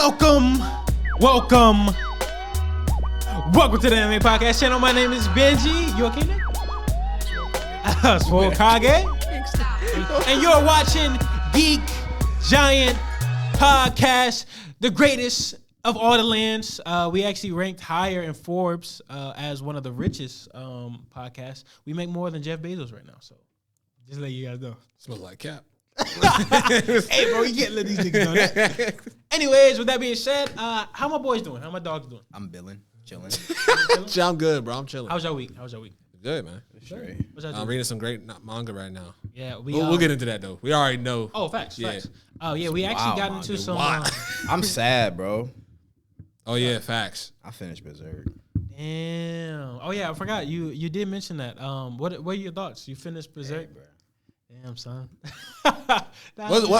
Welcome to the Anime Podcast channel. My name is Benji. You okay, Nick? Swole Kage. And you're watching Geek Giant Podcast, the greatest of all the lands. We actually ranked higher in Forbes as one of the richest podcasts. We make more than Jeff Bezos right now, so just let you guys know. Smells like cap. Hey, bro, you can't let these niggas know that. Anyways, with that being said, how my boys doing? How my dogs doing? I'm chilling. I'm good, bro. I'm chilling. How's your week? Good, man. I'm reading some great manga right now. Yeah, we'll get into that though. We already know. Oh, facts. Oh yeah, we actually got into some. I'm sad, bro. Oh yeah, facts. I finished Berserk. Damn. Oh yeah, I forgot you did mention that. What are your thoughts? You finished Berserk? Hey, damn, son. What?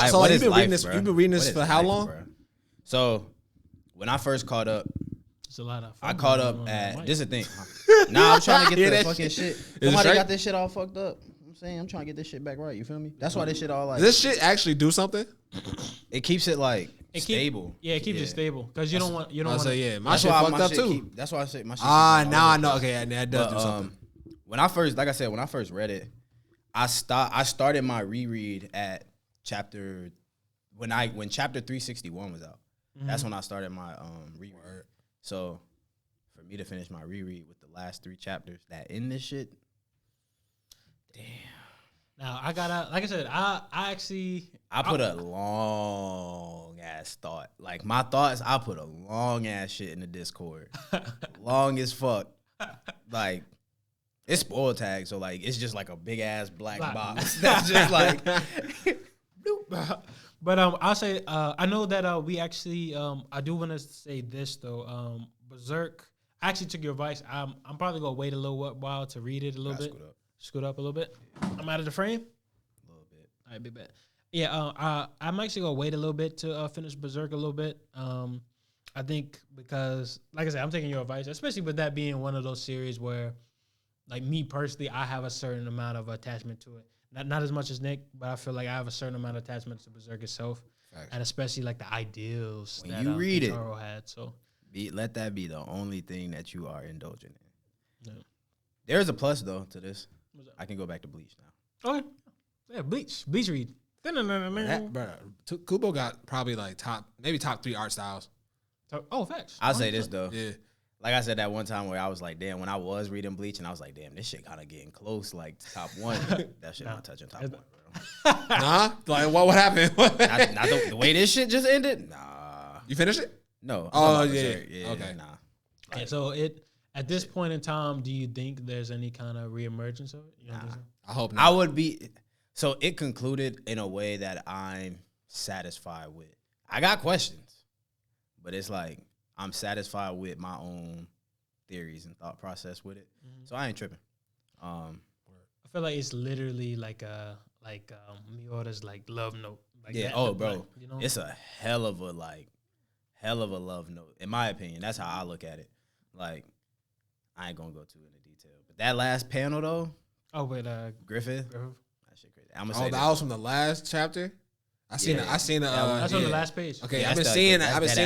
So you've been life, reading this. Bro? You've been reading this for how long? Bro? So when I first caught up, it's a lot of. I caught up at. This is the thing. I'm trying to get the fucking shit. Somebody got this shit all fucked up. I'm saying I'm trying to get this shit back right. You feel me? That's why this shit all like. Does this shit actually do something? It keeps it like stable. It keeps it stable because you don't want. My shit fucked up too. That's why I say my shit. Now I know. Okay, that does do something. When I first read it, I started my reread at chapter when chapter 361 was out. Mm-hmm. That's when I started my reread. So for me to finish my reread with the last 3 chapters that end this shit, damn. Now I gotta, like I said, I put a long ass thought. Like my thoughts, I put a long ass shit in the Discord. Long as fuck. Like it's spoil tag, so like it's just like a big ass black box. That's just like But I'll say I know that we actually I do want to say this though. Berserk, I actually took your advice. I'm probably gonna wait a little while to read it a little bit. Scoot up a little bit. I'm out of the frame. A little bit. All right, be bad. Yeah, I'm actually gonna wait a little bit to finish Berserk a little bit. I think because, like I said, I'm taking your advice, especially with that being one of those series where, like me personally, I have a certain amount of attachment to it. Not as much as Nick, but I feel like I have a certain amount of attachment to Berserk itself, and especially like the ideals when that you read Kentaro had. So let that be the only thing that you are indulging in. Yeah. There's a plus though to this. I can go back to Bleach now. Okay, yeah, Bleach read. Kubo got probably like top 3 art styles. Oh, facts. I'll say this though. Yeah. Like I said that one time where I was like, damn, when I was reading Bleach and I was like, damn, this shit kind of getting close, like top 1. That shit not touching top 1, bro. Nah? Like, what happened? not the way this shit just ended? Nah. You finished it? No. Oh, yeah. Okay. Nah. Yeah, so at this point in time, do you think there's any kind of reemergence of it? You know I hope not. I would be. So it concluded in a way that I'm satisfied with. I got questions, but it's like, I'm satisfied with my own theories and thought process with it, so I ain't tripping. I feel like it's literally like Miura's like love note. Like yeah. Bro, like, you know? It's a hell of a love note in my opinion. That's how I look at it. Like, I ain't gonna go too into detail, but that last panel though. Oh, with Griffith. That shit crazy. I'm gonna say that was from the last chapter. I seen that's on the last page. Okay, I've been seeing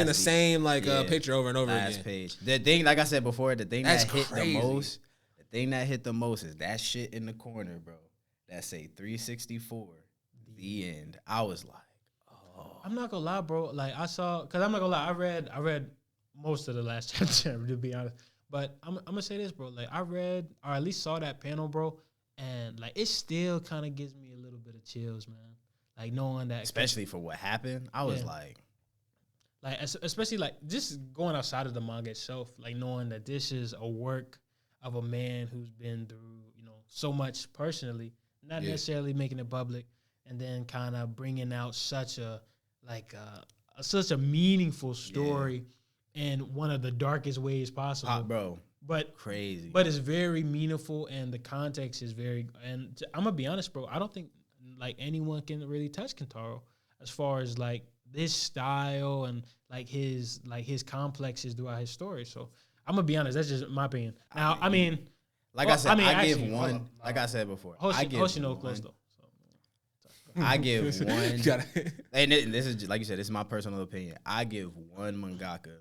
the same picture over and over again. Last page. The thing, like I said before, the thing that hit the most is that shit in the corner, bro. That say 364, the end. I was like, oh. I'm not gonna lie, bro. Like I'm not gonna lie. I read most of the last chapter to be honest. But I'm gonna say this, bro. Like I read or at least saw that panel, bro, and like it still kind of gives me a little bit of chills, man. Like knowing that, especially for what happened, I was like, especially like just going outside of the manga itself, like knowing that this is a work of a man who's been through, so much personally, not necessarily making it public, and then kind of bringing out such a meaningful story in one of the darkest ways possible, bro. But crazy, but it's very meaningful, and the context is very. And I'm gonna be honest, bro. I don't think like anyone can really touch Kentaro as far as like this style and like his complexes throughout his story. So I'm gonna be honest, that's just my opinion. Now, I mean I give one. Like I said before, Hoshino close though. So. I give one. And this is just, like you said, this is my personal opinion. I give one mangaka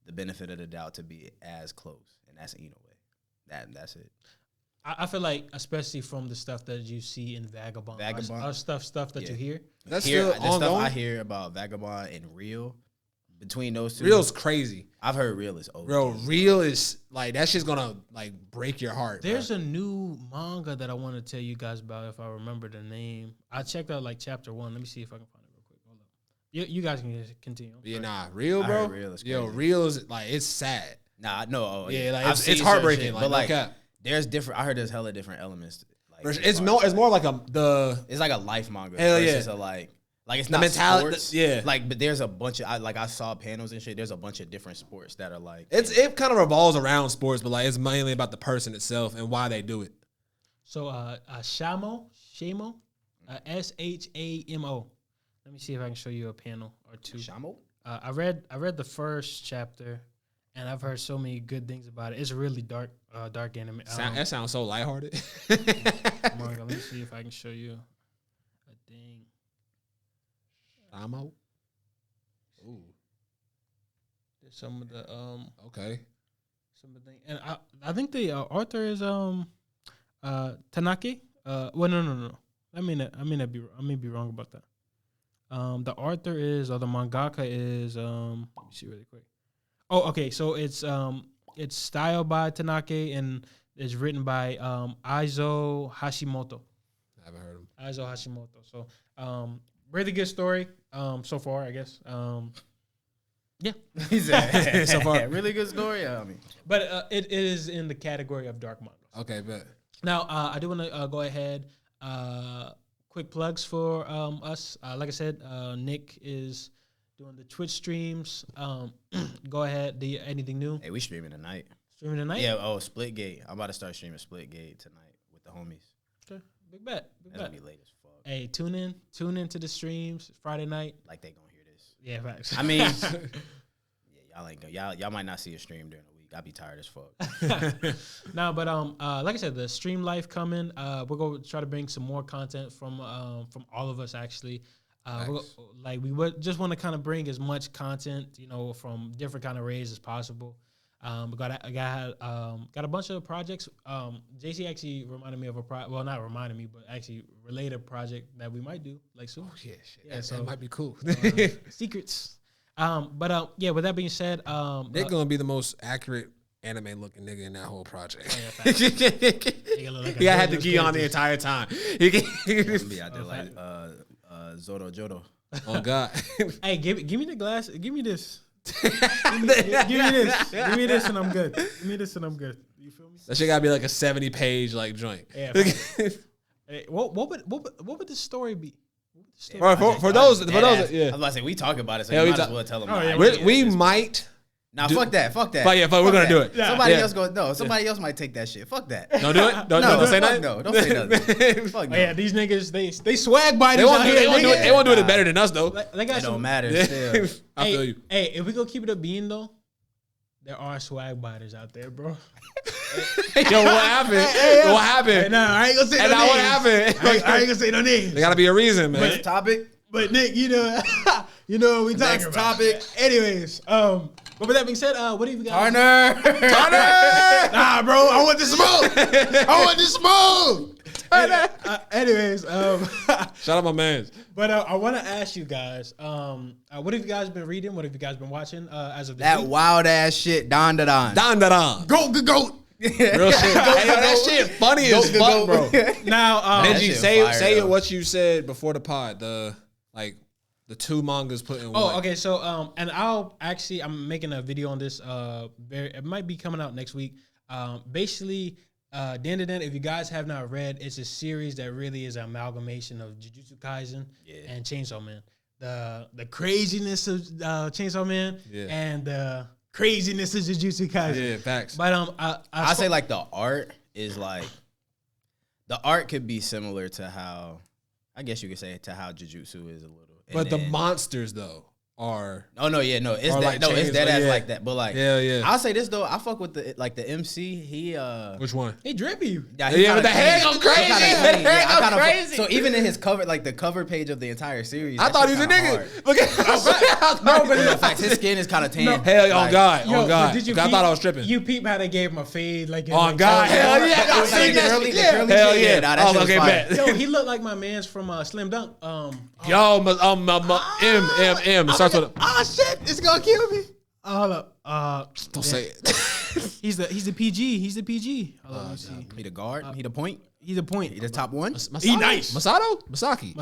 the benefit of the doubt to be as close, and that's Inoue. That's it. I feel like, especially from the stuff that you see in Vagabond. Stuff that you hear. That's still ongoing. Stuff I hear about Vagabond and Real. Between those two, Real's crazy. I've heard Real is OD. Bro, Real is like that shit's gonna like break your heart. There's a new manga that I want to tell you guys about if I remember the name. I checked out like chapter 1. Let me see if I can find it real quick. Hold up. You guys can continue. Real, bro. Real is crazy. Yo, Real is like it's sad. Nah, no, like it's heartbreaking. Shit, like, but like, there's different. I heard there's hella different elements. Like, it's more like It's like a life manga. Hell versus a like it's not mentality. Sports. Like, but there's a bunch of I saw panels and shit. There's a bunch of different sports that are like it kind of revolves around sports, but like it's mainly about the person itself and why they do it. So Shamo, Shamo, Shamo. Let me see if I can show you a panel or two. Shamo. I read the first chapter, and I've heard so many good things about it. It's really dark anime. That sounds so lighthearted. Let me see if I can show you a thing. Shamo. Ooh. There's some of the okay. Some of the things, and I think the author is Tanake. Well, no. I may be wrong about that. The author is, or the mangaka is, let me see really quick. Oh, okay. So it's styled by Tanake and it's written by Aizo Hashimoto. I haven't heard him. Aizo Hashimoto. So really good story so far, I guess. Yeah. So far, really good story. I mean, but it is in the category of dark manga. Okay, bet. Now I do want to go ahead. Quick plugs for us. Like I said, Nick is doing the Twitch streams. Go ahead. Anything new? Hey, we streaming tonight. Streaming tonight? Yeah. Oh, Splitgate. I'm about to start streaming Splitgate tonight with the homies. Okay. Big bet. That's gonna be late as fuck. Hey, tune in to the streams. It's Friday night. Like they gonna hear this. Yeah, facts. I mean, y'all might not see a stream during the week. I'll be tired as fuck. No, but like I said, the stream life coming. We're gonna try to bring some more content from all of us actually. We would just want to kind of bring as much content, from different kind of rays as possible. We got a bunch of projects. JC actually reminded me of not reminded me, but actually relayed a project that we might do like soon. Oh yeah, shit. Yeah, that might be cool. Secrets. With that being said, Nick gonna be the most accurate anime looking nigga in that whole project. He had the gi on the entire time. He be out there like Zoro Jodo. Oh God. Hey, give me the glass. Give me this. Give me this. Give me this, and I'm good. Give me this, and I'm good. You feel me? That shit gotta be like a 70-page like joint. Yeah. Hey, what would the story be? For those, yeah. I was about to say we talk about it, so you might as well tell them. We might. Nah, fuck that. But yeah, we're gonna do it. Somebody else might take that shit. Fuck that. Don't do it. Don't say nothing. No, don't say nothing. Fuck no. Yeah, these niggas they swag by They won't do it better than us though. They got it don't matter. Still. I feel you. Hey, if we go keep it a bean though, there are swag biters out there, bro. Yo, what happened? What happened? Hey, nah, I ain't gonna say no names. What happened? I ain't gonna say no names. There gotta be a reason, man. Next topic. But Nick, you know what we talking about. Topic. Anyways, but with that being said, what do you got? Turner. Nah, bro, I want the smoke. Anyways, shout out my mans. But I want to ask you guys, what have you guys been reading? What have you guys been watching as of this that week? wild ass shit? Don. Goat. Real shit. That shit funny as fuck, bro. Now, Benji, say it what you said before the pod. The two mangas put in one. Oh, okay. So, and I'm making a video on this. It might be coming out next week. Basically, Dan, if you guys have not read, it's a series that really is an amalgamation of Jujutsu Kaisen and Chainsaw Man. The craziness of Chainsaw Man and the craziness of Jujutsu Kaisen. Yeah, facts. But I say like the art is like the art could be similar to how I guess you could say to how Jujutsu is a little. But the monsters though are. Oh no, yeah, no, it's Or, that, like, no, it's changed, that like, ass yeah. like that. But like, Yeah. I'll say this though, I fuck with the MC. He Which one? He drippy you. he Yeah, kinda with the hair clean. go crazy. He kinda The clean. hair Yeah, I go kinda crazy. So even in his cover, like the cover page of the entire series, I that thought he shit was a kinda nigga. hard. Look at No, but In fact, his skin is kind of tan. No. hell, Like, on God, Yo, on God. but did you I peep- thought I was tripping. You peep how they gave him a fade, like in, On like, God, so- hell yeah, It I was seen like the that curly- shit. the Yeah. curly Hell shit. yeah. Yeah, nah, that shit was okay, fire. bet. Yo, he looked like my man's from Slim Dunk. M. It starts with a. Oh shit, it's gonna kill me. Hold up. Don't say it. He's the PG. He's the PG. Hold on, let me see. He the guard. He the point. He's a point. He the top one. He nice. Masato? Masaki.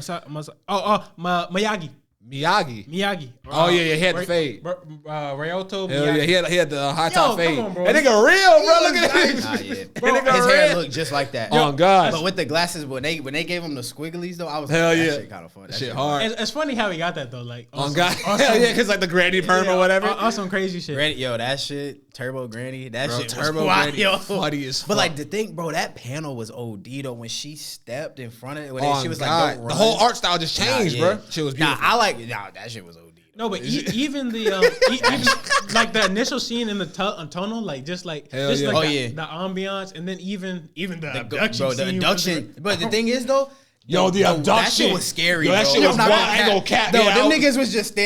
Miyagi. Miyagi. Oh, yeah, he had the fade. Ryoto. Hell yeah, he had the high top Yo, fade. come on, bro. That nigga real, bro. Look at Nah, that. yeah. Bro, His real. hair looked just like that. Oh God. But with the glasses, when they gave him the squigglies though, I was Hell like, yeah. that shit kind of fun. That Shit hard. It's funny how he got that though. Like On God. Hell yeah, because like the granny perm or whatever. On some crazy shit. Granny, yo, that shit, Turbo Granny, that Bro, shit Turbo was wild, Granny, yo. funny as fuck. But like the thing, bro, that panel was OD though. When she stepped in front of it, when Oh, she was God. like, don't The run. whole art style just changed, Nah, yeah. bro. Shit was beautiful. that shit was OD. No, but even the even, like the initial scene in the tunnel, like just like Hell just yeah. like Oh, the, yeah. the ambiance, and then even the Bro, abduction. the scene induction. But the thing is though, Yo, the that abduction. shit was scary. Yo, that bro. shit was I'm not wild. gonna I ain't gonna cap. No, Yeah, them I was- niggas was just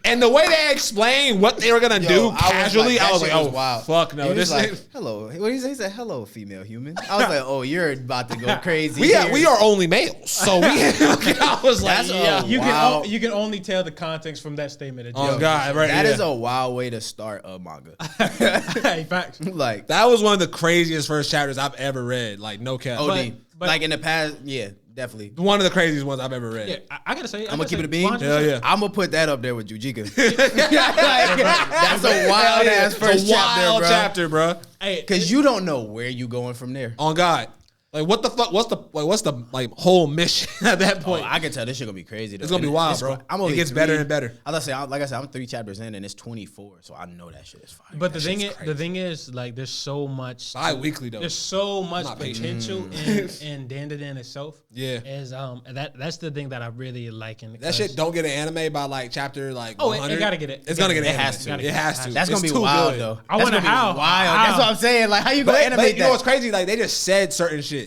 And the way they explained what they were gonna do casually, I was like, oh, wild. fuck no. He was This like, hello. What did he say? He said, hello, female human. I was like, oh, you're about to go crazy. we are only males, so we. I was like, That's yeah. you can only tell the context from that statement. Oh God, right? That yeah. is a wild way to start a manga. Hey, facts. Like, That was one of the craziest first chapters I've ever read. Like no cap. OD. but- like in the past, yeah, definitely. One of the craziest ones I've ever read. Yeah, I gotta say, I'm gonna keep it a bean. 100%. Hell yeah. I'm gonna put that up there with Jujika. That's a wild ass first It's a wild chapter, bro. bro. Hey, Because you don't know where you going from there. On God. Like what the fuck? What's the whole mission at that Oh, point? I can tell this shit gonna be crazy. Though. It's gonna be And wild, bro. only It gets better and better. Like I said, I'm 3 chapters in and it's 24, so I know that shit is fire. but the shit's thing is, like, there's so much. Bi-weekly though. There's so much not patient. potential in Dandadan itself. Yeah. Is that's the thing that I really like in the That shit don't get an anime by like chapter like Oh, it 100. gotta get it. It's gonna get an It anime. has to. It has to. That's gonna It's be too wild good. though. I That's wonder gonna be how. wild. How? That's what I'm saying. Like, how you gonna animate But you know that? what's crazy? Like they just said certain shit.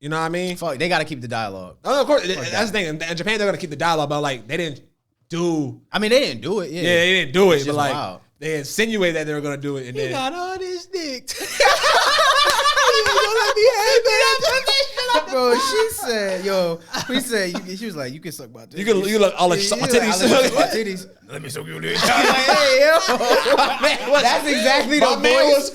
You know what I mean? Fuck, they gotta keep the dialogue. Oh, of course. That's the thing. In Japan, they're gonna keep the dialogue, but like they didn't do. I mean, they didn't do it. Yeah, Yeah, they didn't do it, It's but just like wild. they insinuated that they were gonna do it, and then all this dick. Bro, she said, "Yo," we said, she was like, "You can suck my titties. you look all like suck my titties." Let me suck your dick. I'm like, hey, yo. That's exactly the My voice. man was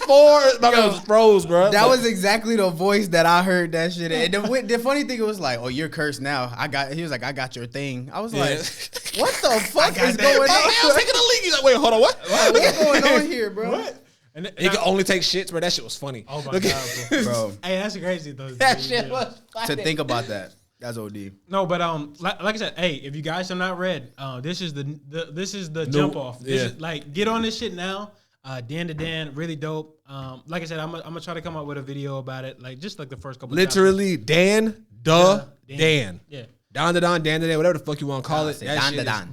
my man was froze, bro. That was exactly the voice that I heard that shit. And the funny thing, it was like, "Oh, you're cursed now." He was like, "I got your thing." I was like, "What the fuck is going My man was on? taking a leak. He's like, wait, hold on, what? What's going on here, bro?" What? He could only take shits, bro. That shit was funny. Oh my god, bro. Bro, Hey, that's crazy though. That shit was to think about that, that's OD. No, but like I said, hey, if you guys have not read, this is the jump off. This is, like, get on this shit now. Dan, really dope. Like I said, I'm gonna try to come up with a video about it, like just like the first couple. Literally, Dan. Yeah. Dan, whatever the fuck you want to call it. That shit is- Dandadan.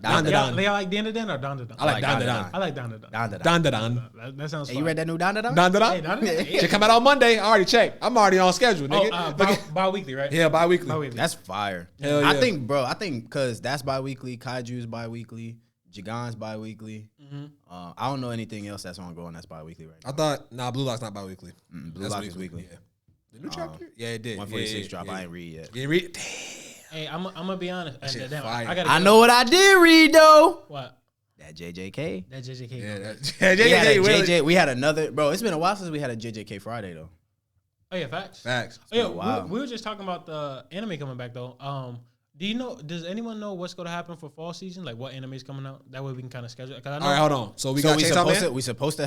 Dandadan. They like Dandadan or Dandadan? I like Dandadan. I like Dandadan. Dan. That sounds. Hey, fun. you read that new Dandadan? Hey, Dan. Dandadan. Should come out on Monday. I already checked. I'm already on schedule, nigga. Bi-weekly, right? Yeah, bi-weekly. Bi-weekly. That's fire. Hell I yeah. think because that's bi-weekly, Kaiju's bi-weekly, Jigan's bi-weekly. I don't know anything else that's ongoing that's bi-weekly right now. I thought, Blue Lock's not bi-weekly. Blue That's Lock is weekly. Yeah. The new chapter? Yeah, it did. 146 drop. I ain't read yet. You didn't read? Damn. Hey, I'm gonna be honest. shit Damn, fire. gotta I go. know what I did read though. What? That JJK. That JJK. Yeah, We had another, bro. It's been a while since we had a JJK Friday though. Oh yeah, facts. Facts. Oh yeah, wow. we were just talking about the anime coming back though. Does anyone know what's gonna happen for fall season? Like what anime is coming out? That way we can kind of schedule. Cause I know, All right, hold on. So we So got we Chainsaw supposed to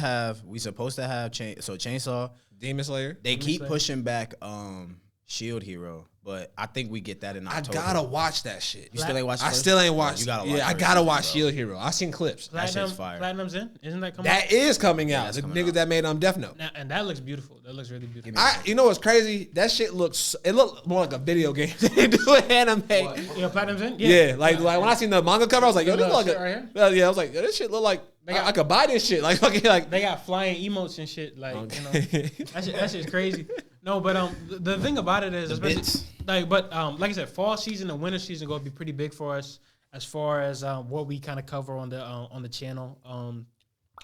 have Chainsaw. Demon Slayer. They keep Slayer. pushing back Shield Hero. But I think we get that in October. I gotta watch that shit. You still ain't watched? I still ain't watched. You gotta watch. Yeah, I gotta watch Shield Hero. I seen clips. That shit's fire. Platinum's in. Isn't that coming? That is coming out. The niggas that made Death Note. And that looks beautiful. That looks really beautiful. You know what's crazy? That shit looks. It looked more like a video game than it do an anime. Yeah, Platinum's in. Yeah, like when I seen the manga cover, I was like, yo, this look like right yeah, I was like, yo, this shit look like I could buy this shit. Like they got flying emotes and shit. Like that shit's crazy. No, but the thing about it is, especially like I said, fall season and winter season going to be pretty big for us as far as what we kind of cover on the channel.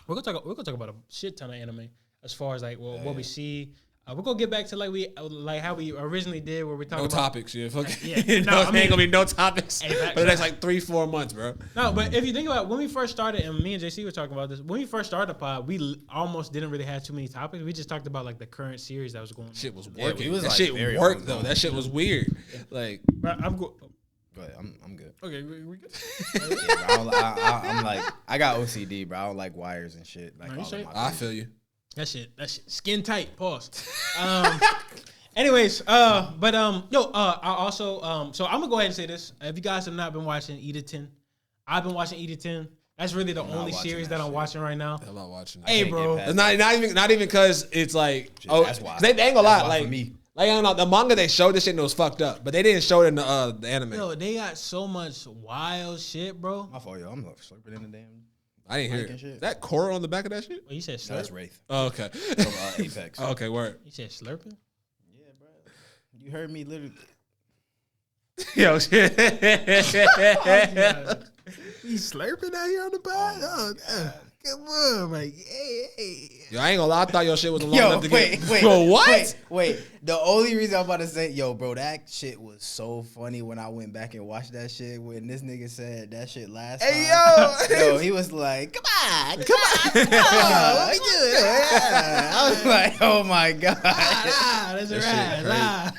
We're gonna talk about a shit ton of anime as far as like what we see. We're gonna get back to like how we originally did, where we talk about topics. Yeah, fuck. Yeah, no, ain't gonna be no topics for the next like 3-4 months, bro. No, but if you think about it, when we first started, and me and JC were talking about this, when we first started the pod, we almost didn't really have too many topics. We just talked about like the current series that was going on. Shit was working. Yeah, that shit worked though. That shit was weird. Like, Go ahead, I'm good. Okay, we good. Yeah, bro, I'm like, I got OCD, bro. I don't like wires and shit. Like, I feel you. That shit, skin tight. Pause. Anyways, I also, so I'm gonna go ahead and say this. If you guys have not been watching Edaten, I've been watching Edaten. That's really the only series that I'm watching right now. I'm not watching. Hey, bro, it's not even because it's like that's why they ain't gonna lie. Like me. Like, I don't know, the manga they showed this shit and it was fucked up, but they didn't show it in the anime. Yo, they got so much wild shit, bro. My fault, yo. I'm like slurping in the damn. I didn't hear it. Is that Korra on the back of that shit? Oh, you said slurp? No, that's Wraith. Oh, okay. From Apex. Okay, word. You said slurping? Yeah, bro. You heard me literally. Yo, shit. He's slurping out here on the pod? Oh, come on, like, hey. Yo, I ain't gonna lie. I thought your shit was long enough to get. Wait. Bro, what? Wait. The only reason I'm about to say, yo, bro, that shit was so funny when I went back and watched that shit. When this nigga said that shit last time. Yo, he was like, come on, what we doing? I was like, oh my god, that's a ride.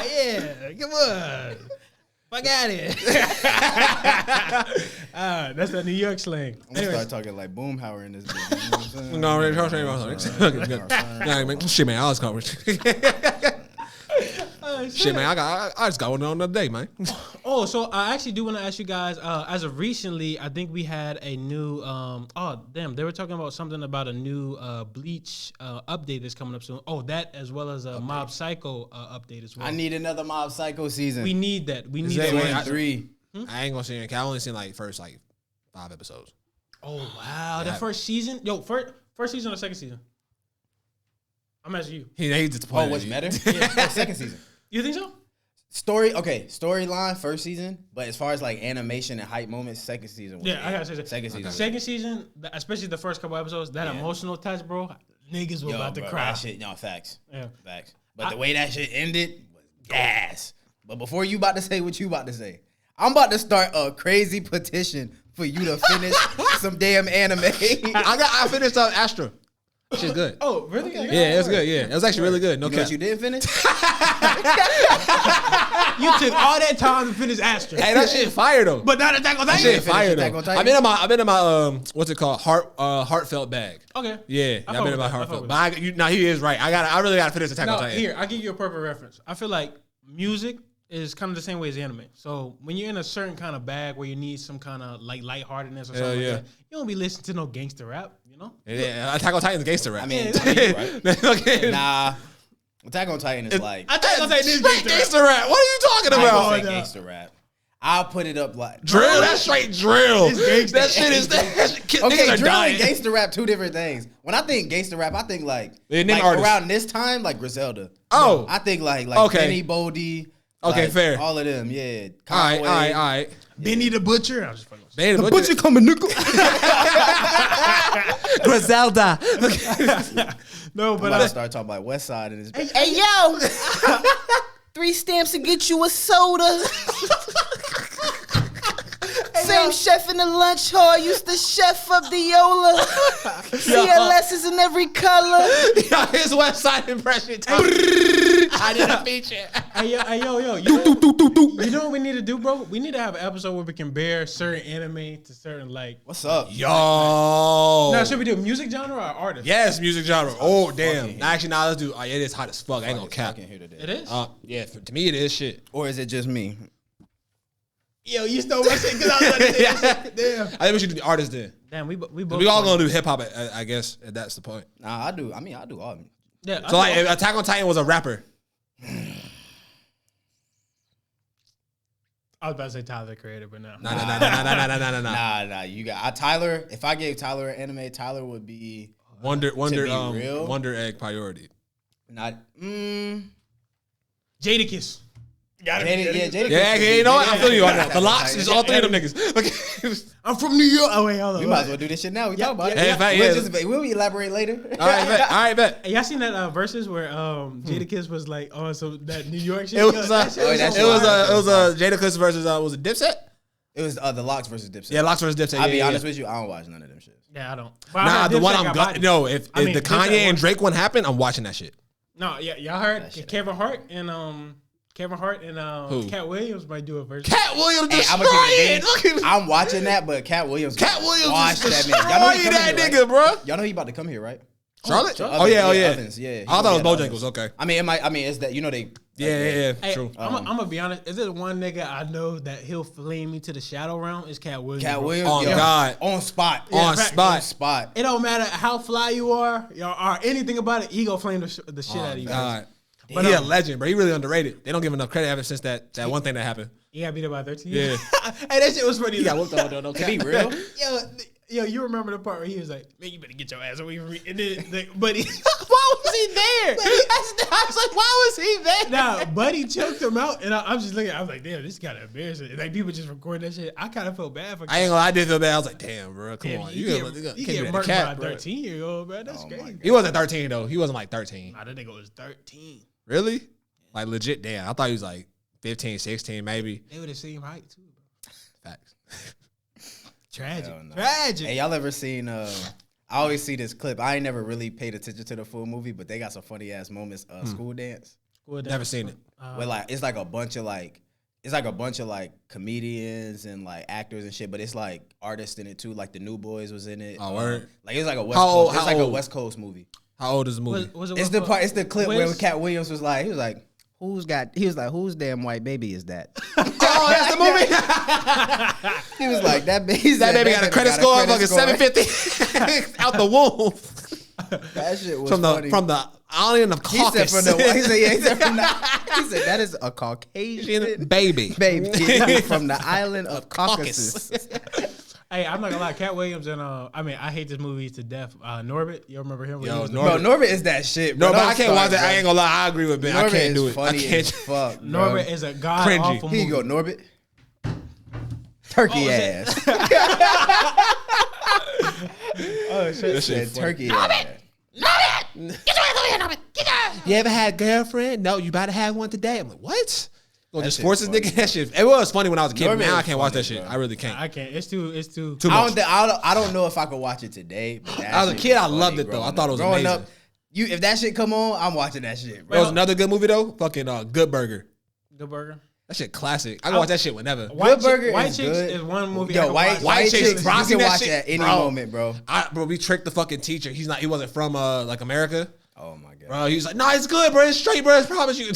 Yeah, come on. Fuck out of here. That's that New York slang. I'm gonna start talking like Boomhauer in this bitch. You know what I'm saying? No, shit, man, I was covered. Shit, man, I just got one on the other day, man. Oh, so I actually do want to ask you guys. As of recently, I think we had a new. They were talking about something about a new Bleach update that's coming up soon. Oh, that as well as a Mob Psycho update as well. I need another Mob Psycho season. We need that. We need that that. 3. I ain't gonna see it. I only seen like first 5 episodes. Oh wow, the first season. Yo, first season or second season? I'm asking you. He's disappointed. Oh, what's better? Yeah, second season. You think so? Storyline first season, but as far as like animation and hype moments, second season. Yeah, I gotta say that. Second season, especially the first couple episodes, that emotional touch, bro. Niggas were about to cry. That shit, facts. Yeah, facts. But the way that shit ended was gas. But before you about to say what you about to say, I'm about to start a crazy petition for you to finish some damn anime. I finished up Astra. Shit's good. Oh, really? Yeah, it was good. Yeah, it was actually really good. No cap. Know what you didn't finish? You took all that time to finish Astra. Hey, that shit fire though. But not Attack on Titan. That shit fire though. I've been in my what's it called? Heartfelt bag. Okay. Yeah, I've been in my heartfelt. But he is right. I really gotta finish Attack on Titan. Here, I'll give you a perfect reference. I feel like music is kind of the same way as anime. So when you're in a certain kind of bag where you need some kind of like lightheartedness or something like that, you don't be listening to no gangster rap, you know? Yeah, Attack on Titan's gangster rap. I mean, right? Nah. Attack on Titan is like Attack on Titan is gangster rap. What are you talking about? Gangster rap. I'll put it up like drill. That's straight drill. That shit is okay. Drill and gangster rap, two different things. When I think gangster rap, I think like around this time, like Griselda. Oh, I think like Benny Bodie. Okay, like, fair. All of them, yeah. All right. Yeah. Benny the Butcher. I'm just fucking with Benny the Butcher coming, nigga. Griselda. No, but I start talking about West Side and his. Hey, yo. 3 stamps to get you a soda. Same chef in the lunch hall used to chef up the Yola. CLS is in every color. His West Side impression. I did a feature. Yo. You know what we need to do, bro? We need to have an episode where we compare certain anime to certain like. What's up? Yo. Now, should we do music genre or artist? Yes, music genre. Oh, damn. Actually, nah, let's do. Oh, yeah, it is hot as fuck. I ain't gonna cap. It is? Yeah, to me, it is shit. Or is it just me? Yo, you stole my shit because I was about to say that shit. Damn. I think we should do the artist then. Damn, we both. We all gonna do hip hop, I guess. If that's the point. Nah, I do. I mean, I do all of them. Yeah. So like, if Attack on Titan was a rapper. I was about to say Tyler the Creator, but no. Nah. You got Tyler. If I gave Tyler an anime, Tyler would be Wonder real? Wonder Egg priority. not. Jadakiss. Got it. Jadakiss. Yeah, you know what? I feel you on that. The locks is all three of them niggas. Okay. I'm from New York. Oh wait, hold on. We might as well do this shit now. We talk about it. Yeah, in fact, We'll elaborate later. All right, bet. Hey, y'all seen that verses where Jadakiss was like on some that New York shit? It was Jadakiss versus was it Dipset? It was the Locks versus Dipset. Yeah, Locks versus Dipset. I'll be honest with you, I don't watch none of them shit. Yeah, I don't. Nah, the one I'm got. No, if the Kanye and Drake one happened, I'm watching that shit. No, yeah, y'all heard Kevin Hart and Cat Williams might do a verse. Cat Williams I'm watching that, but Cat Williams. Watch that man. Y'all know that nigga, bro. Y'all know he about to come here, right? Charlotte? Oh yeah. Ovens, yeah. I thought it was Bojangles. Okay. I mean, it's that they. Yeah. Hey, True. I'm gonna be honest. Is it one nigga I know that he'll flame me to the shadow realm? Is Cat Williams. Cat Williams. Oh God. On spot. On spot. It don't matter how fly you are, or anything about it. He gonna flame the shit out of you. God. But he a legend, bro. He really underrated. They don't give enough credit ever since that one thing that happened. He got beat up by 13. Yeah. Hey, that shit was funny. He got whooped on though. To be real. Yo, you remember the part where he was like, "Man, you better get your ass away from me." And then, but he, why was he there? I was like, why was he there? Nah, Buddy choked him out, and I was just looking. I was like, damn, this is kind of embarrassing. Like people just recording that shit. I kind of felt bad for. I ain't gonna lie, I did feel bad. I was like, damn, bro, come on, you get murked by a 13-year-old, bro. That's crazy. He wasn't 13 though. He wasn't like 13. Nah, that nigga was 13. Really? Like legit? Damn, I thought he was like 15, 16, maybe. They were the same height too, bro. Facts. Tragic. Hey, y'all ever seen? I always see this clip. I ain't never really paid attention to the full movie, but they got some funny ass moments. School dance. Never seen it. Where like it's like a bunch of comedians and like actors and shit, but it's like artists in it too. Like the New Boys was in it. Oh, word. Like it's like a West Coast. It's like a West Coast movie. How old is the movie? It's the part. It's the clip where Cat Williams was like, he was like, whose damn white baby is that? Oh, that's the movie. He was like, that baby got a credit score of fucking 750 out the womb. That shit was funny. From the island of Caucasus. He said that is a Caucasian baby from the island of Caucasus. Hey, I'm not gonna lie, Cat Williams and I hate this movie to death. Norbit, you remember him? Yo, Norbit is that shit. Bro. No, but I can't watch that. I ain't gonna lie, I agree with Ben. I can't do it. I can't. Fuck. Norbit is a god awful movie. Here you go, Norbit. Turkey ass. Oh shit! Said turkey ass. Norbit, get your ass over here, Norbit. Get your ass. You ever had a girlfriend? No, you about to have one today. I'm like, what? Gonna just force this nigga that shit. It was funny when I was a kid. Now I can't watch that shit. I really can't. I can't. It's too much. I don't know if I could watch it today. But I was a kid. I loved it though. I thought it was amazing. Up, if that shit come on, I'm watching that shit. Bro. It was another good movie though. Fucking Good Burger. Good Burger. That shit classic. I can watch that shit whenever. White Chicks is one movie. Yo, White Chicks. You can watch at any moment, bro. Bro, we tricked the fucking teacher. He wasn't from like America. Oh my god, bro! He was like, "No, it's good, bro. It's straight, bro. I promise you."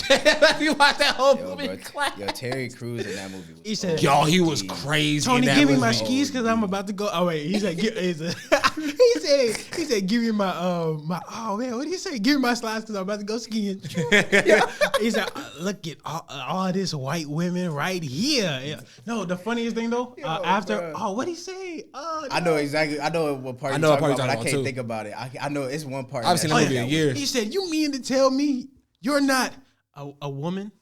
You watch that whole movie. Yo, Terry Crews in that movie. He said, "Yo, he was crazy." Tony, give me my skis because I'm about to go. Oh wait, he said, he said, "Give me my Oh man, what did he say? Give me my slides because I'm about to go skiing." He said, "Look at all this white women right here." Yeah. No, the funniest thing though, what did he say? I know exactly. I know what part. I know what part you're talking about. But I can't think about it. I know it's one part. I've seen that movie in years. He said, "You mean to tell me you're not a woman?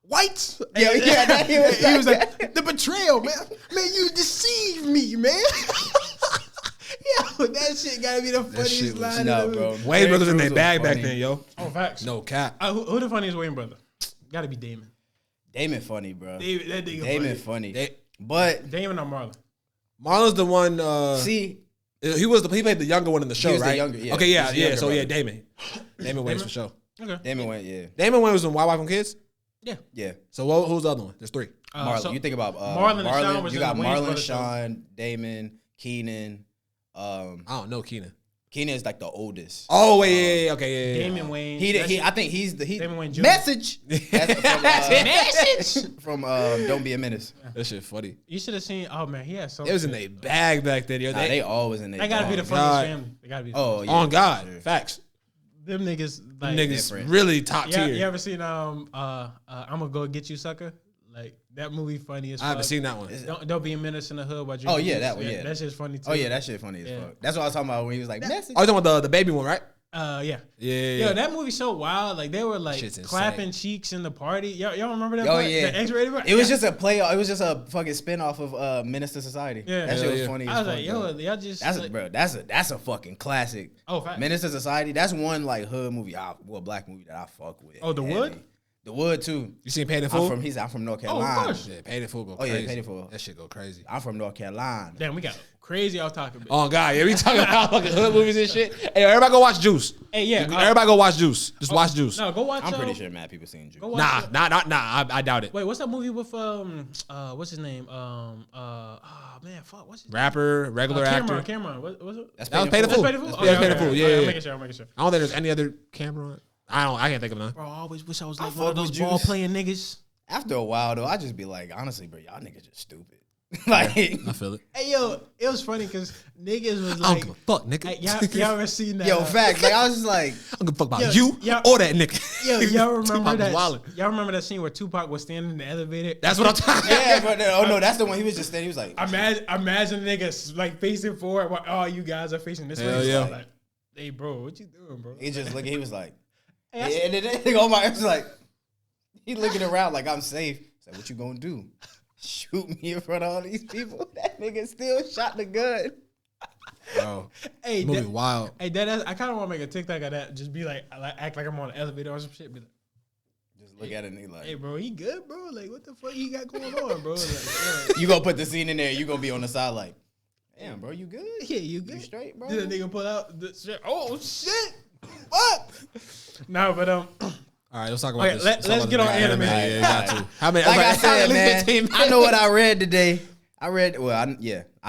White?" Yeah. He was like, "The betrayal, man. Man, you deceived me, man." Yo, that shit gotta be the funniest line. No, bro. Wayne brothers in their bag back then, yo. Oh, facts. No cap. Who the funniest Wayne brother? Gotta be Damon. Damon funny, bro. That nigga Damon funny. But Damon or Marlon? Marlon's the one. See. He played the younger one in the show, right? Okay, yeah. So Damon. Damon Wayans for sure. Okay. Damon Wayans, yeah. Damon Wayans was in Why Wife and Kids? Yeah. So who's the other one? There's 3. You think about Marlon and Sean was you in got the Wayans Marlon, brothers, Sean, Damon, Keenan. I don't know Keenan. Keenan is like the oldest. Oh wait, yeah, okay, yeah. Damon Wayne. I think he's the Damon Wayne Jr. message. That's Message. from Don't Be a Menace. That shit funny. You should have seen. Oh man, he had so. It was in their bag back then. Yo, They always in there. They gotta be the funniest family. They gotta be. The funniest. yeah. On God, Sure. facts. Them niggas. Like, Niggas different. really top Yeah, tier. you ever seen I'm gonna go get you, sucker? Like that movie, funny as fuck. I haven't seen that one. Don't be a menace in the hood while drinking. Oh, yeah, juice. that one, yeah. that shit's funny too. Oh yeah, that shit funny as fuck. That's what I was talking about when he was like message. Oh, you talking about the baby one, right? Yeah. Yeah. Yo, that movie's so wild. Like they were like Shit's insane. clapping cheeks in the party. Y'all remember that? Oh part? yeah, The X-rated part? It was just a play. It was just a fucking spinoff of Menace to Society. Yeah. that shit was Yeah. funny. I was as like, fuck, yo, though. y'all just. That's like, that's a fucking classic. Oh, fact. Menace to Society. That's one like hood movie. Black movie that I fuck with. Oh, The heavy. Wood? The Wood too. You seen Paid in I'm Full? from North Oh, Carolina. of course. Yeah, Paid in Full go Oh, yeah, crazy. Paid in Full. That shit go crazy. I'm from North Carolina. Damn, we got crazy off topic. Oh God, yeah, we talking about fucking hood movies and shit. Hey, everybody go watch Juice. Hey, yeah. Everybody go watch Juice. Just watch Juice. No, go watch. I'm pretty sure mad people seen Juice. Go watch. Nah. I doubt it. Wait, what's that movie with what's his name? Oh man, fuck, what's his Rapper, regular actor. Cameron. What was it? That's That was Paid in That's Full. Paid in Full? Yeah, Paid in Full. Yeah, I'm yeah. making sure. I don't think there's any other camera on it. I can't think of none. Bro, I always wish I was I like one of fuck those with ball Juice. playing niggas. After a while though, I just be like, honestly, bro, y'all niggas just stupid. Like, I feel it. Hey yo, it was funny because niggas was I don't like, give a fuck, nigga. hey, y'all ever seen that? yo, facts. Like I was just like, I don't give a fuck about Yo, you yo- or that nigga. Yo, y'all remember Tupac was that? wildin'. Y'all remember that scene where Tupac was standing in the elevator? That's what I'm talking. yeah, but oh no, that's the one he was just standing. He was like, Imagine niggas like facing forward while all you guys are facing this Hell way. yeah. So, like, hey, bro, what you doing, bro? he just looking. He was like, Hey, and then they go my. It's like he looking around like I'm safe. He's like, what you gonna do? Shoot me in front of all these people? That nigga still shot the gun. Bro, Hey, movie that, wild. hey, that I kind of want to make a TikTok of that. Just be like, act like I'm on an elevator or some shit. Be like, Just look at it and he like, hey, bro, he good, bro? Like, what the fuck you got going on, bro? Like, you gonna put the scene in there. You gonna be on the side like, damn, bro, you good? yeah, you good? You straight, bro? Did a nigga pull out the shit? Oh shit! What? No, but All right, let's talk about Okay, this. let's get on anime. Yeah, you got to. How many? Like I how said, many man, 15 I know what I read today. I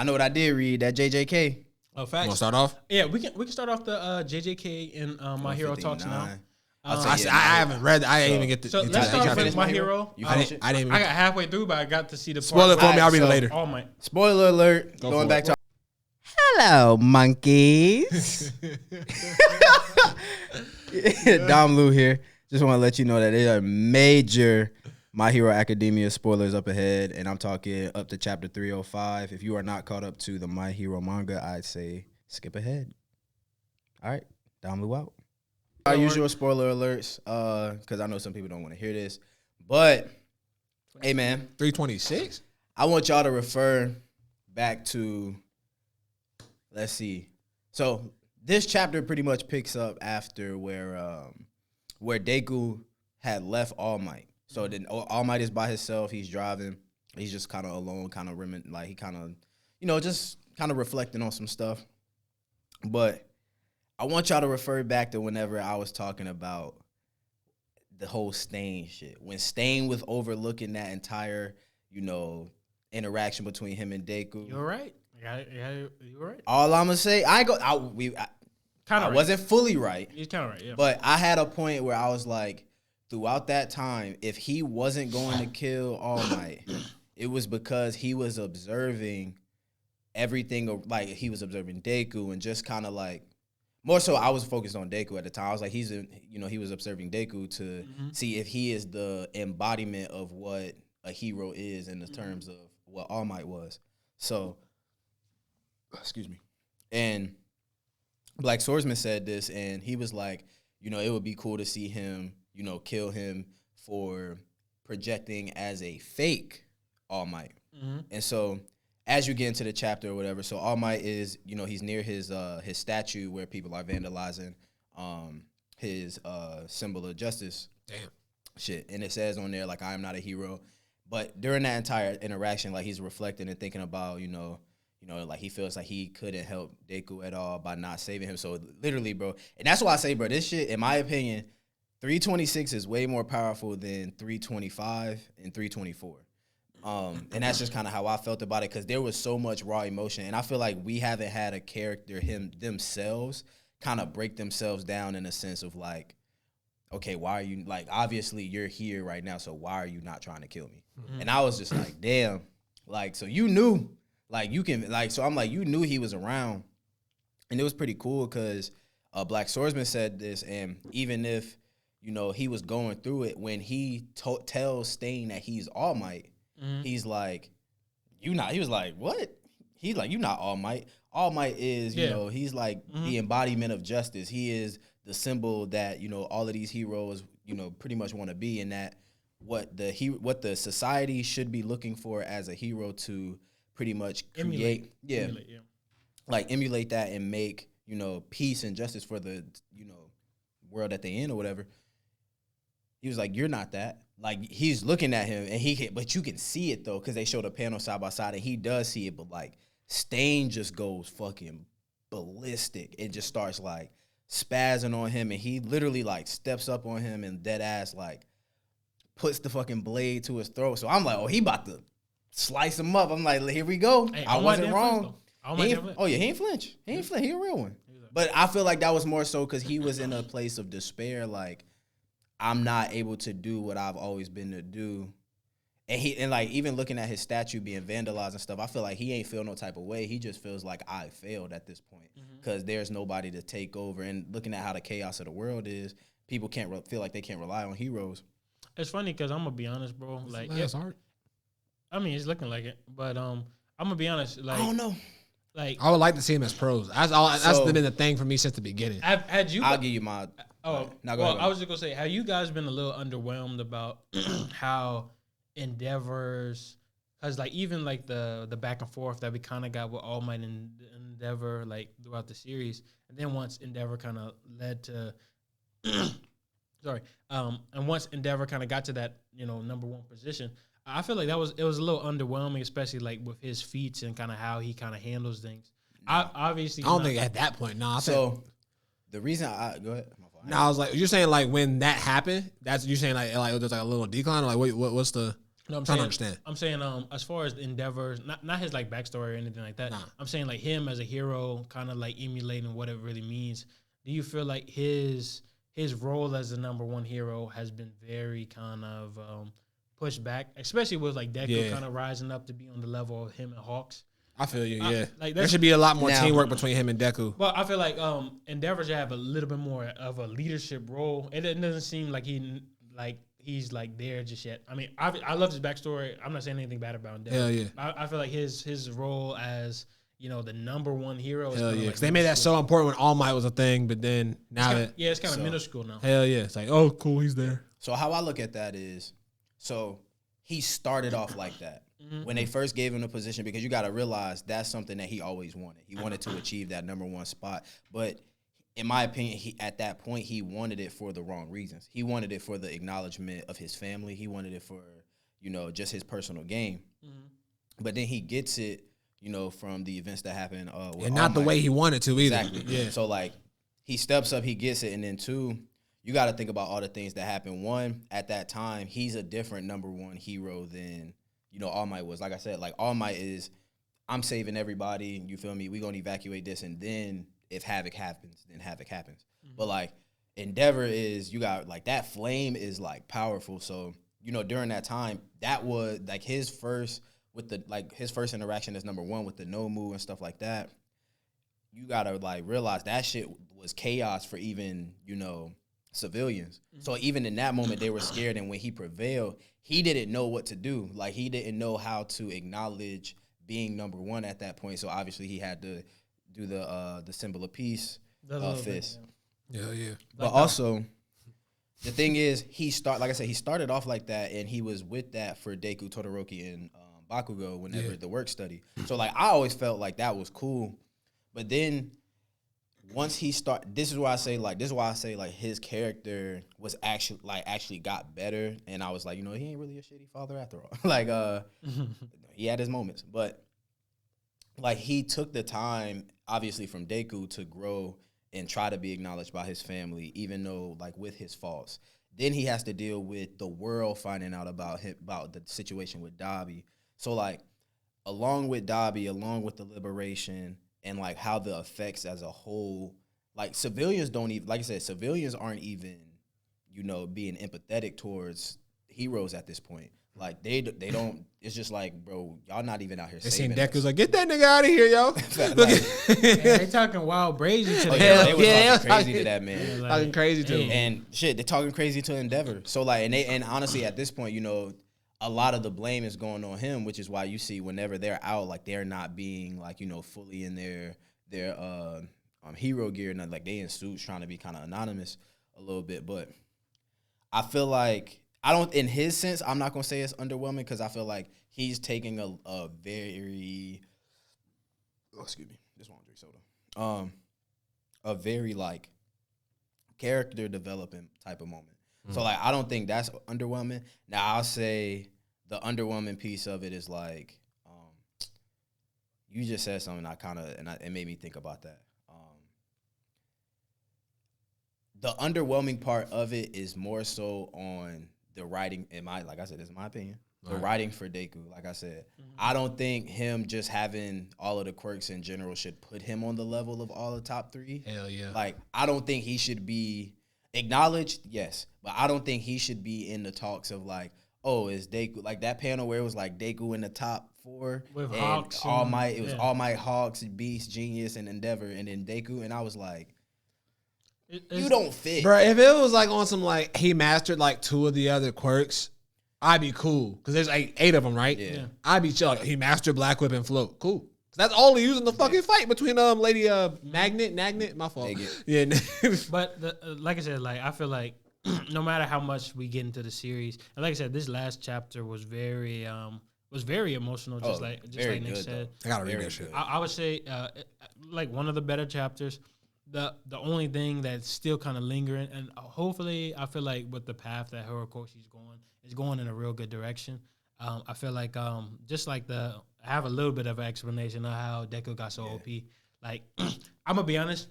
know what I did read. That JJK. oh, You facts. want to start off? Yeah, we can start off the JJK and My Hero Talks now. 159. I haven't read. I didn't even get to. So into let's that. start finish with My My Hero? Hero. You I finish didn't. it? I didn't. I got halfway through, but I got to see the Spoil it for me. I'll read it so- later. All my. Spoiler alert. Go Going for back it. to. Hello, monkeys. Dom Lu here. Just want to let you know that there are major My Hero Academia spoilers up ahead, and I'm talking up to chapter 305. If you are not caught up to the My Hero manga, I'd say skip ahead. All right, Dom Lu out. Our usual spoiler alerts, because I know some people don't want to hear this, but hey, man, 326. I want y'all to refer back to, let's see. So this chapter pretty much picks up after where Deku had left All Might. So then All Might is by himself. He's driving. He's just kind of alone, kind of like he kind of, just kind of reflecting on some stuff. But I want y'all to refer back to whenever I was talking about the whole Stain shit. When Stain was overlooking that entire, interaction between him and Deku. You're right. Yeah, you were right. All I'm gonna say, I Kind of wasn't fully right, You're kind of right. Yeah. but I had a point where I was like, throughout that time, if he wasn't going to kill All Might, it was because he was observing everything. Like he was observing Deku and just kind of like. More so, I was focused on Deku at the time. I was like, he was observing Deku to see if he is the embodiment of what a hero is in the terms of what All Might was. So, excuse me. And Black Swordsman said this, and he was like, it would be cool to see him, kill him for projecting as a fake All Might. Mm-hmm. And so, as you get into the chapter or whatever, so All Might is, he's near his statue where people are vandalizing his symbol of justice. Damn. Shit. And it says on there, like, I am not a hero. But during that entire interaction, like, he's reflecting and thinking about, like, he feels like he couldn't help Deku at all by not saving him. So, literally, bro, and that's why I say, bro, this shit, in my opinion, 326 is way more powerful than 325 and 324. And that's just kind of how I felt about it, because there was so much raw emotion, and I feel like we haven't had a character themselves kind of break themselves down in a sense of like, okay, why are you, like, obviously you're here right now, so why are you not trying to kill me? Mm-hmm. And I was just like, damn, like, so you knew, like, you can, like, so I'm like, you knew he was around. And it was pretty cool because Black Swordsman said this, and even if, you know, he was going through it, when he tells Stain that he's All Might, he's like, he was like, what? He's like, you not All Might. All Might is, you know, he's like the embodiment of justice. He is the symbol that, you know, all of these heroes, you know, pretty much want to be, and that what the society should be looking for as a hero to pretty much create, emulate that and make, you know, peace and justice for the, you know, world that they in or whatever. He was like, you're not that. Like, he's looking at him, and but you can see it though, because they showed a panel side by side, and he does see it, but like Stain just goes fucking ballistic. It just starts like spazzing on him, and he literally like steps up on him and dead ass like puts the fucking blade to his throat. So I'm like, oh, he about to slice him up. I'm like, here we go. Hey, I wasn't wrong. He ain't flinch. He ain't flinch. He a real one. But I feel like that was more so because he was in a place of despair, like, I'm not able to do what I've always been to do. And like, even looking at his statue being vandalized and stuff, I feel like he ain't feel no type of way. He just feels like I failed at this point because there's nobody to take over. And looking at how the chaos of the world is, people can't feel like they can't rely on heroes. It's funny because I'm gonna be honest, bro. Like, art. I mean, it's looking like it, but I'm gonna be honest. Like, I don't know. Like, I would like to see him as pros. That's been the thing for me since the beginning. I'll give you my. Oh, no, go ahead. I was just gonna say, have you guys been a little underwhelmed about how Endeavor's? Because like, even like the back and forth that we kind of got with All Might and Endeavor like throughout the series, and then once Endeavor kind of led to, and once Endeavor kind of got to that, you know, number one position, I feel like it was a little underwhelming, especially like with his feats and kind of how he kind of handles things. I don't think at that point. No. The reason go ahead. No, I was like, you're saying like when that happened, that's you're saying like there's like a little decline. Or like what's the? No, I'm trying to understand. I'm saying as far as Endeavor, not his like backstory or anything like that. Nah. I'm saying like him as a hero, kind of like emulating what it really means. Do you feel like his role as the number one hero has been very kind of pushed back, especially with like Deku kind of rising up to be on the level of him and Hawks? I feel you, like there should be a lot more teamwork between him and Deku. Well, I feel like Endeavor should have a little bit more of a leadership role. It doesn't seem like he's like there just yet. I mean, I love his backstory. I'm not saying anything bad about Endeavor. Hell yeah. I feel like his role as, you know, the number one hero. Hell yeah, because they made that so important when All Might was a thing, but then now it's kind of middle school now. Hell yeah, it's like, oh cool, he's there. So how I look at that is, so he started off like that. When they first gave him the position, because you got to realize that's something that he always wanted. He wanted to achieve that number one spot. But in my opinion, at that point, he wanted it for the wrong reasons. He wanted it for the acknowledgement of his family. He wanted it for, you know, just his personal gain. But then he gets it, you know, from the events that happened. And not the way he wanted to either. Exactly. Yeah. So, like, he steps up, he gets it, and then two, you got to think about all the things that happened. One, at that time, he's a different number one hero than, you know, All Might was. Like I said, like, All Might is, I'm saving everybody, you feel me? We're going to evacuate this, and then if havoc happens, then havoc happens. But, like, Endeavor is, you got, like, that flame is, like, powerful. So, you know, during that time, that was, like, his first interaction as number one with the no move and stuff like that. You got to, like, realize that shit was chaos for even, you know, civilians. So even in that moment, they were scared, and when he prevailed, he didn't know what to do. Like, he didn't know how to acknowledge being number one at that point. So obviously he had to do the symbol of peace fist. Yeah. But also, the thing is, he started off like that, and he was with that for Deku, Todoroki, and Bakugo whenever the work study. So, like, I always felt like that was cool. But then once he this is why I say like his character was actually got better, and I was like, you know, he ain't really a shitty father after all. Like, he had his moments, but like, he took the time obviously from Deku to grow and try to be acknowledged by his family, even though like with his faults. Then he has to deal with the world finding out about him, about the situation with Dabi. So like, along with Dabi, along with the liberation and like how the effects as a whole, like civilians don't even, like I said, civilians aren't even, you know, being empathetic towards heroes at this point. Like they don't. It's just like, bro, y'all not even out here. They saving seen Deku's us. like, get that nigga out of here, yo. Yeah, they talking wild brazy to Oh, the yeah, they Yeah, were talking crazy to that man. like, Talking crazy to him. And shit, they're talking crazy to Endeavor. So like, and honestly, at this point, you know, a lot of the blame is going on him, which is why you see whenever they're out, like they're not being like, you know, fully in their hero gear, and like they in suits trying to be kind of anonymous a little bit. But I feel like in his sense, I'm not gonna say it's underwhelming because I feel like he's taking a very, excuse me, just want to drink soda. A very like character developing type of moment. So like I don't think that's underwhelming. Now I'll say the underwhelming piece of it is like you just said something it made me think about that. The underwhelming part of it is more so on the writing. Like I said, this is my opinion. The writing for Deku, like I said, I don't think him just having all of the quirks in general should put him on the level of all the top 3. Hell yeah. Like I don't think he should be acknowledged, yes, but I don't think he should be in the talks of like, oh, is Deku like that panel where it was like Deku in the top 4 with and Hawks, All Might. It was All Might, Hawks, Beast, Genius, and Endeavor, and then Deku, and I was like, you don't fit, Bro, if it was like on some like he mastered like 2 of the other quirks, I'd be cool because there's 8 of them, right? Yeah. I'd be chill. Like, he mastered Black Whip and Float, cool. That's all he used in the fucking fight between Lady Magnet, my fault. Yeah, But like I said, like I feel like no matter how much we get into the series, and like I said, this last chapter was very emotional. Just like Nick said, I gotta read that shit. I would say like one of the better chapters. The only thing that's still kind of lingering, and hopefully, I feel like with the path that Horikoshi's going, is going in a real good direction. I feel like just like I have a little bit of an explanation of how Deku got so OP. Like I'm gonna be honest,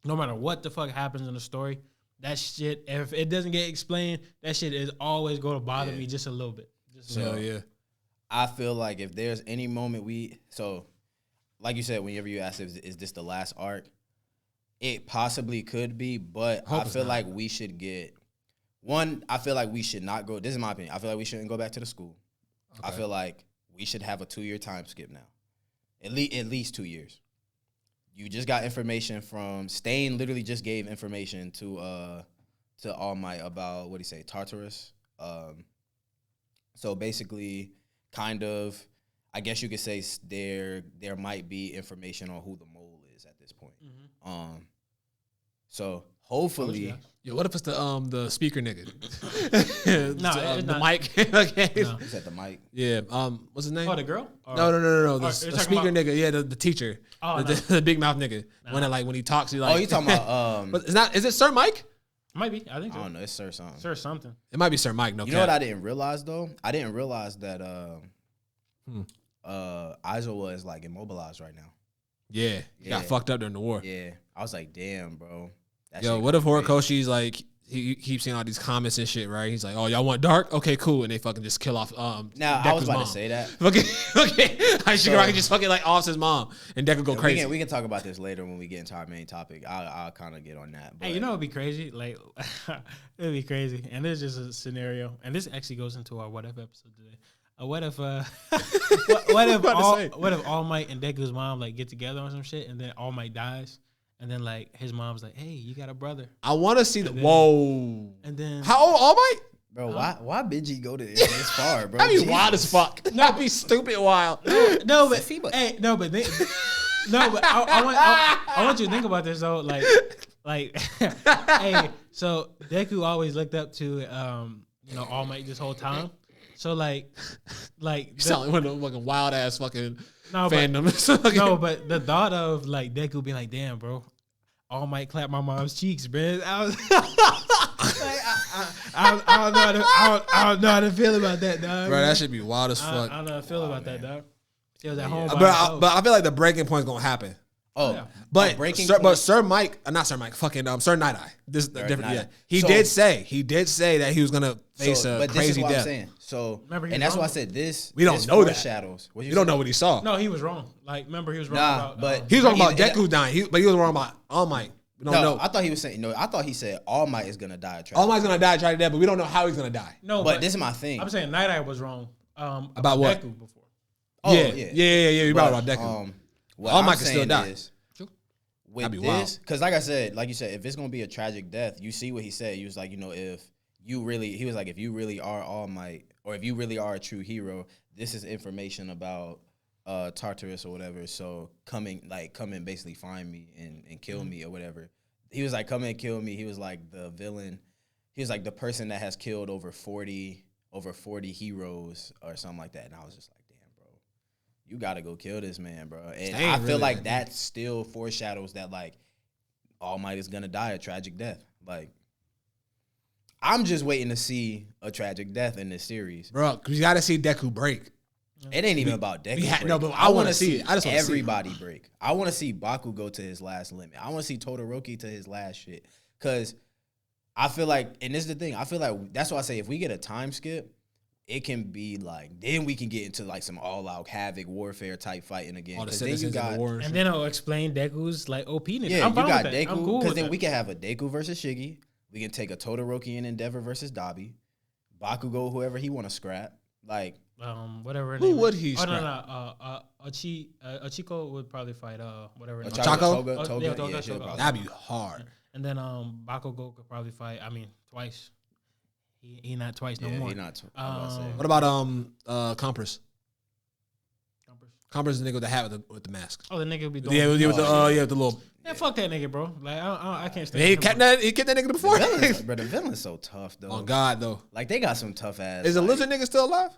no matter what the fuck happens in the story, that shit, if it doesn't get explained, that shit is always going to bother me just a little bit. Hell yeah. I feel like if there's any moment like you said, whenever you asked, is this the last arc? It possibly could be, but I feel like we should get one. I feel like we should not go. This is my opinion. I feel like we shouldn't go back to the school. Okay. I feel like we should have a 2-year time skip now, at least 2 years. You just got information from Stain. Literally, just gave information to All Might about what do you say, Tartarus. So basically, kind of, I guess you could say there might be information on who the mole is at this point. So hopefully, Yo, what if it's the speaker nigga? No, it's the not. mic. Okay. is that the mic? Yeah. What's his name? Oh, the girl? No. The you're speaker talking about- nigga. Yeah, the teacher. Oh, the big mouth nigga. When he talks, he like. Oh, you talking about? But it's not. Is it Sir Mike? Might be. I think I so. don't know. It's Sir something. Sure, something. It might be Sir Mike. No. You know what I didn't realize though? I didn't realize that Aizawa is like immobilized right now. Yeah. He got fucked up during the war. Yeah, I was like, damn, bro. That Yo, shit what if crazy. Horikoshi's like he keeps seeing all these comments and shit, right? He's like, "Oh, y'all want dark? Okay, cool." And they fucking just kill off. Now I was Deku's about mom. to say that. Okay. Shigaraki just fucking like offs his mom, and Deku go crazy. We can talk about this later when we get into our main topic. I'll kind of get on that. But Hey, you know it'd be crazy? Like, it'd be crazy. And this is just a scenario. And this actually goes into our What If episode today. What if what if All Might and Deku's mom like get together on some shit, and then All Might dies, and then like his mom's like, "Hey, you got a brother." I want to see Whoa. And then How old All Might? bro, why Benji go to this far, bro? That'd be wild as fuck. That'd be stupid wild. no, but hey, no, but I want you to think about this though. Like, hey, so Deku always looked up to All Might this whole time. So like You sound like one of them fucking wild ass fucking fandom. But the thought of like Deku being like, damn, bro, All Might clap my mom's cheeks, bro. I was I don't know how to feel about that, dog. Bro, that should be wild as fuck. I don't know how to feel about that, dog. It was at home. But I feel like the breaking point's gonna happen. Oh, yeah. But breaking Sir Mike, not Sir Mike, fucking Sir Night Eye. This is different. Night Yeah, Eye. he did say that he was gonna face a but this is crazy what I'm death. saying. So, Remember, he and was that's why I wrong. said this. We don't this know that. foreshadows. What You don't know what he saw. No, he was wrong. Like, remember, he was wrong Nah, about. but He was talking about Either- Deku dying, but he was wrong about All Might. We don't know. I thought he was saying no. I thought he said All Might is gonna die. All Might's gonna die, try to death, but we don't know how he's gonna die. no, But this is my thing. I'm saying Night Eye was wrong. About what? Deku before. Oh yeah. yeah. You're right about Deku. What All I'm Might can still saying die. is, True. with That'd be wild. this, because like you said, if it's gonna be a tragic death, you see what he said. He was like, if you really are All Might, or if you really are a true hero, this is information about Tartarus or whatever. So come and basically find me and kill me or whatever. He was like, come and kill me. He was like the villain. He was like the person that has killed over 40 heroes or something like that. And I was just like, damn, bro, you gotta go kill this man, bro. And I feel really like that still foreshadows that like All Might is gonna die a tragic death. Like, I'm just waiting to see a tragic death in this series. Bro, because you gotta see Deku break. It ain't even about Deku. break. no, but I wanna wanna see it. I just wanna see it. everybody break. I want to see Baku go to his last limit. I want to see Todoroki to his last shit. Because I feel like, and this is the thing, I feel like that's why I say if we get a time skip, it can be like, then we can get into like some all-out Havoc warfare type fighting again. All the 'Cause then you citizens in got, the war. And then I'll explain Deku's like OP-ness. yeah, I'm you fine got with that. I'm Deku. cool Because with then that. we can have a Deku versus Shiggy. We can take a Todoroki and Endeavor versus Dabi. Bakugo, whoever he want to scrap. Like, whatever. her Who name would is. he Oh no, scrap? Ochiko would probably fight whatever. her name is. Chaco? Toga, Oh, yeah, Toga, Toga, she'll Toga. probably- That'd be hard. And then Bakugo could probably fight. I mean, twice. He not twice no yeah, more. he not. I'm about to say. What about Compress? Compress is the nigga with the hat with the mask. Oh, the nigga would be doing. Yeah, with the little. Yeah, fuck that nigga, bro. Like I can't stand. He him, kept bro. that nigga before. But the villain's so tough though. Oh God, though. Like they got some tough ass. Is the like, lizard nigga still alive?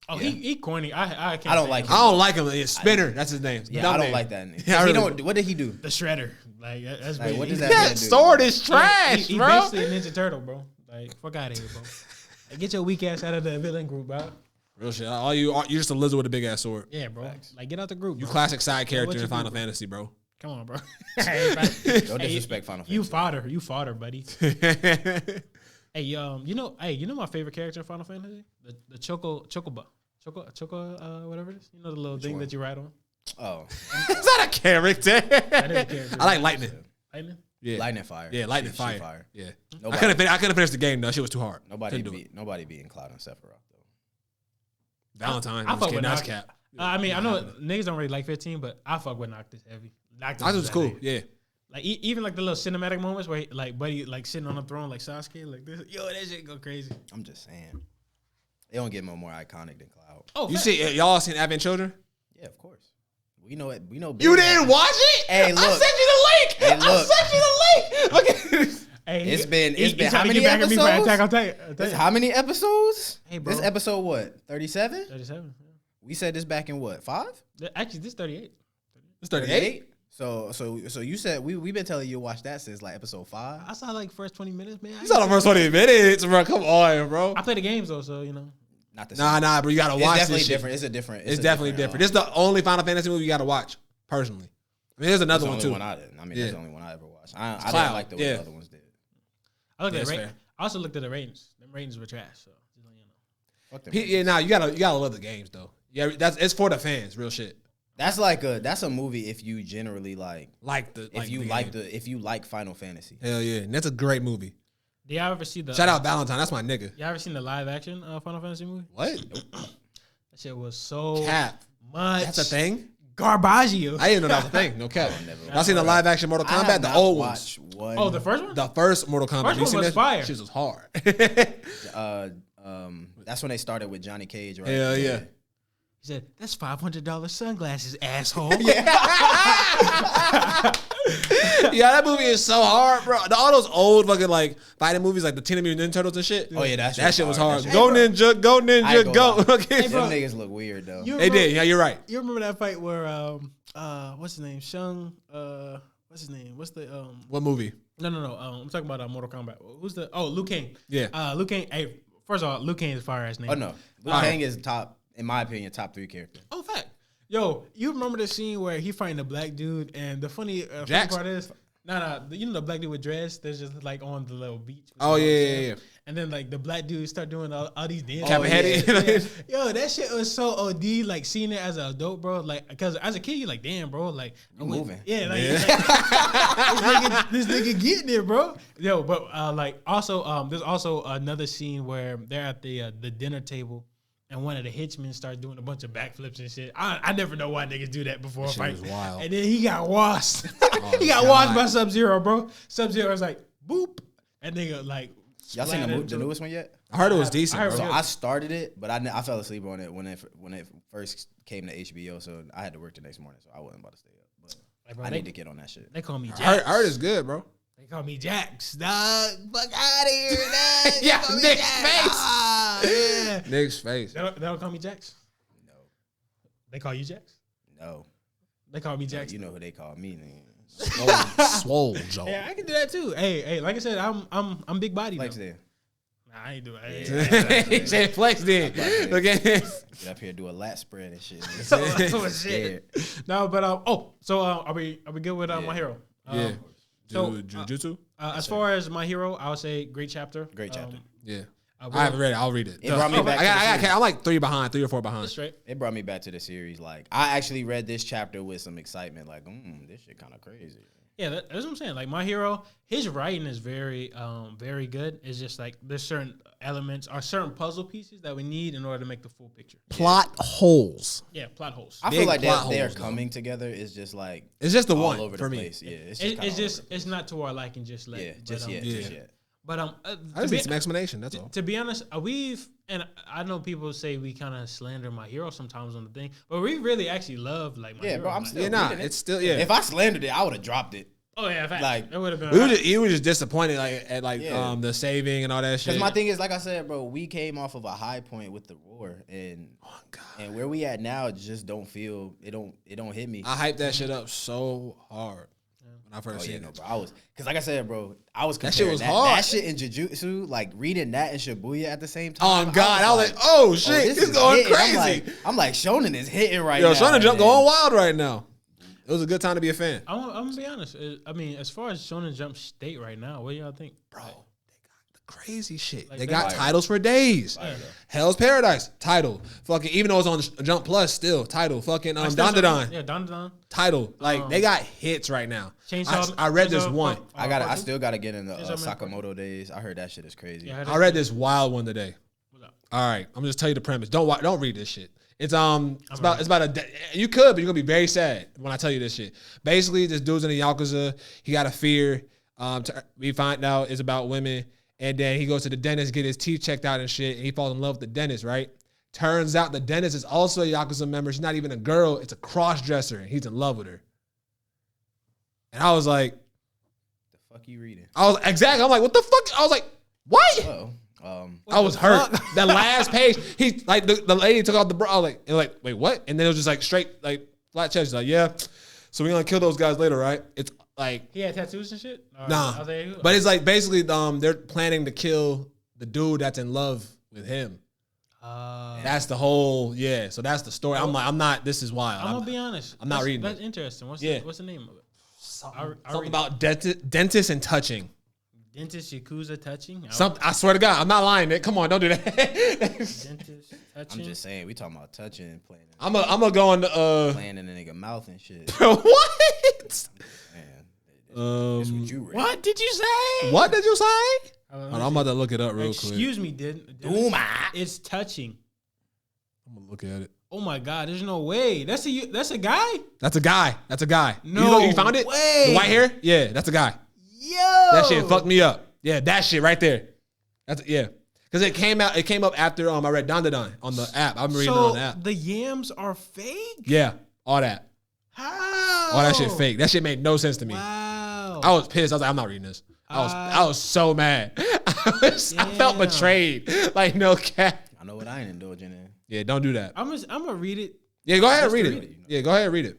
Oh, Yeah. he corny. I can't. I don't stand like him. I don't like him. It's Spinner. That's his name. Yeah, Dumb I don't name. like that. Nigga. Yeah, I He really- don't. What did he do? The Shredder. Like that's Like, big. what does He's- that That man do? sword is trash, he bro. basically a Ninja Turtle, bro. Like fuck out of here, bro. Like, get your weak ass out of the villain group, bro. Real shit. You're just a lizard with a big ass sword. Yeah, bro. Like get out the group. You Bro. classic side character what in you do, Final bro? Fantasy, bro. Come on, bro. Don't disrespect Final You Fantasy. You fodder, buddy. Hey, you know my favorite character in Final Fantasy? The Chocobo. Whatever it is. You know the little thing one? that you ride on? Oh, Is that a character? That is a character. I like lightning. Lightning? Yeah, lightning fire. Yeah, lightning She fire. Yeah, Nobody, I couldn't finish the game though. Shit was too hard. nobody Couldn't do it. beating Cloud and Sephiroth though. Valentine. I I'm just fuck kidding. with That's Noct. cap. I mean, I know niggas don't really like 15, but I fuck with Noctis heavy. Noctis Noctis is was that cool. nigga. Yeah. Like even like the little cinematic moments where like Buddy like sitting on the throne like Sasuke like this. Yo, that shit go crazy. I'm just saying, they don't get no more iconic than Cloud. Oh, You fact. see, y'all seen Advent Children? Yeah, of course. We know it. We know. You Big didn't Mouth. watch it? Hey, look. I sent you the link. Hey, look. I sent you the link. Okay. Hey, It's been how trying to many get back at me for episodes? Attack on Titan. This how many episodes? Hey, bro. This episode what? 37? 37. We said this back in what? 5? Actually, this 38. It's 38. So you said we've been telling you to watch that since like episode 5. I saw like first 20 minutes, man. You saw the first 20 minutes, bro. Come on, bro. I play the games though, so you know. Not the same. Nah, bro. You gotta It's watch definitely this shit. different. It's a different. It's definitely different. This is the only Final Fantasy movie you gotta watch, personally. I mean, there's another one too. I mean, Yeah. that's the only one I ever watched. I Cloud, didn't like the way yeah. the other ones did. I looked Yeah, at that's the fair. I also looked at the ratings. Them ratings were trash. So just let you know. Fuck them. Yeah, nah, you gotta love the games though. Yeah, it's for the fans, real shit. That's a movie if you generally like if you like Final Fantasy. Hell yeah, and that's a great movie. Did y'all ever see the Shout out Valentine, that's my nigga. Y'all ever seen the live action Final Fantasy movie? What? That shit was so Cap. much. That's a thing. Garbaggio. I didn't know that was a thing. No cap. never Y'all seen the live action Mortal I have Kombat, the not old ones. watched one. Oh, the first one. The first Mortal Kombat. First You one seen was that? fire. Shit was hard. That's when they started with Johnny Cage, right? Hell yeah. He said, "That's $500 sunglasses, asshole." Yeah, that movie is so hard, bro. All those old fucking like fighting movies, like the Teenage Mutant Ninja Turtles and shit. Oh yeah, that That shit was hard. That shit Go was hard. ninja, go I ain't ninja, gonna go. lie. Okay. Them niggas look weird though. You They remember- did. Yeah, you're right. You remember that fight where what's his name? Shung what's his name? What's the What movie? No. I'm talking about Mortal Kombat. Who's the Liu Kang. Yeah. Liu Kang. Hey, first of all, Liu Kang is a fire ass name. Oh no, Liu Kang is top, in my opinion, top 3 character. Oh, fact. Yo, you remember the scene where he fighting a black dude, and the funny part is, you know the black dude with dreads that's just like on the little beach. Oh yeah. And then like the black dude start doing all these dances. Yo, that shit was so OD. Like seeing it as an adult, bro. Like because as a kid, you're like, damn, bro. Like I'm moving. Yeah, like, this nigga getting it, bro. Yo, but like also, there's also another scene where they're at the dinner table. And one of the henchmen started doing a bunch of backflips and shit. I never know why niggas do that before a fight. Was wild. And then he got washed. He got washed by Sub-Zero, bro. Sub-Zero was like, boop. And nigga like. Y'all seen the newest one yet? I heard it was decent. So I started it, but I fell asleep on it when it first came to HBO. So I had to work the next morning, so I wasn't about to stay up. But I need to get on that shit. They call me Jax. I heard it's good, bro. They call me Jax, dog. Fuck out of here, dog. Yeah, Nick's face. Nick's face. They don't call me Jax? No. They call you Jax? No. They call me Jax. You know who they call me, nigga. Swole, Joe. Yeah, I can do that too. Hey, like I said, I'm big body. Flex then. Nah, I ain't doing it. He said flex then. Look at him. Get up here, do a lat spread and shit. Shit. No, but so are we good with My Hero? Yeah. So Jujutsu. As far as My Hero, I would say great chapter. Great chapter. Yeah. I haven't read it. I'll read it. It brought me back. I'm like 3 or 4 behind. That's straight. It brought me back to the series. Like I actually read this chapter with some excitement. Like, this shit kind of crazy. Yeah, that's what I'm saying. Like My Hero, his writing is very, very good. It's just like there's certain elements or certain puzzle pieces that we need in order to make the full picture. Plot holes. Yeah, plot holes. I feel like they're coming together. Is just like it's just the all one over for the me. place. Yeah, it's not to where I can just let. Yeah, just yet. But I just need some explanation. That's all. To be honest, and I know people say we kind of slander My Hero sometimes on the thing, but we really actually love like My Hero. Bro, I'm still it's still If I slandered it, I would have dropped it. Oh yeah, fact. Like it would have been. You were just disappointed at the saving and all that shit. Because my thing is, like I said, bro, we came off of a high point with the roar, and where we at now just don't feel it don't hit me. I hyped that shit up so hard when I first seen it. Bro, I was because like I said, bro, I was that shit was hard. That shit in Jujutsu, like reading that and Shibuya at the same time. Oh God, I was like, oh shit, this is going crazy. I'm like, Shonen is hitting right now. Yo, Shonen Jump going wild right now. It was a good time to be a fan. I'm gonna be honest. I mean, as far as Shonen Jump state right now, what do y'all think? Bro, they got the crazy shit. Like they got titles for days. Hell's Paradise title. Fucking even though it's on Jump Plus, still title. Fucking Dandadan. Yeah, Dandadan. Title. Like they got hits right now. I read this one. I still gotta get in the Sakamoto days. I heard that shit is crazy. Yeah, I read this wild one today. All right, I'm just tell you the premise. Don't read this shit. It's about you could, but you're gonna be very sad when I tell you this shit. Basically, this dude's in the Yakuza. He got a fear. We find out it's about women, and then he goes to the dentist, get his teeth checked out and shit. And he falls in love with the dentist, right? Turns out the dentist is also a Yakuza member. She's not even a girl. It's a cross dresser, and he's in love with her. And I was like, "The fuck you reading?" I'm like, "What the fuck?" I was like, "What?" Uh-oh. I was hurt. That last page, he like the lady took out the bra. I was like, wait, what? And then it was just like straight, like flat chest. She's like, yeah. So we're gonna kill those guys later, right? It's like he had tattoos and shit. Nah, but it's like basically they're planning to kill the dude that's in love with him. That's the whole So that's the story. I'm not. This is wild. I'm gonna be honest. I'm not reading. That's interesting. What's the name of it? Something about dentist and touching. Dentist Yakuza touching? I swear to God, I'm not lying, Nick. Come on, don't do that. Dentist touching? I'm just saying, we talking about touching and playing. I'm a go on the playing in the nigga mouth and shit. Bro, what? Man, this what you read. What did you say? What did you say? I'm about to look it up real quick. Excuse me, it's touching. I'm gonna look at it. Oh my God, there's no way. That's a guy? That's a guy. No, you found it? Way. The white hair? Yeah, that's a guy. Yo, that shit fucked me up. Yeah, that shit right there. Because it came up after I read Dandadan on the app. I'm reading it on the app. The yams are fake? Yeah, all that. How? All that shit fake. That shit made no sense to me. Wow. I was pissed. I was like, I'm not reading this. I was so mad. I felt betrayed. Like no cap. I know what I ain't indulging in. Yeah, don't do that. I'm gonna read it. Yeah, go ahead and read it. Yeah, go ahead and read it.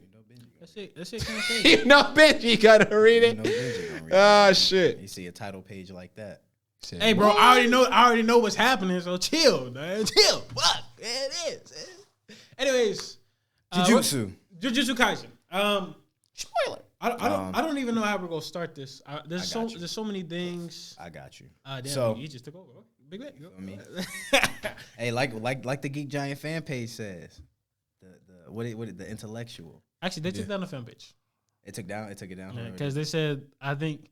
That shit kind of crazy. You know, bitch, you gotta read it. Oh shit! You see a title page like that. Hey, bro, I already know what's happening. So chill, man. Chill. Fuck, it is. Anyways, Jujutsu. Jujutsu Kaisen. Spoiler. I don't even know how we're gonna start this. There's got you. so many things. I got you. Damn, So- you just took over. Big bet. I mean, hey, like the Geek Giant fan page says, the intellectual. Actually, they took down the fan page It took it down. because they said I think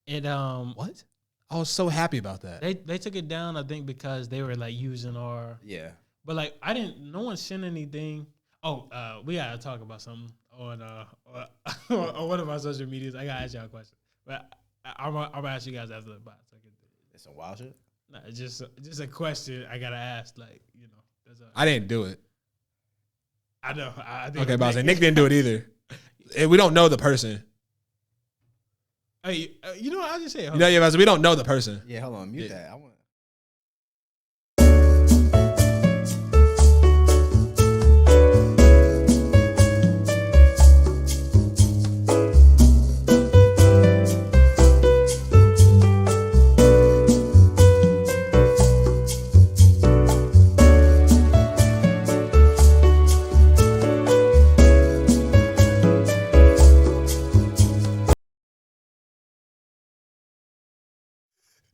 it What? I was so happy about that. they took it down. I think because they were like using our. Yeah. But like I didn't. No one sent anything. Oh, we gotta talk about something on on one of our social medias. I gotta ask y'all a question, but I'm gonna ask you guys after the box. It's some wild shit. Nah, just a question I gotta ask. Like I didn't do it. I know. I think Okay, but I was like, Nick didn't do it either. And we don't know the person. Hey, you know what? I just say. You know, yeah, we don't know the person. Yeah, hold on, mute that. I want.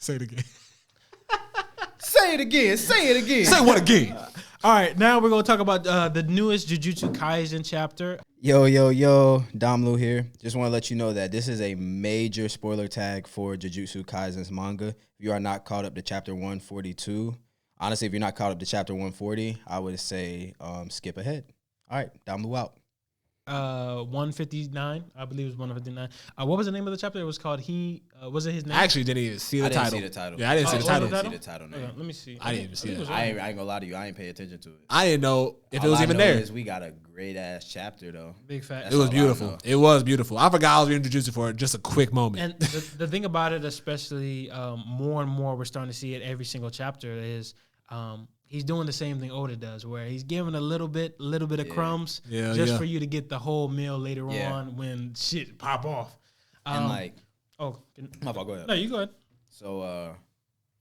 Say it again. Say it again. Say it again. Say what again? All right, now we're gonna talk about the newest Jujutsu Kaisen chapter. Yo, Dom Lu here. Just want to let you know that this is a major spoiler tag for Jujutsu Kaisen's manga. If you are not caught up to chapter 142, honestly, if you're not caught up to chapter 140, I would say skip ahead. All right, Dom Lu out. 159, I believe it was 159. What was the name of the chapter? It was called was it his name? I actually didn't even see the I didn't title. see the title. Yeah, I didn't see Oh, the oh, title. the title? See the title name. Okay, let me see. I didn't even see think that. it was I ain't gonna lie to you. I ain't pay attention to it. I didn't know if it All was I even know there. is we got a great ass chapter though. Big fact. It was all I beautiful. know. It was beautiful. I forgot I was being introduced for just a quick moment. And the thing about it, especially more and more, we're starting to see it every single chapter is he's doing the same thing Oda does, where he's giving a little bit of crumbs just for you to get the whole meal later on when shit pop off. And like, oh, my fault, go ahead. no, you go ahead. So,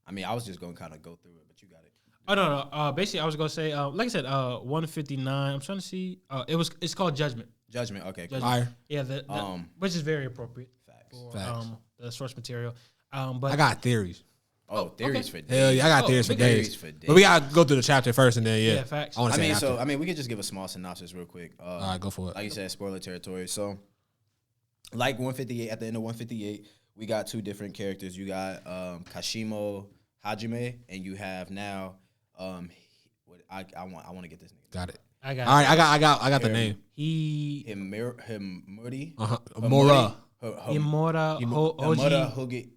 I mean, I was just gonna kind of go through it, but you got it. Oh no. Basically, I was gonna say, like I said, 159. I'm trying to see. It's called Judgment. Judgment. Okay. Cool. Judgment. Fire. Yeah, which is very appropriate Facts. for the source material. But I got theories. Oh, theories for days. Hell yeah, I got theories for days. But we gotta go through the chapter first, and then Yeah, facts. I want to say after. I mean, we could just give a small synopsis real quick. All right, go for it. Like you said, spoiler territory. So, like 158, at the end of 158, we got two different characters. You got Kashimo Hajime, and you have now I want to get this nigga. Got it. I got. All right, I got the name. Himuri. Mora. Imora Hamura Hoji. Hogi.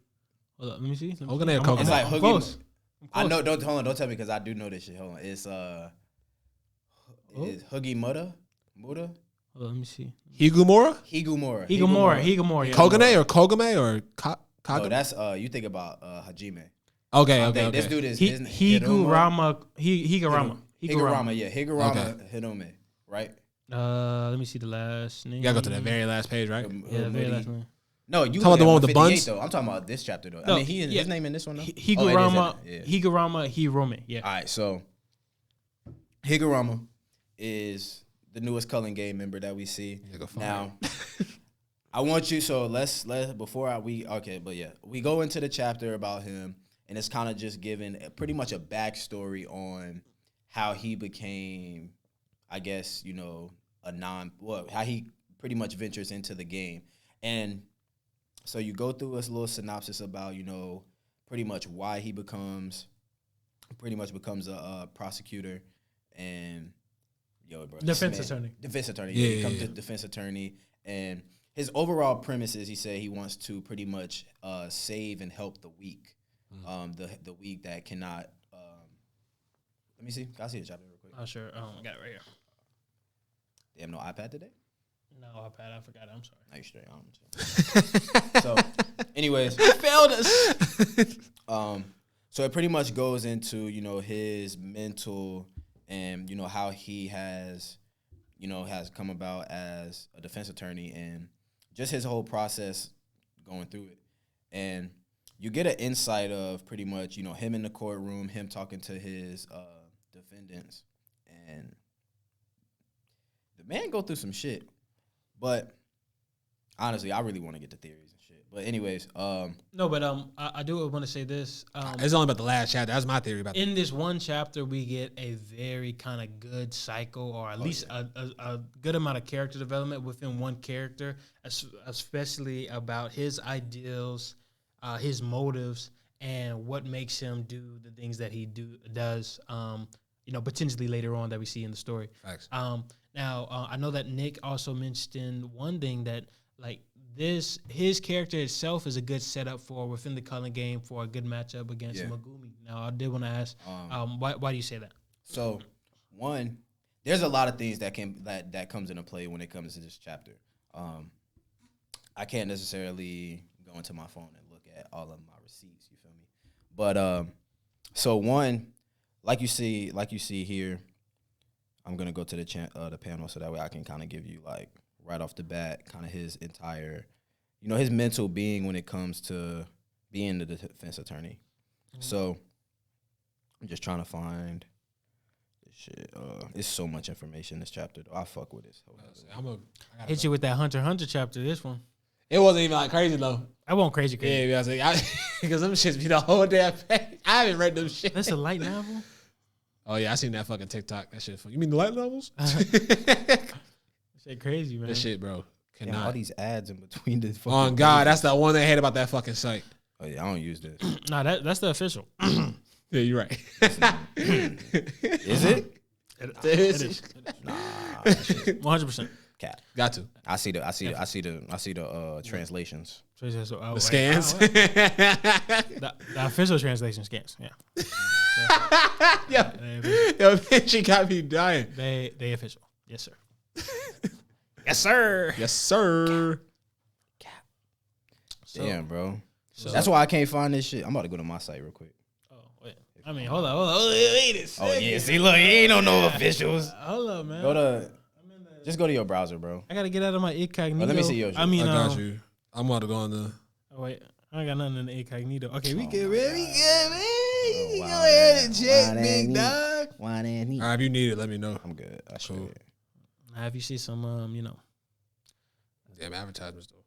Hold up, let me see. Hogan or Kogan? It's like I'm Hogi. close. I know. Don't tell me because I do know this shit. Hold on. It's Hogi Muda. Hold up, let me see. Higumora? Higumora. Higumora. Yeah. Kogane or Kogame or No, Kagame? that's you think about Hajime. Okay. This dude is Higurama. Higurama. Higurama, yeah. Higurama Okay. Hinome, right? Let me see the last name. You gotta go to the very last page, right? Yeah, the very last name. No, you Talking about the one with the 158 buns? though. I'm talking about this chapter though. No, I mean, yeah. his name in this one though. Higurama. Oh, it is, Higurama Hirome. Yeah. All right, so Higurama is the newest Culling Game member that we see now. I want you let's we go into the chapter about him, and it's kind of just giving pretty much a backstory on how he became, I guess, how he pretty much ventures into the game. And so you go through a little synopsis about, pretty much why he becomes a prosecutor and Defense attorney. Defense attorney. Yeah, He becomes yeah. a defense attorney. And his overall premise is he said he wants to pretty much save and help the weak. The weak that cannot let me see. Can I see the chapter real quick? Oh, sure. I got it right here. They have no iPad today? No, iPad. I forgot it. I'm sorry. Are you straight? So, anyways, Failed us. so it pretty much goes into his mental and how he has come about as a defense attorney and just his whole process going through it. And you get an insight of pretty much him in the courtroom, him talking to his defendants, and man go through some shit. But honestly, I really want to get the theories and shit. But anyways, No, but I do want to say this. It's only about the last chapter. That's my theory about In this one chapter, we get a very kind of good cycle, or at least a good amount of character development within one character, especially about his ideals, his motives, and what makes him do the things that he does. Potentially later on that we see in the story. Facts. Now, I know that Nick also mentioned one thing that like his character itself is a good setup for within the Cullen game for a good matchup against Megumi. Now, I did want to ask, why do you say that? So, one, there's a lot of things that comes into play when it comes to this chapter. I can't necessarily go into my phone and look at all of my receipts. You feel me? But so one, like you see here, I'm gonna go to the panel so that way I can kind of give you like right off the bat kind of his entire, his mental being when it comes to being the defense attorney. Mm-hmm. So I'm just trying to find this shit. It's so much information in this chapter though. I fuck with this. I hit you with that Hunter x Hunter chapter. This one. It wasn't even like crazy though. I won't crazy. Yeah, because them shits be the whole damn page. I haven't read them shit. That's a light novel. Oh yeah, I seen that fucking TikTok. That shit. You mean the light novels? Shit crazy, man. That shit, bro. Cannot. Damn, all these ads in between the fucking Oh God, that's the one thing I hate about that fucking site. Oh yeah, I don't use this. Nah, that's the official. Yeah, you're right. Is it? It is. Nah, 100%. cat. Got to. I see the translations. The scans. The official translation scans. Yeah. Yo, she got me dying. They official. Yes, sir. Yes, sir. Yes, sir. Damn, bro. That's why I can't find this shit. I'm about to go to my site real quick. Oh, wait. I mean, hold on. Wait a second. Oh yeah, see, look, you ain't on no officials. Hold up, man. Just go to your browser, bro. I gotta get out of my incognito. Let me see yours. I got you. I'm about to go on the. Oh wait, I ain't got nothing in the incognito. Okay, we good, man. man. You can go ahead and check, big dog. Why didn't he? All right, if you need it, let me know. I'm good. I should. Cool. Have you seen some, Damn advertisements though.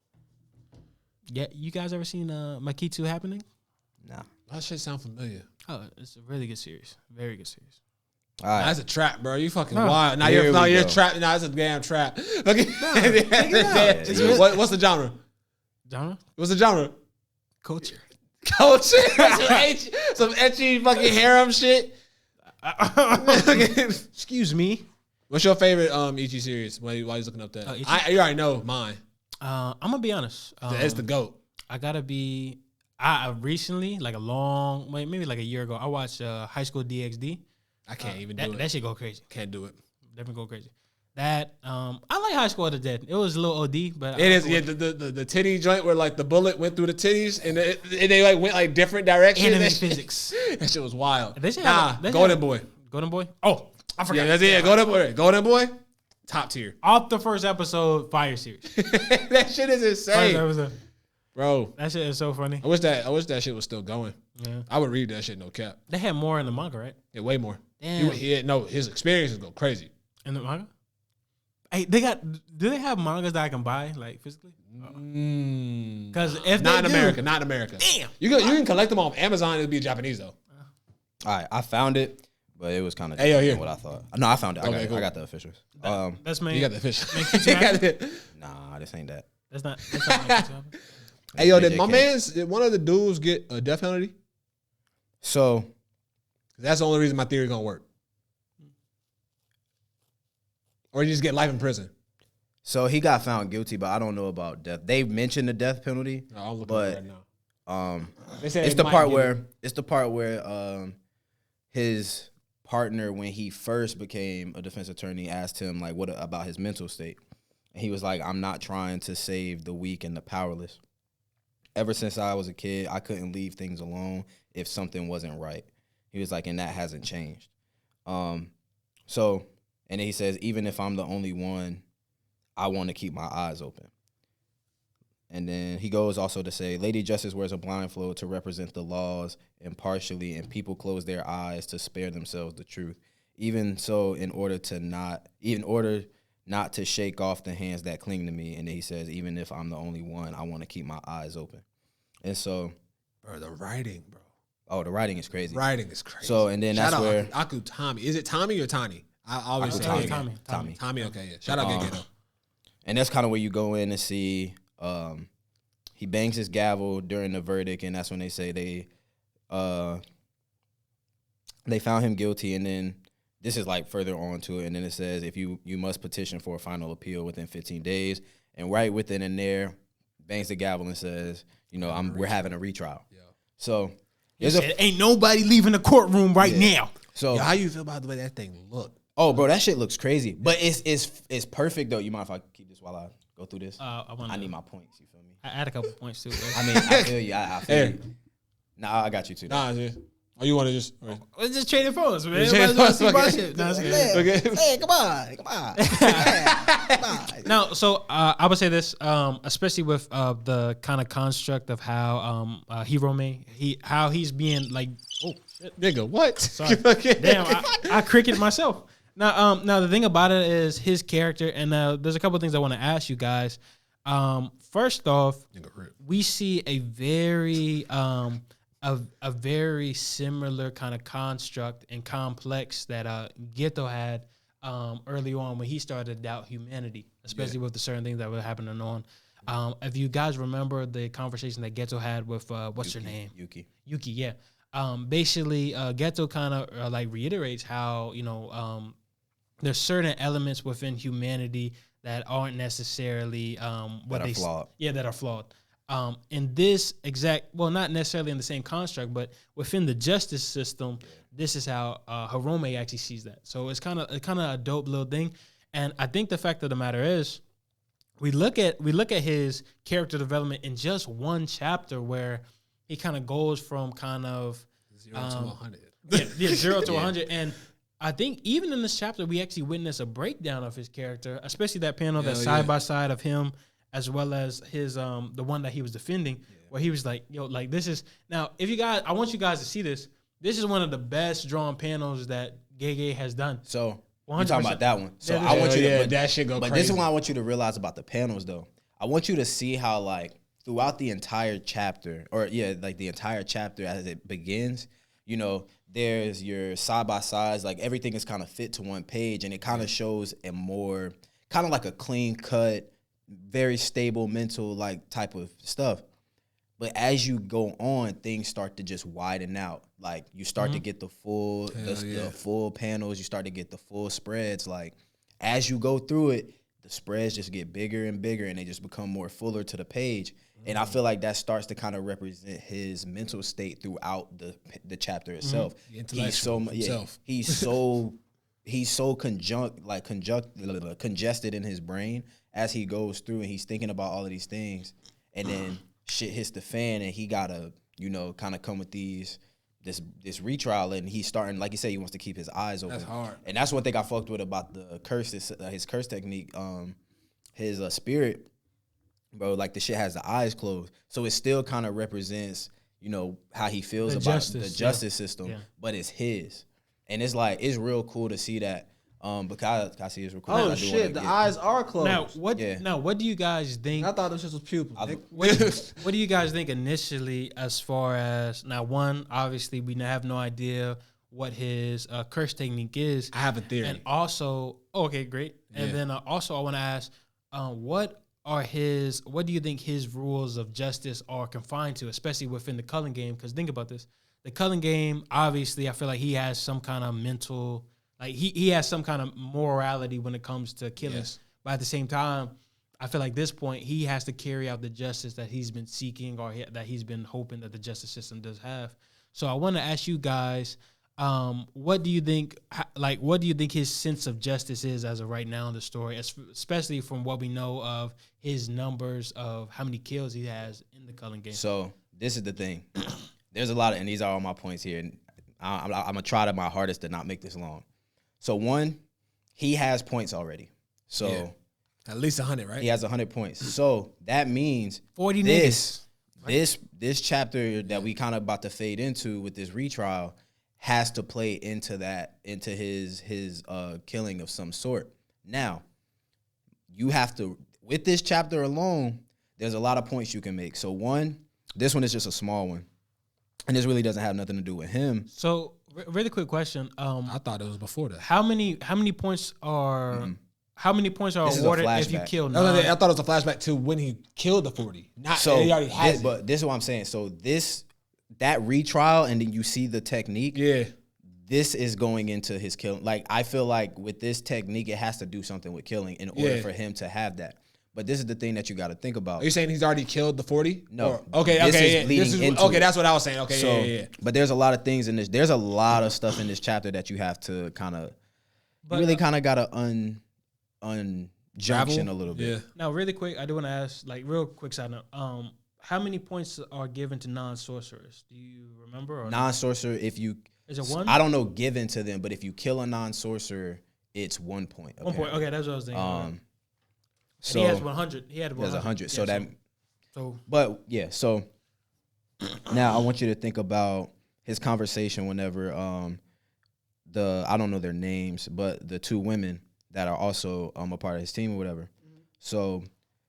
Yeah, you guys ever seen Makitsu Happening? Nah. That shit sound familiar. Oh, it's a really good series. Very good series. All right. That's a trap, bro. You fucking No. wild. Now Here you're we trapped. Now it's a damn trap. Okay. What's the genre? Genre? What's the genre? Culture. Culture. Some etchy fucking harem shit. Excuse me. What's your favorite Ichi series? While you looking up that, you already know mine. I'm gonna be honest. It's the GOAT. I gotta be. I recently, like maybe like a year ago, I watched High School DxD. I can't even do it. That shit go crazy. Can't do it. Definitely go crazy. That I like High School of the Dead. It was a little OD, but It is. Yeah, the titty joint where like the bullet went through the titties and they like went like different directions. Anime physics. That shit was wild. They Golden Boy. Golden Boy. Oh, I forgot. Yeah, that's it. Golden Boy. Golden Boy. Top tier. Off the first episode, fire series. That shit is insane, bro. That shit is so funny. I wish that shit was still going. Yeah. I would read that shit, no cap. They had more in the manga, right? Yeah, way more. Damn. His experiences go crazy. In the manga? Hey, do they have mangas that I can buy, like, physically? Because if not they in America, not in America. Damn. You can collect them off Amazon. It'll be Japanese though. All right, I found it, but it was kind of here. what I thought. No, I found it. Okay, cool. I got the officials. That's me. You got the fish. Nah, this ain't that. That's not my Hey yo, did one of the dudes get a death penalty? So that's the only reason my theory gonna work. Or you just get life in prison. So he got found guilty, but I don't know about death. They mentioned the death penalty, I'm looking but at it right now. it's the part where his partner, when he first became a defense attorney, asked him like what about his mental state, and he was like, "I'm not trying to save the weak and the powerless. Ever since I was a kid, I couldn't leave things alone if something wasn't right." He was like, and that hasn't changed. And then he says, even if I'm the only one, I want to keep my eyes open. And then he goes also to say, Lady Justice wears a blindfold to represent the laws impartially, and people close their eyes to spare themselves the truth. Even so, in order not to shake off the hands that cling to me. And then he says, even if I'm the only one, I want to keep my eyes open. And so, bro, the writing, bro. Oh, the writing is crazy. Writing is crazy. So, and then Shout that's out where Tommy. Is it Tommy or Tani? I always say Tommy. Tommy. Okay, yeah. Shout out Gege. And that's kind of where you go in and see. He bangs his gavel during the verdict, and that's when they say they found him guilty. And then this is like further on to it, and then it says if you must petition for a final appeal within 15 days, and right within in there, bangs the gavel and says, we're having a retrial. Yeah. So ain't nobody leaving the courtroom right now. So how you feel about the way that thing look? Oh, bro, that shit looks crazy, but it's perfect though. You mind if I keep this while I go through this? I need my points. You feel me? I add a couple points too. I mean, I feel you. I feel you. Nah, I got you too. Nah, dude. Oh, you want to just? Let's just trade it phones, man. Trade phones, okay. Hey, come on. No, so I would say this, especially with the kind of construct of how Hirome, how he's being like, oh shit, nigga, what? Sorry, damn, I cricket myself. Now, the thing about it is his character, and there's a couple of things I want to ask you guys. First off, we see a very a very similar kind of construct and complex that Geto had early on when he started to doubt humanity, especially with the certain things that were happening on. If you guys remember the conversation that Geto had with what's her name? Yuki, yeah. Basically, Geto kind of like reiterates how there's certain elements within humanity that aren't necessarily what they flawed. Yeah, that are flawed. In this not necessarily in the same construct, but within the justice system, this is how Hirome actually sees that. So it's kind of a dope little thing. And I think the fact of the matter is, we look at his character development in just one chapter where he kind of goes from kind of 0 to 100. Yeah, 0 to 100. And I think even in this chapter, we actually witness a breakdown of his character, especially that panel that's side by side of him, as well as his the one that he was defending, where he was like, like this is now. I want you guys to see this. This is one of the best drawn panels that Gege has done. So you're talking about that one. So I want you to that shit go crazy. But this is what I want you to realize about the panels, though. I want you to see how like throughout the entire chapter, like the entire chapter as it begins, there's your side by sides, like everything is kind of fit to one page, and it kind of shows a more kind of like a clean cut, very stable mental like type of stuff. But as you go on, things start to just widen out. Like you start to get the full the full panels, you start to get the full spreads. Like as you go through it, the spreads just get bigger and bigger, and they just become more fuller to the page. And I feel like that starts to kind of represent his mental state throughout the chapter itself. He's so congested in his brain as he goes through, and he's thinking about all of these things, and then shit hits the fan, and he gotta kind of come with this retrial, and he's starting, like you said, he wants to keep his eyes open. That's hard, and that's one thing I fucked with about the curse, his curse technique, his spirit. Bro, like the shit has the eyes closed, so it still kind of represents, how he feels about the justice system, but it's his, and it's like it's real cool to see that. Because I see it's recording. Oh shit, the eyes are closed. Now, what do you guys think? I thought this shit was pupil. What do you guys think initially, as far as now? One, obviously, we have no idea what his curse technique is. I have a theory, and also, okay, great. And then also, I want to ask, what do you think his rules of justice are confined to, especially within the Cullen game? Because think about this. The Cullen game, obviously, I feel like he has some kind of mental, like he has some kind of morality when it comes to killing. Yes. But at the same time, I feel like this point, he has to carry out the justice that he's been seeking or that he's been hoping that the justice system does have. So I want to ask you guys, what do you think? Like, what do you think his sense of justice is as of right now in the story, especially from what we know of his numbers of how many kills he has in the Cullen game? So this is the thing. There's a lot of, and these are all my points here. And I'm gonna try my hardest to not make this long. So one, he has points already. So at least 100, right? He has 100 points. So that means 40 niggas. This chapter that we kind of about to fade into with this retrial has to play into his killing of some sort. Now, you have to, with this chapter alone, there's a lot of points you can make. So this one is just a small one. And this really doesn't have nothing to do with him. So, really quick question. I thought it was before that. How many points are This is a awarded if you flashback. kill I 9? thought it was a flashback to when he killed the 40. Not So he already has it. but this is what I'm saying. So that retrial, and then you see the technique. Yeah. This is going into his killing. Like, I feel like with this technique, it has to do something with killing in order for him to have that. But this is the thing that you got to think about. Are you saying he's already killed the 40? No. Okay, This okay, is yeah. leading into okay, it. that's what I was saying. Okay, So, yeah. but there's a lot of things in this. There's a lot of stuff in this chapter that you have to kind of, really kind of got to unjunction a little bit. Yeah. Now, really quick, I do want to ask, like, real quick side note. How many points are given to non-sorcerers? Do you remember? Or Non-sorcerer, if you... Is it 1? I don't know given to them, but if you kill a non-sorcerer, it's 1 point. 1 point. Okay, that's what I was thinking. So he has 100. He had 100. there's 100. Yeah, So that... So But, yeah, so... Now, I want you to think about his conversation whenever I don't know their names, but the 2 women that are also a part of his team or whatever. Mm-hmm. So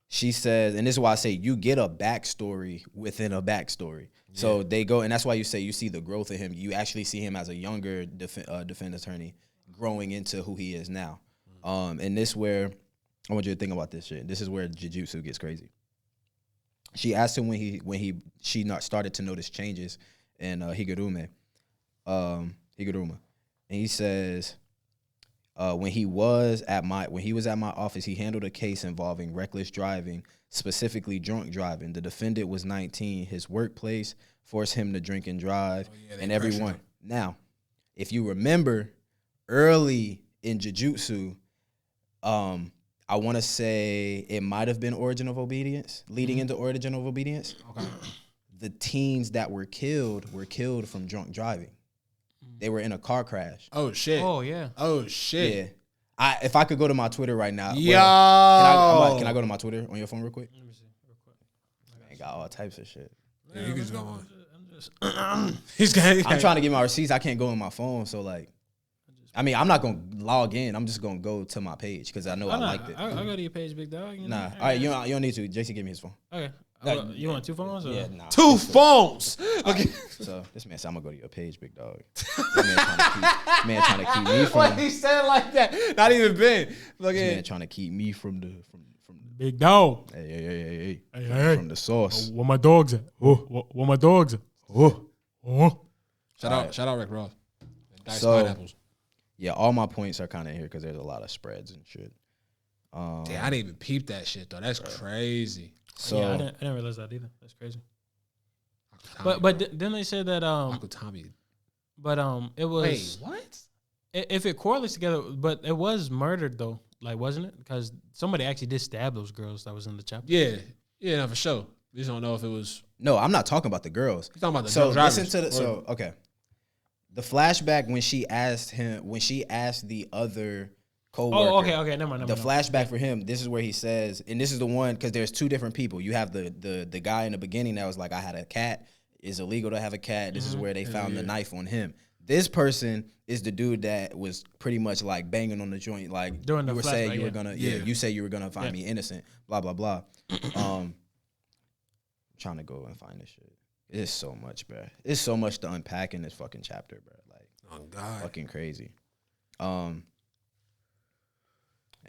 she says, and this is why I say you get a backstory within a backstory. Yeah. So they go, and that's why you say you see the growth of him. You actually see him as a younger defense attorney growing into who he is now. Mm-hmm. And this where I want you to think about this shit. This is where Jujutsu gets crazy. She asked him when she started to notice changes in Higuruma. And he says, when he was at my office, he handled a case involving reckless driving, specifically drunk driving. The defendant was 19. His workplace forced him to drink and drive, and everyone. Now, if you remember, early in Jujutsu, I want to say it might have been Origin of Obedience, leading into Origin of Obedience. Okay. The teens that were killed from drunk driving. They were in a car crash. Oh shit. Oh yeah. Oh shit. Yeah. If I could go to my Twitter right now. Yo. Can I go to my Twitter on your phone real quick? Let me see real quick. I got all types of shit. Yeah, you can just go on. I'm trying to get my receipts. I can't go on my phone, so like, I mean, I'm not gonna log in. I'm just gonna go to my page because I know I liked it. I'll go to your page, big dog. Nah. All right, you don't need to. JC, give me his phone. Okay. No, You want 2 phones? Or? Yeah, nah. 2 phones. Okay. So this man said I'm gonna go to your page, big dog. This man trying to keep me from. Why he said it like that? Not even Ben. Look This at man trying to keep me from the Big dog. Hey. Hey. From the sauce. Where my dogs at? Where my dogs at? Shout out Rick Ross. Diced So- pineapples. Yeah, all my points are kind of here because there's a lot of spreads and shit. Damn, I didn't even peep that shit though. That's crazy. So Yeah, I didn't realize that either. That's crazy. But then they said that Uncle Tommy. but it was Wait, what? If it correlates together, but it was murdered though, like wasn't it? Because somebody actually did stab those girls that was in the chapter. Yeah, no, for sure. We just don't know if it was. no, I'm not talking about the girls. You're talking about the So drivers. listen to the okay. The flashback when she asked the other coworker. Oh, okay, never mind. The flashback for him, this is where he says, and this is the one because there's 2 different people. You have the guy in the beginning that was like, I had a cat. It's illegal to have a cat. This is where they found the knife on him. This person is the dude that was pretty much like banging on the joint, like During the you were saying flashback, you were yeah. gonna, Yeah. you say you were gonna find me innocent, blah blah blah. I'm trying to go and find this shit. It's so much, bro. It's so much to unpack in this fucking chapter, bro. Like, Oh God. fucking crazy. And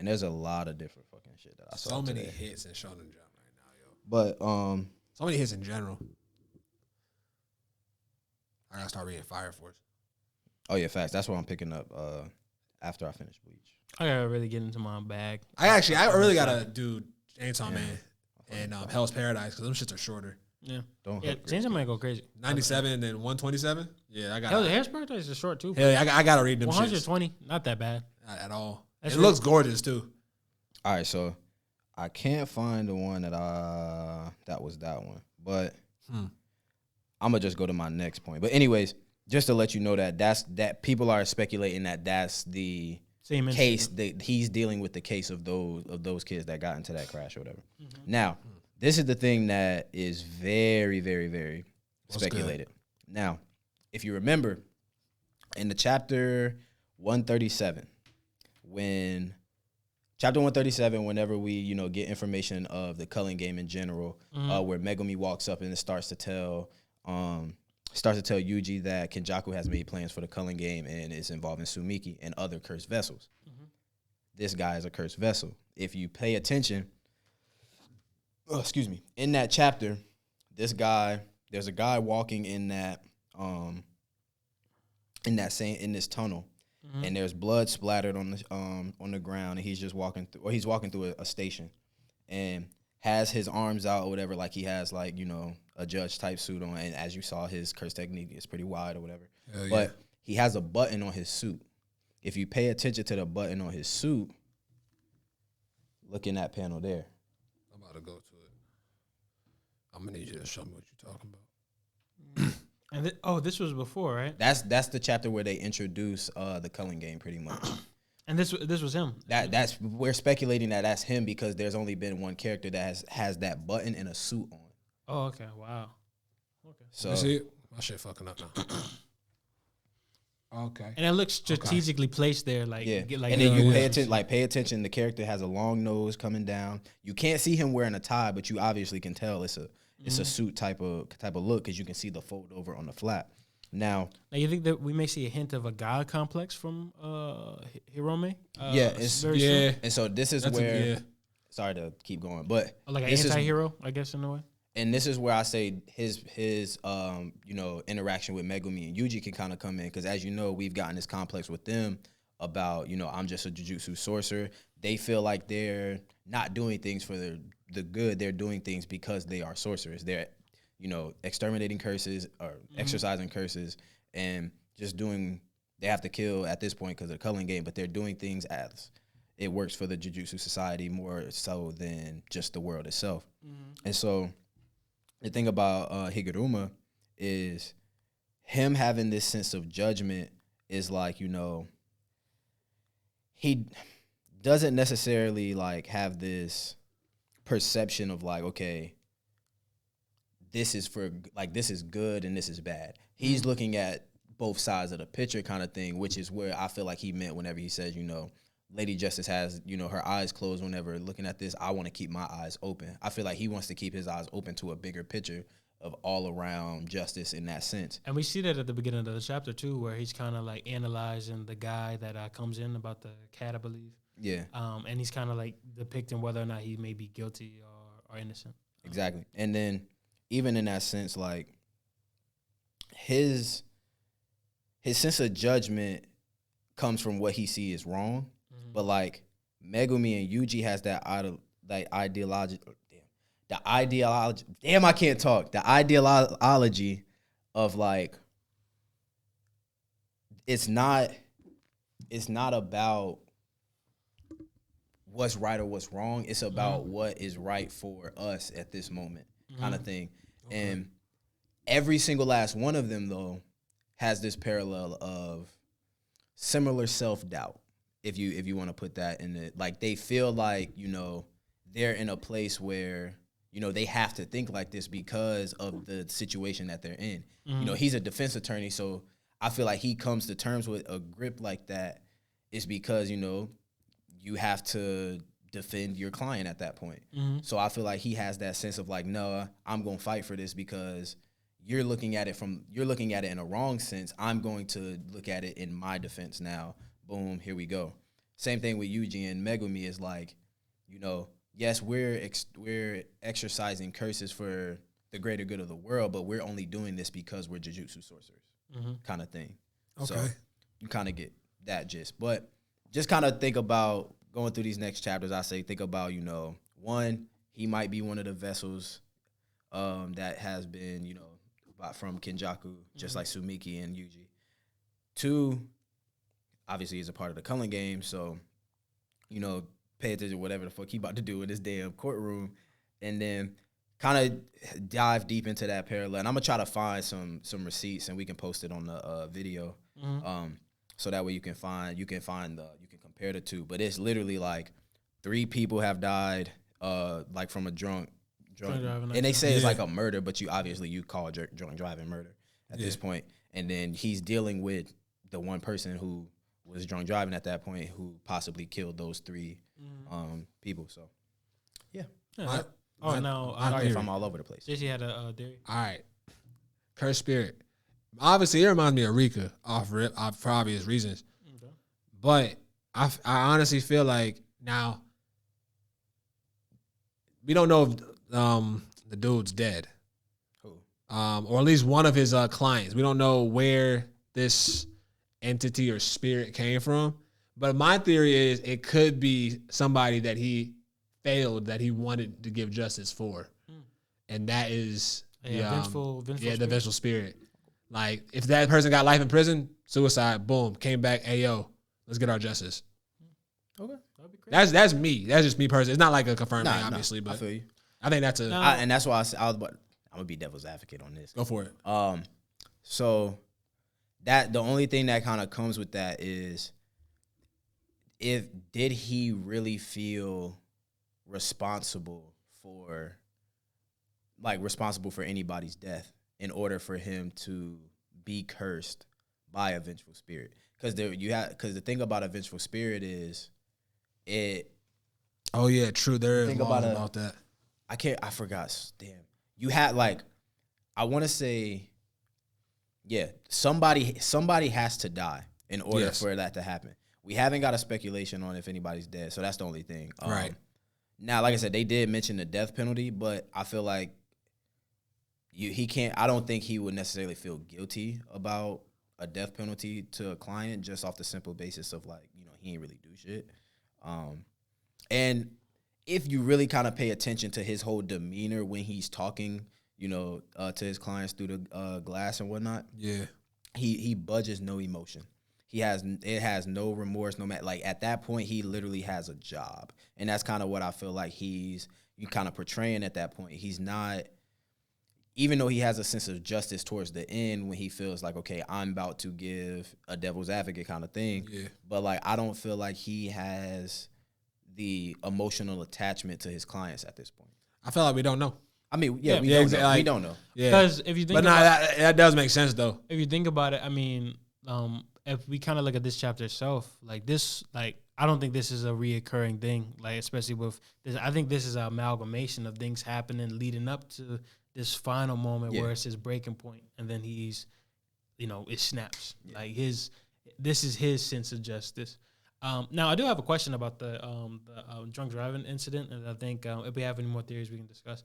there's a lot of different fucking shit that I saw. So many today. hits in Shonen Jump right now, yo. But So many hits in general. I gotta start reading Fire Force. oh yeah, facts. That's what I'm picking up after I finish Bleach. I gotta really get into my bag. I really gotta do Chainsaw Man and Hell's Paradise because them shits are shorter. Yeah, Don't yeah. hook Chainsaw Man go crazy. 97 and then 127. Yeah, I got. Hell's Paradise is short too. Hell yeah, I gotta read them shits. 120, not that bad. Not at all. That's It looks gorgeous too. All right, so I can't find the one that was that one, but I'm gonna just go to my next point. But anyways, just to let you know that people are speculating that that's the Same case that he's dealing with the case of those kids that got into that crash or whatever. Now, this is the thing that is very, very, very speculated. Now, if you remember, in the chapter 137, when Chapter 137, whenever we, get information of the culling game in general, where Megumi walks up and starts to tell Yuji that Kenjaku has made plans for the culling game and is involving Sumiki and other cursed vessels. This guy is a cursed vessel. If you pay attention, in that chapter, there's a guy walking in this tunnel. And there's blood splattered on the ground, and he's just walking through, or he's walking through a station, and has his arms out or whatever, like he has a judge type suit on, and as you saw, his curse technique is pretty wide or whatever. But he has a button on his suit. If you pay attention to the button on his suit, look in that panel there. I'm about to go to it. I'm gonna need you to show me what you're talking about. And this was before, right? That's the chapter where they introduce the culling game, pretty much. And this was him. We're speculating that that's him because there's only been one character that has that button and a suit on. Oh, okay. Wow. Okay. So you see it? My shit fucking up now. Okay. And it looks strategically placed there, and then you pay attention. The character has a long nose coming down. You can't see him wearing a tie, but you obviously can tell it's a suit type of look because you can see the fold over on the flap. Now you think that we may see a hint of a god complex from Hirome? Soon. And so this is sorry to keep going, but like an anti-hero, I guess, in a way. And this is where I say his interaction with Megumi and Yuji can kind of come in because, as you know, we've gotten this complex with them about I'm just a jujutsu sorcerer. They feel like they're not doing things for the good. They're doing things because they are sorcerers. They're exterminating curses or exercising curses and just doing. They have to kill at this point because of the culling game, but they're doing things as it works for the Jujutsu Society more so than just the world itself. And so the thing about Higuruma is him having this sense of judgment is like, he doesn't necessarily have this perception of okay, this is good and this is bad. He's looking at both sides of the picture kind of thing, which is where I feel like he meant whenever he says, Lady Justice has, her eyes closed whenever looking at this. I want to keep my eyes open. I feel like he wants to keep his eyes open to a bigger picture of all around justice in that sense. And we see that at the beginning of the chapter too, where he's kind of analyzing the guy that comes in about the cat, I believe. Yeah. And he's kind of depicting whether or not he may be guilty or innocent. Exactly. And then even in that sense, his sense of judgment comes from what he sees is wrong. But Megumi and Yuji has that ideology. Damn, I can't talk. The ideology of it's not about what's right or what's wrong. It's about what is right for us at this moment, kind of thing. Okay. And every single last one of them though has this parallel of similar self-doubt. If you want to put that in it, they feel they're in a place where, they have to think like this because of the situation that they're in. He's a defense attorney, so I feel like he comes to terms with a grip like that is because, you have to defend your client at that point. So I feel like he has that sense of no, I'm going to fight for this because you're looking at it in a wrong sense. I'm going to look at it in my defense now. Boom, here we go. Same thing with Yuji and Megumi is yes, we're exercising curses for the greater good of the world, but we're only doing this because we're Jujutsu sorcerers, kind of thing. Okay. So you kind of get that gist. But just kind of think about going through these next chapters. I say think about, one, he might be one of the vessels that has been, from Kenjaku, just like Sumiki and Yuji. Two, obviously he's a part of the culling game, so, pay attention to whatever the fuck he about to do in this damn courtroom, and then kind of dive deep into that parallel. And I'm gonna try to find some receipts, and we can post it on the video, so that way you can compare the two. But it's literally 3 people have died, from a drunk, and they say it's a murder, but you call drunk driving murder at this point, and then he's dealing with the one person who was drunk driving at that point who possibly killed those 3 people. So yeah. Sorry if I'm all over the place. JC had a theory. All right. Cursed spirit. Obviously, it reminds me of Rika for obvious reasons. Okay. But I honestly feel like now we don't know if the dude's dead. Who? Or at least one of his clients. We don't know where this entity or spirit came from. But my theory is it could be somebody that he failed that he wanted to give justice for. And that is the vengeful spirit. Like, if that person got life in prison, suicide, boom, came back, hey, yo, let's get our justice. Okay. That'd be crazy. That's me. That's just me personally. It's not like a confirmed thing, obviously, but I feel you. I think that's and that's why I'm gonna be devil's advocate on this. Go for it. So that the only thing that kind of comes with that is did he really feel responsible for anybody's death in order for him to be cursed by a vengeful spirit? Because the thing about a vengeful spirit is it. Oh yeah, true. There is laws about that. I forgot. Damn. You had I want to say, yeah, somebody has to die in order for that to happen. We haven't got a speculation on if anybody's dead, so that's the only thing. Right. Now, like I said, they did mention the death penalty, but I feel like he can't. I don't think he would necessarily feel guilty about a death penalty to a client just off the simple basis of he ain't really do shit. And if you really kind of pay attention to his whole demeanor when he's talking, to his clients through the glass and whatnot, he budges no emotion. It has no remorse, no matter. Like, at that point, he literally has a job, and that's kind of what I feel like you kind of portraying at that point. He's not, even though he has a sense of justice towards the end when he feels like, okay, I'm about to give a devil's advocate kind of thing. Yeah. But I don't feel like he has the emotional attachment to his clients at this point. I feel like we don't know. I mean, we don't know. We don't know. Yeah. Because if you think that does make sense though. If you think about it, I mean, if we kind of look at this chapter itself, I don't think this is a reoccurring thing, especially with this. I think this is an amalgamation of things happening leading up to this final moment where it's his breaking point, and then he's, it snaps. Yeah. This is his sense of justice. Now, I do have a question about the drunk driving incident, and I think if we have any more theories, we can discuss.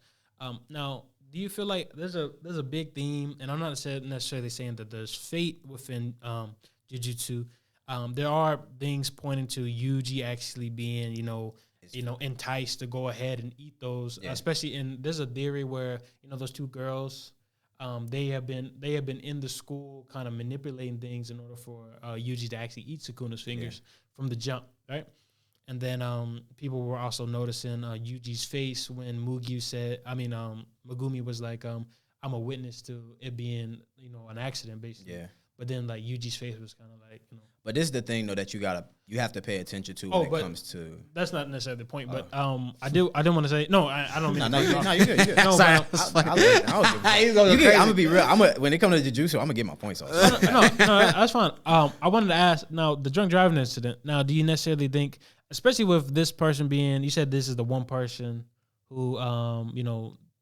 Now, do you feel like there's a big theme, and I'm not necessarily saying that there's fate within Jujutsu. There are things pointing to Yuji actually being, enticed to go ahead and eat those. Yeah. Especially there's a theory where those two girls, they have been in the school kind of manipulating things in order for Yuji to actually eat Sukuna's fingers from the jump, right? And then people were also noticing Yuji's face when Megumi was like, I'm a witness to it being, an accident, basically. Yeah. But then Yuji's face was kind of like. But this is the thing though that you have to pay attention to when it comes to. That's not necessarily the point, but I didn't want to say no. I don't mean. No, you're good. You're good. No, sorry, I'm gonna be real. When it comes to Jujutsu, I'm gonna get my points off. No, that's fine. I wanted to ask now the drunk driving incident. Now, do you necessarily think, especially with this person being, you said this is the one person who,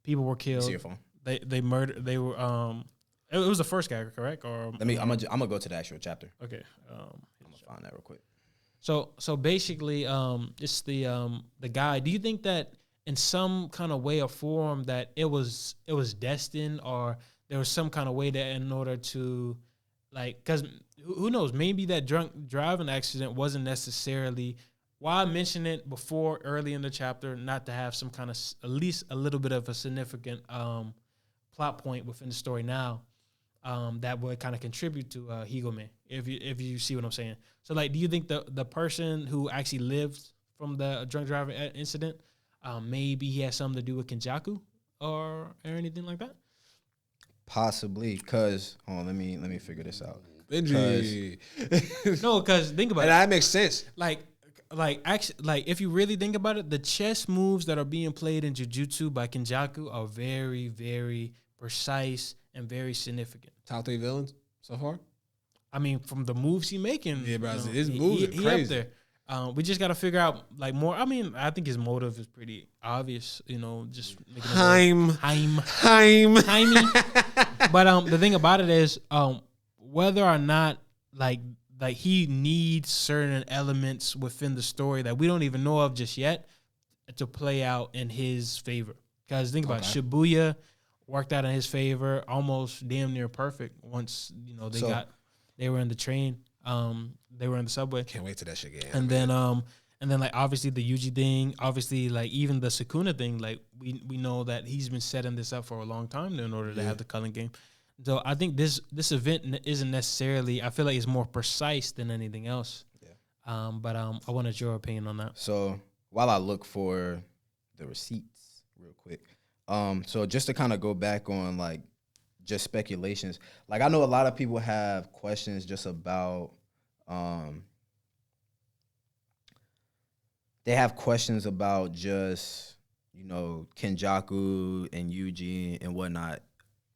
people were killed. See your phone. They murdered. They were. It was the first guy, correct? Or I'm gonna go to the actual chapter. Okay. I'm gonna find that real quick. So basically, it's the guy. Do you think that in some kind of way or form that it was destined, or there was some kind of way that in order to, because who knows, maybe that drunk driving accident wasn't necessarily. Why I mentioned it before early in the chapter, not to have some kind of at least a little bit of a significant plot point within the story now. That would kind of contribute to Higome, if you see what I'm saying. So, do you think the person who actually lived from the drunk driving incident, maybe he has something to do with Kenjaku or anything like that? Possibly, because let me figure this out. Benji. No, because think about it. That makes sense. Actually, if you really think about it, the chess moves that are being played in Jujutsu by Kenjaku are very, very precise and very significant. Top 3 villains so far? I mean, from the moves he making. Yeah, bro. His moves are crazy. Up there. We just got to figure out like more. I mean, I think his motive is pretty obvious. You know, just making Heim. But the thing about it is, whether or not like he needs certain elements within the story that we don't even know of just yet to play out in his favor. Because think about it, Shibuya worked out in his favor, almost damn near perfect. Once they were in the train, they were in the subway. Can't wait till that shit get And then like obviously the Yuji thing, obviously like even the Sukuna thing, like we know that he's been setting this up for a long time in order to have the culling game. So I think this event isn't necessarily. I feel like it's more precise than anything else. Yeah. But I wanted your opinion on that. So while I look for the receipts real quick, so just to kind of go back on like just speculations, like I know a lot of people have questions just about, they have questions about just, Kenjaku and Yuji and whatnot,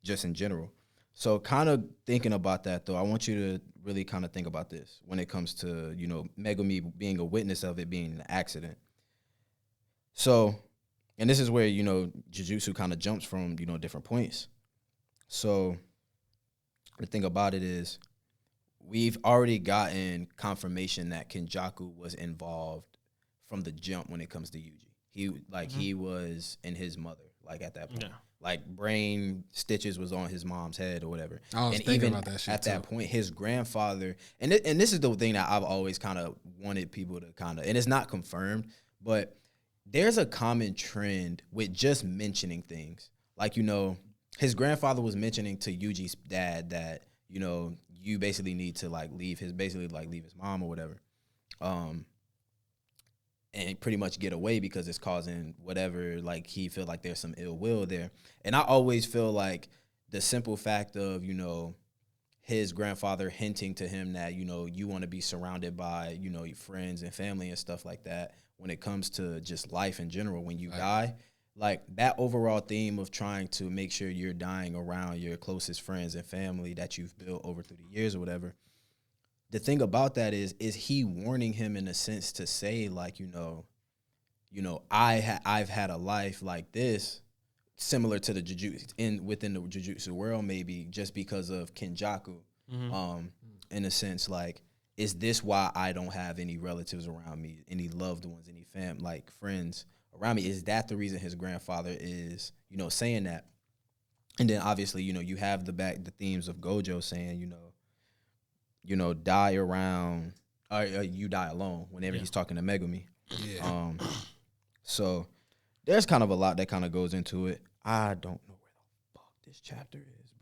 just in general. So kind of thinking about that, though, I want you to really kind of think about this when it comes to, Megumi being a witness of it being an accident. So, and this is where, Jujutsu kind of jumps from, different points. So the thing about it is we've already gotten confirmation that Kenjaku was involved from the jump when it comes to Yuji. He was in his mother, like at that point. Yeah. Like brain stitches was on his mom's head or whatever. I was thinking about that shit at that point, his grandfather, and this is the thing that I've always kind of wanted people to kind of, and it's not confirmed, but there's a common trend with just mentioning things. Like, his grandfather was mentioning to Yuji's dad that, you basically need to like leave his mom or whatever. And pretty much get away because it's causing whatever, like he feel like there's some ill will there. And I always feel like the simple fact of, his grandfather hinting to him that, you want to be surrounded by, your friends and family and stuff like that when it comes to just life in general, when you die, like that overall theme of trying to make sure you're dying around your closest friends and family that you've built over through the years or whatever. The thing about that is he warning him in a sense to say like, I've had a life like this, similar to the Jujutsu within the Jujutsu world, maybe just because of Kenjaku. In a sense, like, is this why I don't have any relatives around me, any loved ones, any friends around me? Is that the reason his grandfather is, saying that? And then obviously, you have the themes of Gojo saying, die around, or you die alone whenever he's talking to Megumi. Yeah. So there's kind of a lot that kind of goes into it. I don't know where the fuck this chapter is,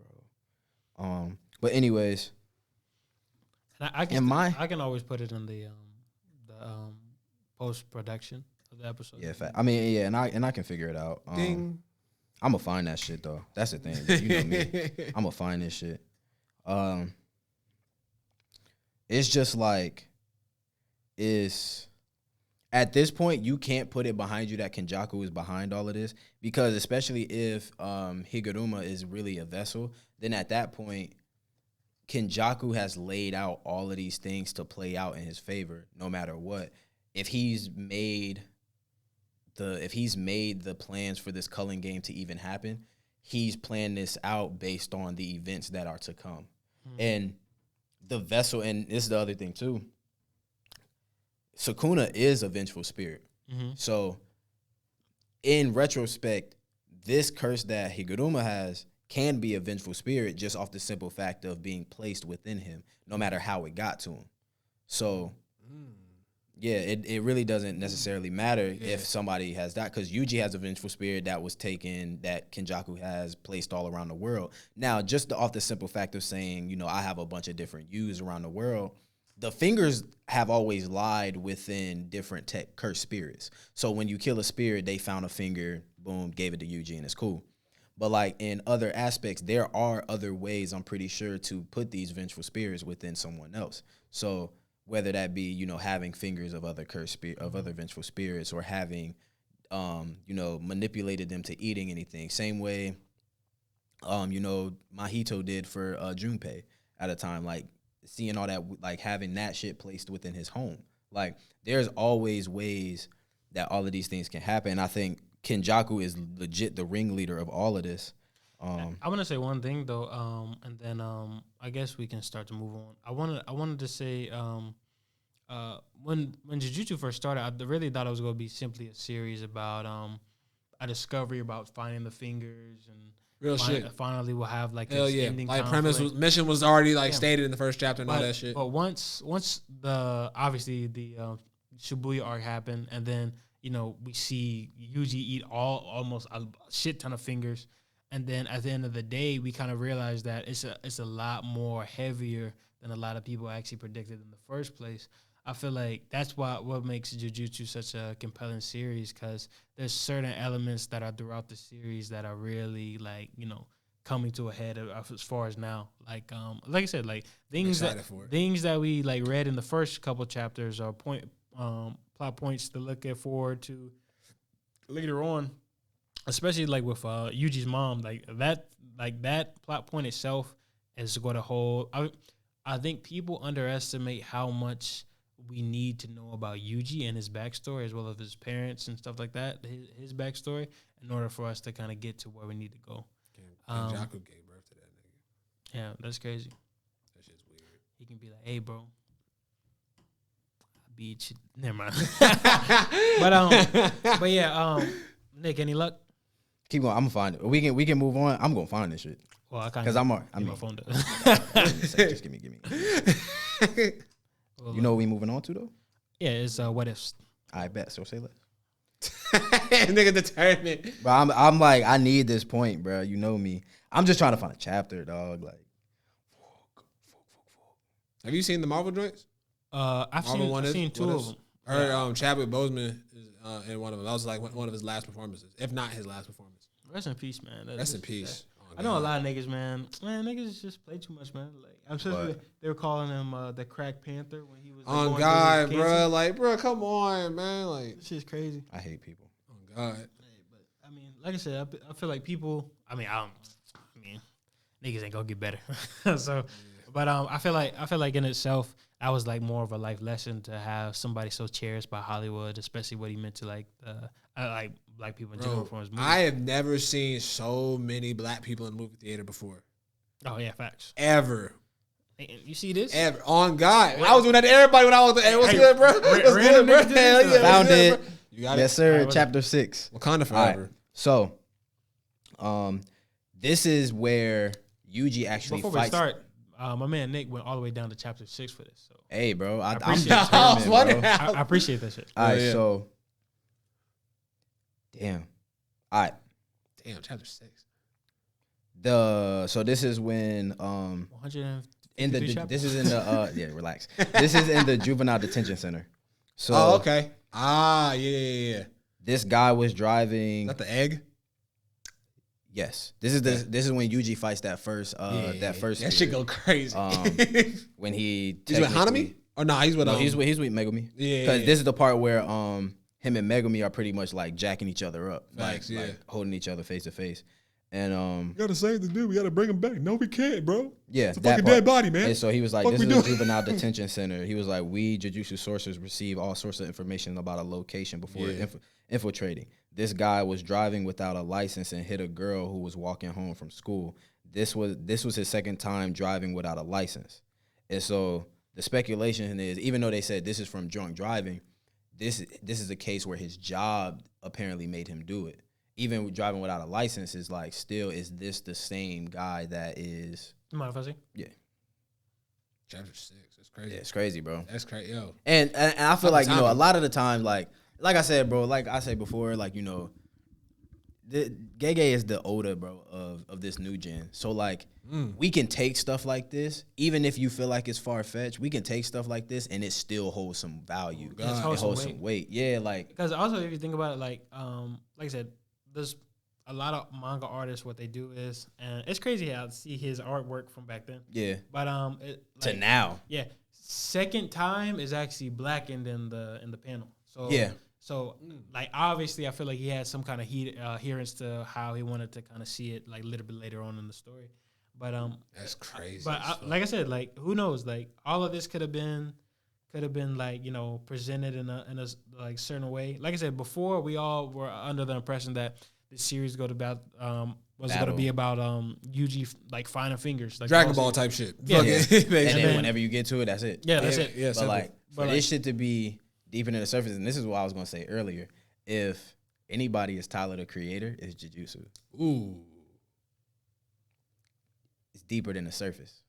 bro. But anyways, and I can always put it in the post production of the episode. Yeah, I mean, yeah, and I can figure it out. Ding. I'm gonna find that shit though. That's the thing. You know me. I'm gonna find this shit. It's just like, at this point, you can't put it behind you that Kenjaku is behind all of this, because especially if Higuruma is really a vessel, then at that point, Kenjaku has laid out all of these things to play out in his favor, no matter what. If he's made the plans for this culling game to even happen, he's planned this out based on the events that are to come. And the vessel, and this is the other thing too, Sukuna is a vengeful spirit. So in retrospect, this curse that Higuruma has can be a vengeful spirit just off the simple fact of being placed within him, no matter how it got to him. So yeah, it really doesn't necessarily matter if somebody has that, because Yuji has a vengeful spirit that was taken, that Kenjaku has placed all around the world. Now, just off the simple fact of saying, I have a bunch of different Yus around the world, the fingers have always lied within different cursed spirits. So when you kill a spirit, they found a finger, boom, gave it to Yuji, and it's cool. But like in other aspects, there are other ways, I'm pretty sure, to put these vengeful spirits within someone else. So whether that be, having fingers of other other vengeful spirits, or having, manipulated them to eating anything. Same way, Mahito did for Junpei at a time, like seeing all that, like having that shit placed within his home, Like, there's always ways that all of these things can happen. And I think Kenjaku is legit the ringleader of all of this. I want to say one thing though, and then I guess we can start to move on. I wanted to say when Jujutsu first started, I really thought it was going to be simply a series about a discovery about finding the fingers and Real shit. Finally, we'll have like Hell this yeah. ending Like conflict. mission was already like stated in the first chapter and all that shit. But once the obviously the Shibuya arc happened, and then we see Yuji eat almost a shit ton of fingers, and then at the end of the day, we kind of realize that it's a lot more heavier than a lot of people actually predicted in the first place. I feel like that's what makes Jujutsu such a compelling series, because there's certain elements that are throughout the series that are really coming to a head as far as now. Like I said, like things that we like read in the first couple chapters are plot points to look at forward to later on, especially like with Yuji's mom. Like that plot point itself is going to hold. I think people underestimate how much we need to know about Yuji and his backstory, as well as his parents and stuff like that, his backstory, in order for us to kind of get to where we need to go. Kenjaku gave birth to that nigga. Yeah, that's crazy. That shit's weird. He can be like, "Hey, bro, I beat you." Never mind. but yeah, Nick, any luck? Keep going. I'm gonna find it. We can move on. I'm gonna find this shit. Well, I can't. Because I'm my phone. Just give me. You know what we moving on to though? Yeah, it's what ifs. I bet. So say less. Nigga determined. But I'm like, I need this point, bro. You know me. I'm just trying to find a chapter, dog. Like, have you seen the Marvel joints? I've seen two of them. I heard Chadwick Boseman is in one of them. That was like one of his last performances, if not his last performance. Rest in peace, man. Rest in peace. I know a lot of niggas, man. Niggas just play too much, man. Like, I'm sure they were calling him the Crack Panther when he was. On God, bro. Like, bro, come on, man. Like, this shit's crazy. I hate people. On God. Hey, but I mean, like I said, I feel like people. I mean, niggas ain't gonna get better. So, but I feel like in itself, that was like more of a life lesson to have somebody so cherished by Hollywood, especially what he meant to like black people in general from his movie. I have never seen so many black people in the movie theater before. Oh yeah, facts. Ever. Hey, you see this? Ever. On God. I was doing that to everybody when I was there. Hey, what's good, bro? What's good, bro? Hell yeah. Found it. You got yes, it? sir. Right, Chapter 6. Wakanda forever. Right. So, this is where Yuji actually Before fights. we start, my man Nick went all the way down to chapter 6 for this. So Hey, bro. I'm appreciate it. determined, bro. I appreciate that shit. All right, yeah. so. Damn. All right. Damn, chapter 6. So this is when 153 in the chapters? this is in the yeah, relax. This is in the juvenile detention center. So Oh, okay. Yeah. this guy was driving. Is that the egg? Yes. This is when Yuji fights that first that That shit go crazy. when he He's with Hanami? Or nah, he's with he's with Megumi. Yeah. Because this is the part where him and Megumi are pretty much like jacking each other up. Facts, like holding each other face to face. And we gotta save the dude. We gotta bring him back. No, we can't, bro. yeah, It's a that fucking part. dead body, man. And so he was like, Fuck this we is a doing? juvenile detention center. He was like, we Jujutsu sources receive all sorts of information about a location before infiltrating. This guy was driving without a license and hit a girl who was walking home from school. This was his second time driving without a license. And so the speculation is, even though they said this is from drunk driving, this is a case where his job apparently made him do it. Even driving without a license is like, still, is this the same guy that is? Mind if I see? Yeah. Chapter 6. That's crazy. Yeah, it's crazy, bro. That's crazy, yo. And I feel like, a lot of the time, like I said, bro, like I said before, like, Gege is the Oda, bro, of this new gen. So, like, we can take stuff like this, even if you feel like it's far-fetched, we can take stuff like this and it still holds some value. Yeah, it holds holds some weight. Yeah, like. Because also, if you think about it, like I said, there's a lot of manga artists. What they do is, and it's crazy how I see his artwork from back then. Yeah. But to now. Yeah, second time is actually blackened in the panel. So yeah. So like obviously, I feel like he had some kind of adherence to how he wanted to kind of see it, like a little bit later on in the story. But that's crazy. But like I said, like who knows? Like all of this could have been could have been like presented in a like certain way. Like I said before, we all were under the impression that the series was going to be about Yuji like finding fingers, like Dragon Ball type shit. Yeah. And Basically. then whenever you get to it, that's it. Yeah, that's it. Yeah, But simple. like for this shit to be deep into the surface, and this is what I was gonna say earlier. If anybody is Tyler the Creator, it's Jujutsu. Ooh. It's deeper than the surface.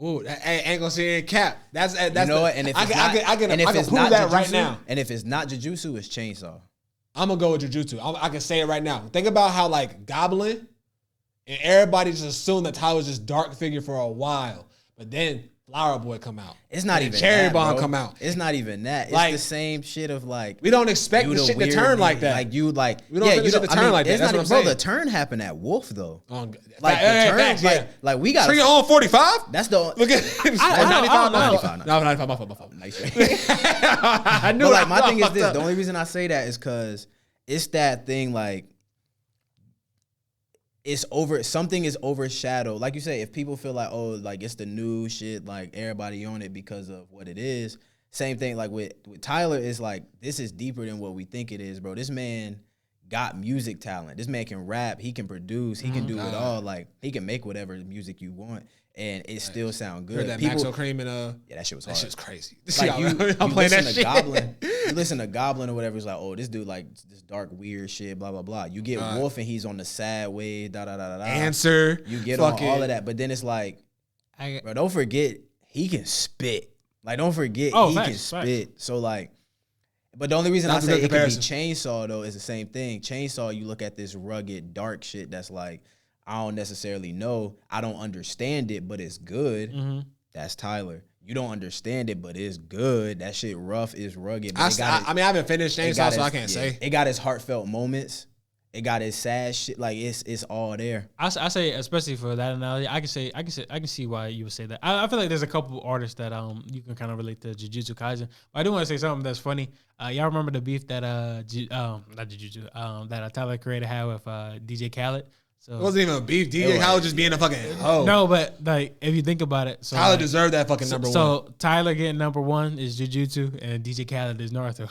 Ooh, hey, ain't gonna say it cap. That's You know what? And if it's not, I can it's prove not that Jujutsu, right now. and if it's not Jujutsu, it's Chainsaw. I'm gonna go with Jujutsu. I can say it right now. Think about how like Goblin and everybody just assumed that Tyler was this dark figure for a while, but then Flower Boy come out. It's not and even Cherry that, Bomb bro. come out. It's not even that. It's Like, the same shit of like We don't expect you the the shit to weird turn nigga. like that. Like you like We don't expect the shit to turn like that. It's That's not what I'm bro. saying. The turn happened at Wolf though. Like Like the turn, like we got Tree on 45. That's the Look at I don't know. 95. No, 95. My fault. Nice. I knew. But like my I thing is fucked this. up. The only reason I say that is because it's that thing like something is overshadowed. Like you say, if people feel like, oh, like it's the new shit, like everybody on it because of what it is. Same thing like with Tyler is like, this is deeper than what we think it is, bro. This man got music talent. This man can rap, he can produce, he can do it all. Like he can make whatever music you want and it still sound good. Heard that People, Maxo Cream and yeah, that shit was hard. that shit's crazy. Like I'm playing that shit. Goblin. You listen to Goblin or whatever. It's like, oh, this dude like this dark weird shit, blah blah blah. You get Wolf and he's on the sad way, da da da da da. Answer. You get on all of that, but then it's like, bro, don't forget he can spit. Like, don't forget he can spit. So like, but the only reason I say it could be Chainsaw though is the same thing. Chainsaw, you look at this rugged dark shit that's like, I don't necessarily know. I don't understand it, but it's good. Mm-hmm. That's Tyler. You don't understand it, but it's good. That shit rough is rugged. I haven't finished Chainsaw, so I can't say. It got its heartfelt moments. It got its sad shit. Like it's all there. I say, especially for that analogy, I can see why you would say that. I feel like there's a couple artists that you can kind of relate to Jujutsu Kaisen. But I do want to say something that's funny. Y'all remember the beef that not Jujutsu that Tyler Creator had with DJ Khaled? So It wasn't even a beef. DJ Khaled just being a fucking hoe. no, but like if you think about it, so Tyler deserved that fucking number one. So Tyler getting number one is Jujutsu, and DJ Khaled is Naruto.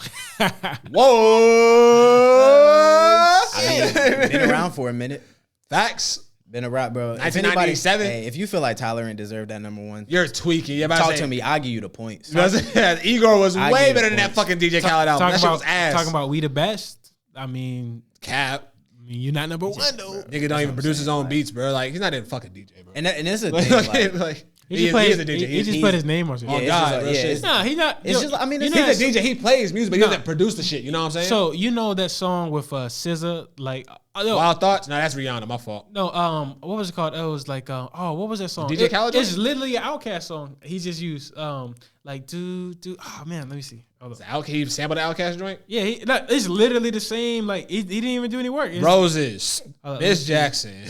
Whoa! I mean, been around for a minute. Facts. Been around, bro. 1997. Hey, if you feel like Tyler ain't deserve that number one, You're tweaking. You're about talk to say, to me. I'll give you the points. Igor was I way give better it than that points. fucking DJ Khaled album. That shit was ass. Talking about we the best. I mean, Cap. you're not number one though. Nigga don't even produce his own beats, bro. Like he's not even fucking DJ, bro. And that's the thing. Like, He is a DJ. He just put his name on it. Oh it's God, just real like, shit. No, he's not. It's just. I mean, it's He's a DJ. He plays music, but he doesn't produce the shit. You know what I'm saying? So you know that song with SZA, like Wild Thoughts. No, that's Rihanna. My fault. no, what was it called? It was like, what was that song? DJ Khaled It's joint? literally an Outkast song. He just used like do. Oh man, let me see. Hold on. He sampled the Outkast joint. Yeah, it's literally the same. Like he didn't even do any work. It's, Roses. Hold on, Miss Jackson.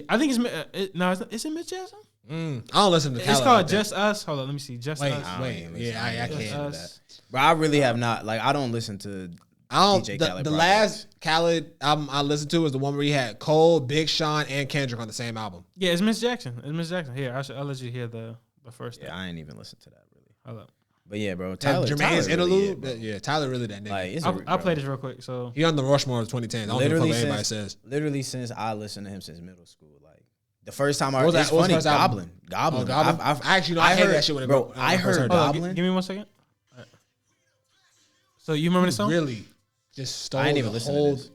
I think is it Miss Jackson? I don't listen to Khaled. It's called like that. Just Us. Hold on, let me see. Just Wait, Us. wait. Yeah, I Just can't. Us. Bro, I really have not. Like, I don't listen to. I don't. DJ The Khaled last Khaled album I listened to was the one where he had Cole, Big Sean, and Kendrick on the same album. Yeah, it's Miss Jackson. It's Miss Jackson. Here, I'll let you hear the first. Yeah, I ain't even listen to that really. Hold up. But yeah, bro. Tyler, Jermaine's Tyler really interlude. bro. Yeah, Tyler really that nigga. Like, it's I'll play this real quick. So He on the Rushmore of 2010. I don't give a fuck what anybody says. Literally since I listened to him since middle school. Like the first time I What was heard that- it's what was funny, the first album? Goblin. Oh, Goblin? I've Actually, no, I hated that shit when it bro. broke. I heard hold on, Goblin. give me 1 second. All right. So you remember the song? Really, just stole I ain't even the listened whole. to this.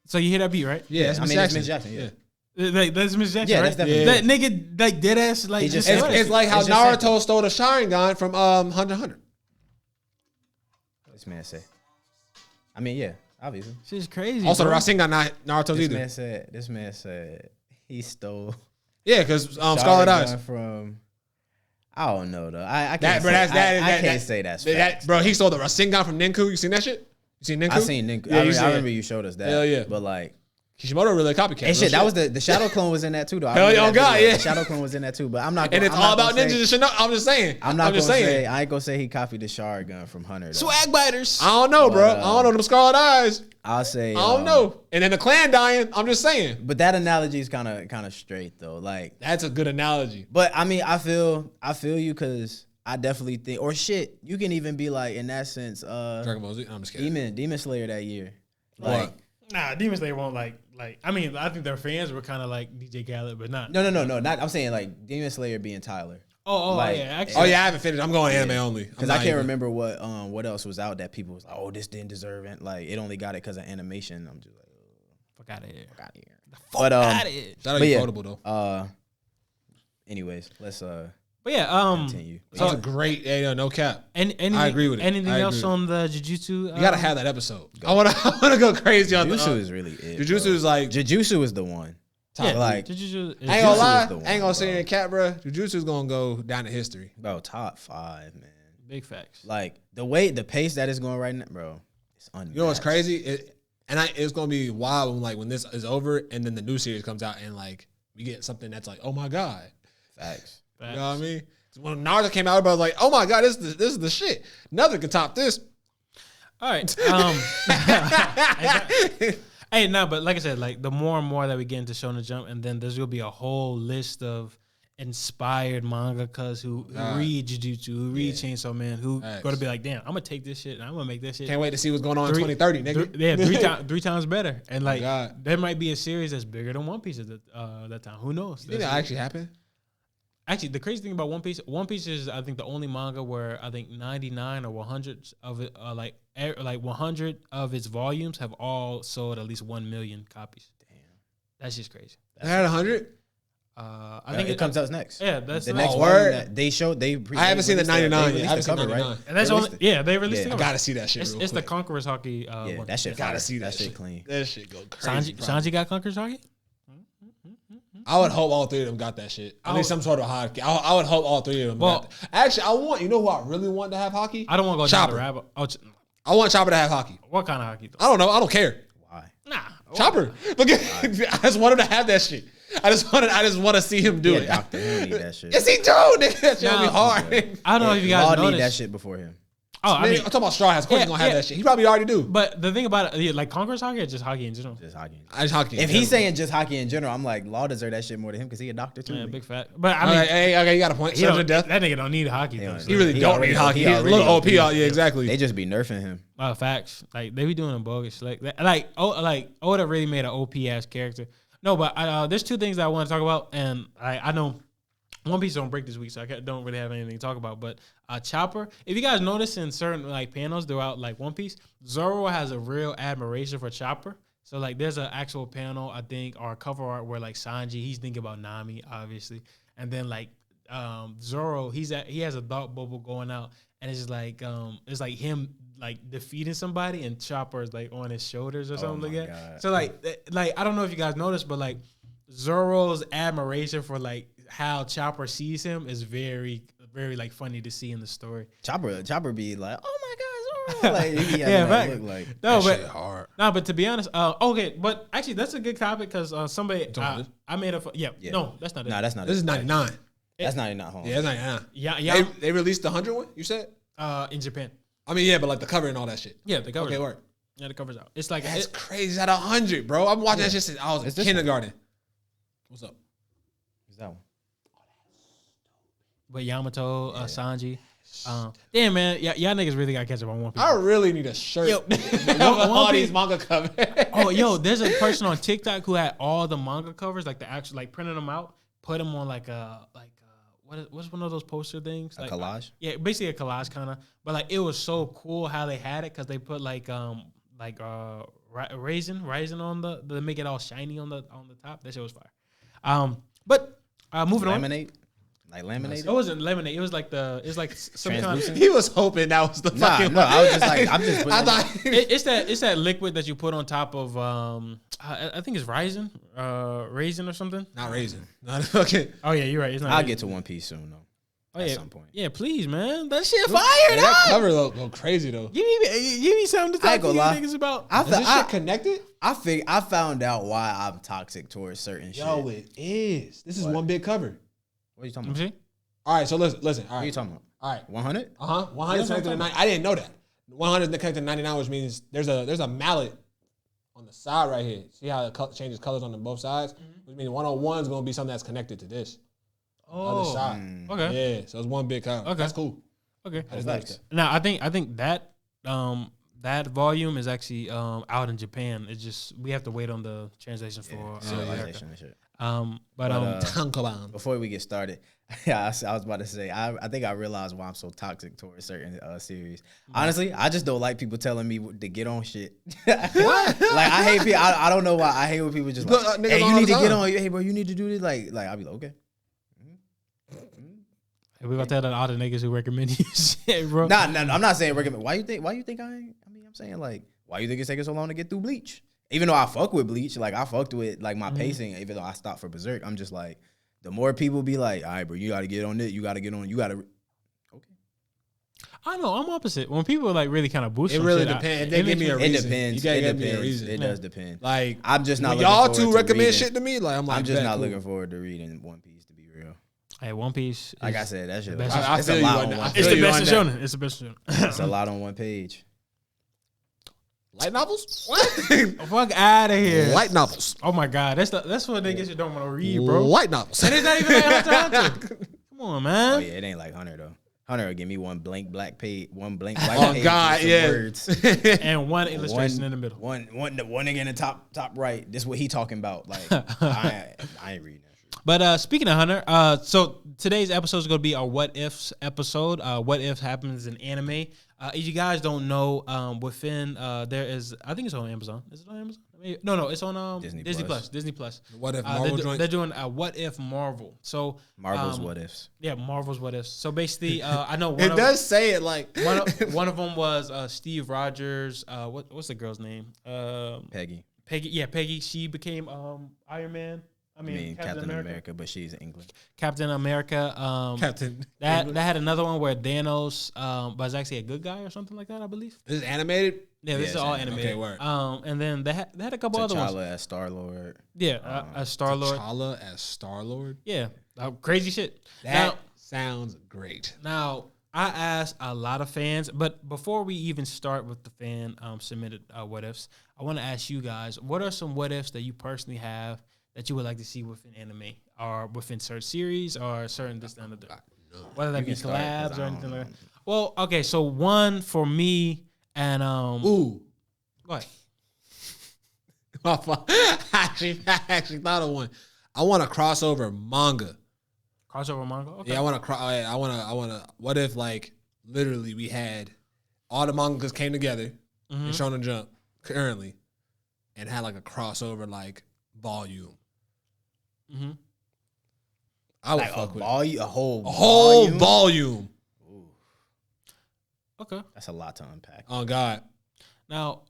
So you hear that beat, right? Yeah, that's I Miss mean, it's Jackson. Miss Jackson. Yeah. Like, that's Miss Jackson, Yeah, right? that's definitely- That nigga like dead ass like He just just said It's like how It's just Naruto simple. stole the Sharingan from 100 100. This man say. I mean, yeah, obviously. shit's crazy. Also, the bro. Rasengan not Naruto's either. This man said he stole Yeah, because Scarlet Eyes. Sharingan from. I don't know though. I can't. That, bro, that's that. I that, can't that, say that's that, facts. bro. He stole the Rasengan from Ninku. You seen that shit? You seen Ninku? I seen Ninku. Yeah, I remember you showed us that. Hell yeah. But like, Kishimoto really a copycat. and real shit, that was the Shadow Clone was in that too though. I Hell remember yeah, that oh God, video. yeah. The Shadow Clone was in that too. But I'm not. And it's all about ninjas and shit. No, I'm just saying. I'm not just gonna saying. say. I ain't gonna say he copied the Sharingan from Hunter. Though. Swag biters. I don't know, bro. But, I don't know them Scarlet Eyes. I'll say. I don't know. And then the clan dying. I'm just saying. But that analogy is kind of straight though. Like, That's a good analogy. but I mean, I feel you because I definitely think, or shit, you can even be like in that sense, Dragon Ball Z. I'm just kidding. Demon Slayer that year. Like, Like, Nah, Demon Slayer won't like. I mean, I think their fans were kind of like DJ Khaled, but not. no, not. I'm saying like Demon Slayer being Tyler. Like, yeah. Actually, oh yeah, I haven't finished. I'm going anime only Because I can't remember what else was out that people was like, oh, this didn't deserve it. Like it only got it because of animation. I'm just like, fuck out of here. fuck out of here. But Out of here. Shout out but you yeah, quotable though. Anyways, let's But yeah, continue. But That's a great. Yeah, no cap. anything, I agree with it. Anything I else agree. on the Jujutsu? You gotta have that episode. I wanna go crazy on Jujutsu the. is really it. Jujutsu bro. is like. Jujutsu is the one. Yeah, like Jujutsu. I ain't gonna lie. is the I one, ain't gonna say bro. in cat, bro. Jujutsu is gonna go down in history. Bro, top 5, man. Big facts. Like the pace that is going right now, bro. It's unmatched. You know what's crazy? It's gonna be wild when this is over and then the new series comes out and like we get something that's like, oh my god. Facts. You know what I mean? When Naruto came out, everybody was like, oh my god, this is the shit. Nothing can top this. All right. Hey, no, but like I said, like the more and more that we get into Shonen Jump, and then there's gonna be a whole list of inspired mangakas who read Jujutsu, who read Chainsaw Man, who gonna be like, damn, I'm gonna take this shit and I'm gonna make this shit. Can't wait to see what's going on in 2030, nigga. Three times better. And like, God. there might be a series that's bigger than One Piece at that time. Who knows? You think that actually happened? Actually, the crazy thing about One Piece is I think the only manga where I think 99 or 100 of it, like 100 of its volumes have all sold at least 1 million copies. Damn, that's just crazy. They had 100. I think it comes out next. Yeah, that's the the next Oh, one word. that they showed. I I haven't seen the 99 yet. I haven't seen cover, 99. right? And that's They only released they released Yeah. it. I gotta see that shit. It's real the quick. Conqueror's Hockey. Yeah, one. that shit. Gotta fire. see that shit. clean. That shit go crazy. Sanji got Conqueror's Hockey. I would hope all 3 of them got that shit. I need some sort of hockey. I would hope all 3 of them got that. Actually, you know who I really want to have hocky? I don't want to go Chopper. down the rabbit. Oh, I want Chopper to have hockey. what kind of hockey though? I don't know. I don't care. Why? Nah, Chopper. Look, I just want him to have that shit. I just want to see him do it. Doctor, he don't need that shit. Yes, he do. Nigga, that shit gonna be No. hard. I don't know if you guys Law noticed. need that shit before him. Oh, I Man, mean, I'm talking about Straw Hats. Of course Yeah, he's gonna have yeah. that shit. He probably already do. but the thing about it, yeah, like Conqueror's Hockey or just hockey in general? Just hockey. I just hockey. If he's saying just hockey in general, I'm like, Law deserve that shit more than him because he a doctor too. Yeah, big fat. But I mean, okay, you got a point. he Surgeon don't- of death. that nigga don't need hockey though. Yeah, so- He really He don't already- need hockey. he He's a already little OP. OP. Yeah, exactly. They just be nerfing him. Facts. Like they be doing them bogus. Like Oda really made an OP ass character. No, but there's 2 things that I want to talk about, and I know One Piece don't break this week, so I don't really have anything to talk about. But Chopper, if you guys notice in certain like panels throughout like One Piece, Zoro has a real admiration for Chopper. So like there's an actual panel I think or cover art where like Sanji he's thinking about Nami obviously, and then like Zoro he has a thought bubble going out, and it's like him like defeating somebody and Chopper is like on his shoulders or something like that. God. So like I don't know if you guys noticed, but like Zoro's admiration for like how Chopper sees him is very, very like funny to see in the story. Chopper be like, oh my god, Zoro. Like, he be having Yeah, that fact. look like. No, That but shit hard. no, but to be honest, okay, but actually that's a good topic because somebody Don't I made a Yeah. no, that's not it. Nah, that's not This it. is 99. That's not home. Yeah, it's 99. Yeah, They released the 100 one. You said? in Japan. I mean, yeah, but like the cover and all that shit. Yeah, the cover's Okay, out. work. Yeah, the cover's out. It's like That's crazy. At 100, bro. I'm watching that shit since I was in It's this kindergarten. What's up? Is that one? but Yamato, Sanji. Damn man, y'all niggas really gotta catch up on One Piece. I really need a shirt. Yo, of One all Piece- these manga covers. Oh, yo, there's a person on TikTok who had all the manga covers, like the actual, like printed them out, put them on what's one of those poster things? A collage? Yeah, basically a collage kind of. But like it was so cool how they had it because they put raisin on the make it all shiny on the top. That shit was fire. But moving on. Laminate? Like laminated? It wasn't lemonade. It was like some kind of. Translucent? He was hoping that was the Nah, fucking no, I was just like, I'm just putting I it- thought It's that liquid that you put on top of I think it's raisin or something. not raisin. Not okay. Oh yeah, you're right. It's not. I'll raisin. get to One Piece soon, though. Oh, at yeah. some point. Yeah, please, man. That shit fire, Yeah, that dog. cover go crazy though. Give me something to I talk ain't to you gonna lie. niggas about. I Is this feel, shit connected? I found out why I'm toxic towards certain shit. Yo, it is. This is What? one big cover. What are you talking Let me about? see. All right, so listen. All What are you right, talking about? all right. 100? 100 is connected to 90. I didn't know that. 100 is connected to 99, which means there's a mallet on the side right here. See how it changes colors on the both sides? Which means 101 is going to be something that's connected to this. Other shot. Okay. Yeah, so it's one big cow. Okay. That's cool. Okay. That's nice. Now I think that that volume is actually out in Japan. It's just we have to wait on the translation for America. Serialization and shit. But Before we get started, I was about to say, I think I realized why I'm so toxic towards certain series. Honestly, I just don't like people telling me to get on shit. Like, I hate people. I don't know why. I hate when people just like, hey, you need to get on. Hey, bro, you need to do this. Like I'll be like, okay. we gonna tell all the niggas who recommend you shit, bro. Nah, I'm not saying recommend. Why you think I ain't? I mean, I'm saying like, why you think it's taking so long to get through Bleach? Even though I fuck with Bleach, like I fucked with like my pacing. Even though I stopped for Berserk, I'm just like, the more people be like, all right, bro, you got to get on it. You got to get on. You got to. Okay. I know. I'm opposite. When people like really kind of boost, It really depends. They give me a reason. It depends. You gotta It give me a depends. reason. It does depend. Like I'm just not. when looking y'all forward two to recommend reading. shit to me. Like I'm like, I'm just not cool. looking forward to reading One Piece. To be real, Hey, One Piece. like I said, that shit. best- I It's feel a you lot on on that. one. I It's feel the you best on of that. shonen. It's the best of shonen. It's a lot on one page. Light novels? What? Fuck out of here. Light novels. Oh my god, that's what niggas you don't want to read, bro. Light novels. And it's not even like Hunter x Hunter. Come on, Oh man. yeah, it ain't like Hunter though. Hunter will give me one blank black page, one blank white Oh page. God, with some yeah. words. And one illustration in the middle. One nigga in the top right. This is what he talking about. Like I ain't reading that shit. But speaking of Hunter, so today's episode is going to be our What Ifs episode. What If happens in anime. If you guys don't know, within there is, I think it's on Amazon. Is it on Amazon? No, it's on Disney Plus. Disney Plus. What if Marvel joint? They're doing a What If Marvel. So Marvel's What Ifs. Yeah, Marvel's What Ifs. So basically, I know one It of does say it like one of them was Steve Rogers. What's the girl's name? Peggy. Peggy. Yeah, Peggy. She became Iron Man. I mean Captain America, but she's in England. Captain America. Captain. That had another one where Thanos was actually a good guy or something like that, I believe. Is it animated? Yeah, this is it's all animated. animated. Okay, word. And then they had a couple other ones. T'Challa as Star-Lord. Yeah, a Star Lord. T'Challa as Star-Lord? Yeah, crazy shit. That sounds great. Now, I asked a lot of fans, but before we even start with the fan submitted what ifs, I want to ask you guys, what are some what ifs that you personally have that you would like to see within anime or within certain series or certain this and that? Whether that be collabs or anything like that. Well, okay, so one for me and Ooh. go ahead. I actually thought of one. I want a crossover manga. Crossover manga? Okay. Yeah, I want to. What if like literally we had all the mangas came together in Shonen Jump currently, and had like a crossover like volume. Mm-hmm. I would fuck with a whole volume. Ooh, Okay. that's a lot to unpack. Oh God. Now,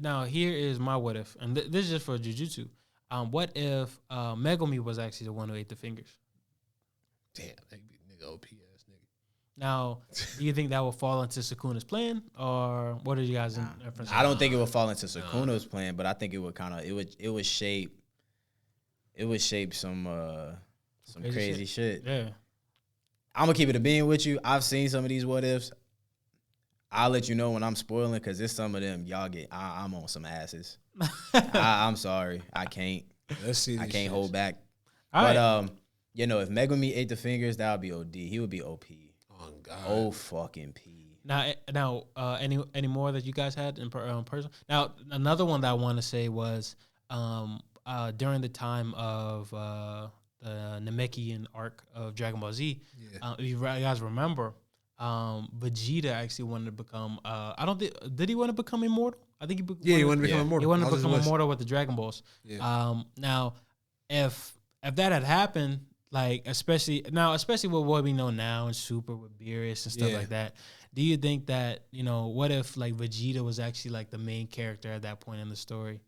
now here is my what if, and this is just for Jujutsu. What if Megumi was actually the one who ate the fingers? Damn, nigga, OP ass nigga. Now, do you think that will fall into Sukuna's plan, or what are you guys in reference? I don't think it would fall into Sukuna's plan, but I think it would kind of it would shape some crazy shit. Yeah. I'm gonna keep it a being with you. I've seen some of these what ifs. I'll let you know when I'm spoiling because it's some of them y'all get. I'm on some asses. I'm sorry, I can't. Let's see. I can't hold back. All But right. if Megumi ate the fingers, that would be OD. He would be OP. Oh God. Oh fucking P. Now, any more that you guys had in person? Now, another one that I want to say was during the time of the Namekian arc of Dragon Ball Z. Yeah. If you guys remember, Vegeta actually wanted to become. I don't think did he want to become immortal? I think he wanted to become immortal. He wanted to That was his become wish. immortal with the Dragon Balls. Yeah. Now, if that had happened, like especially with what we know now and Super with Beerus and stuff Yeah. like that, do you think that what if like Vegeta was actually like the main character at that point in the story,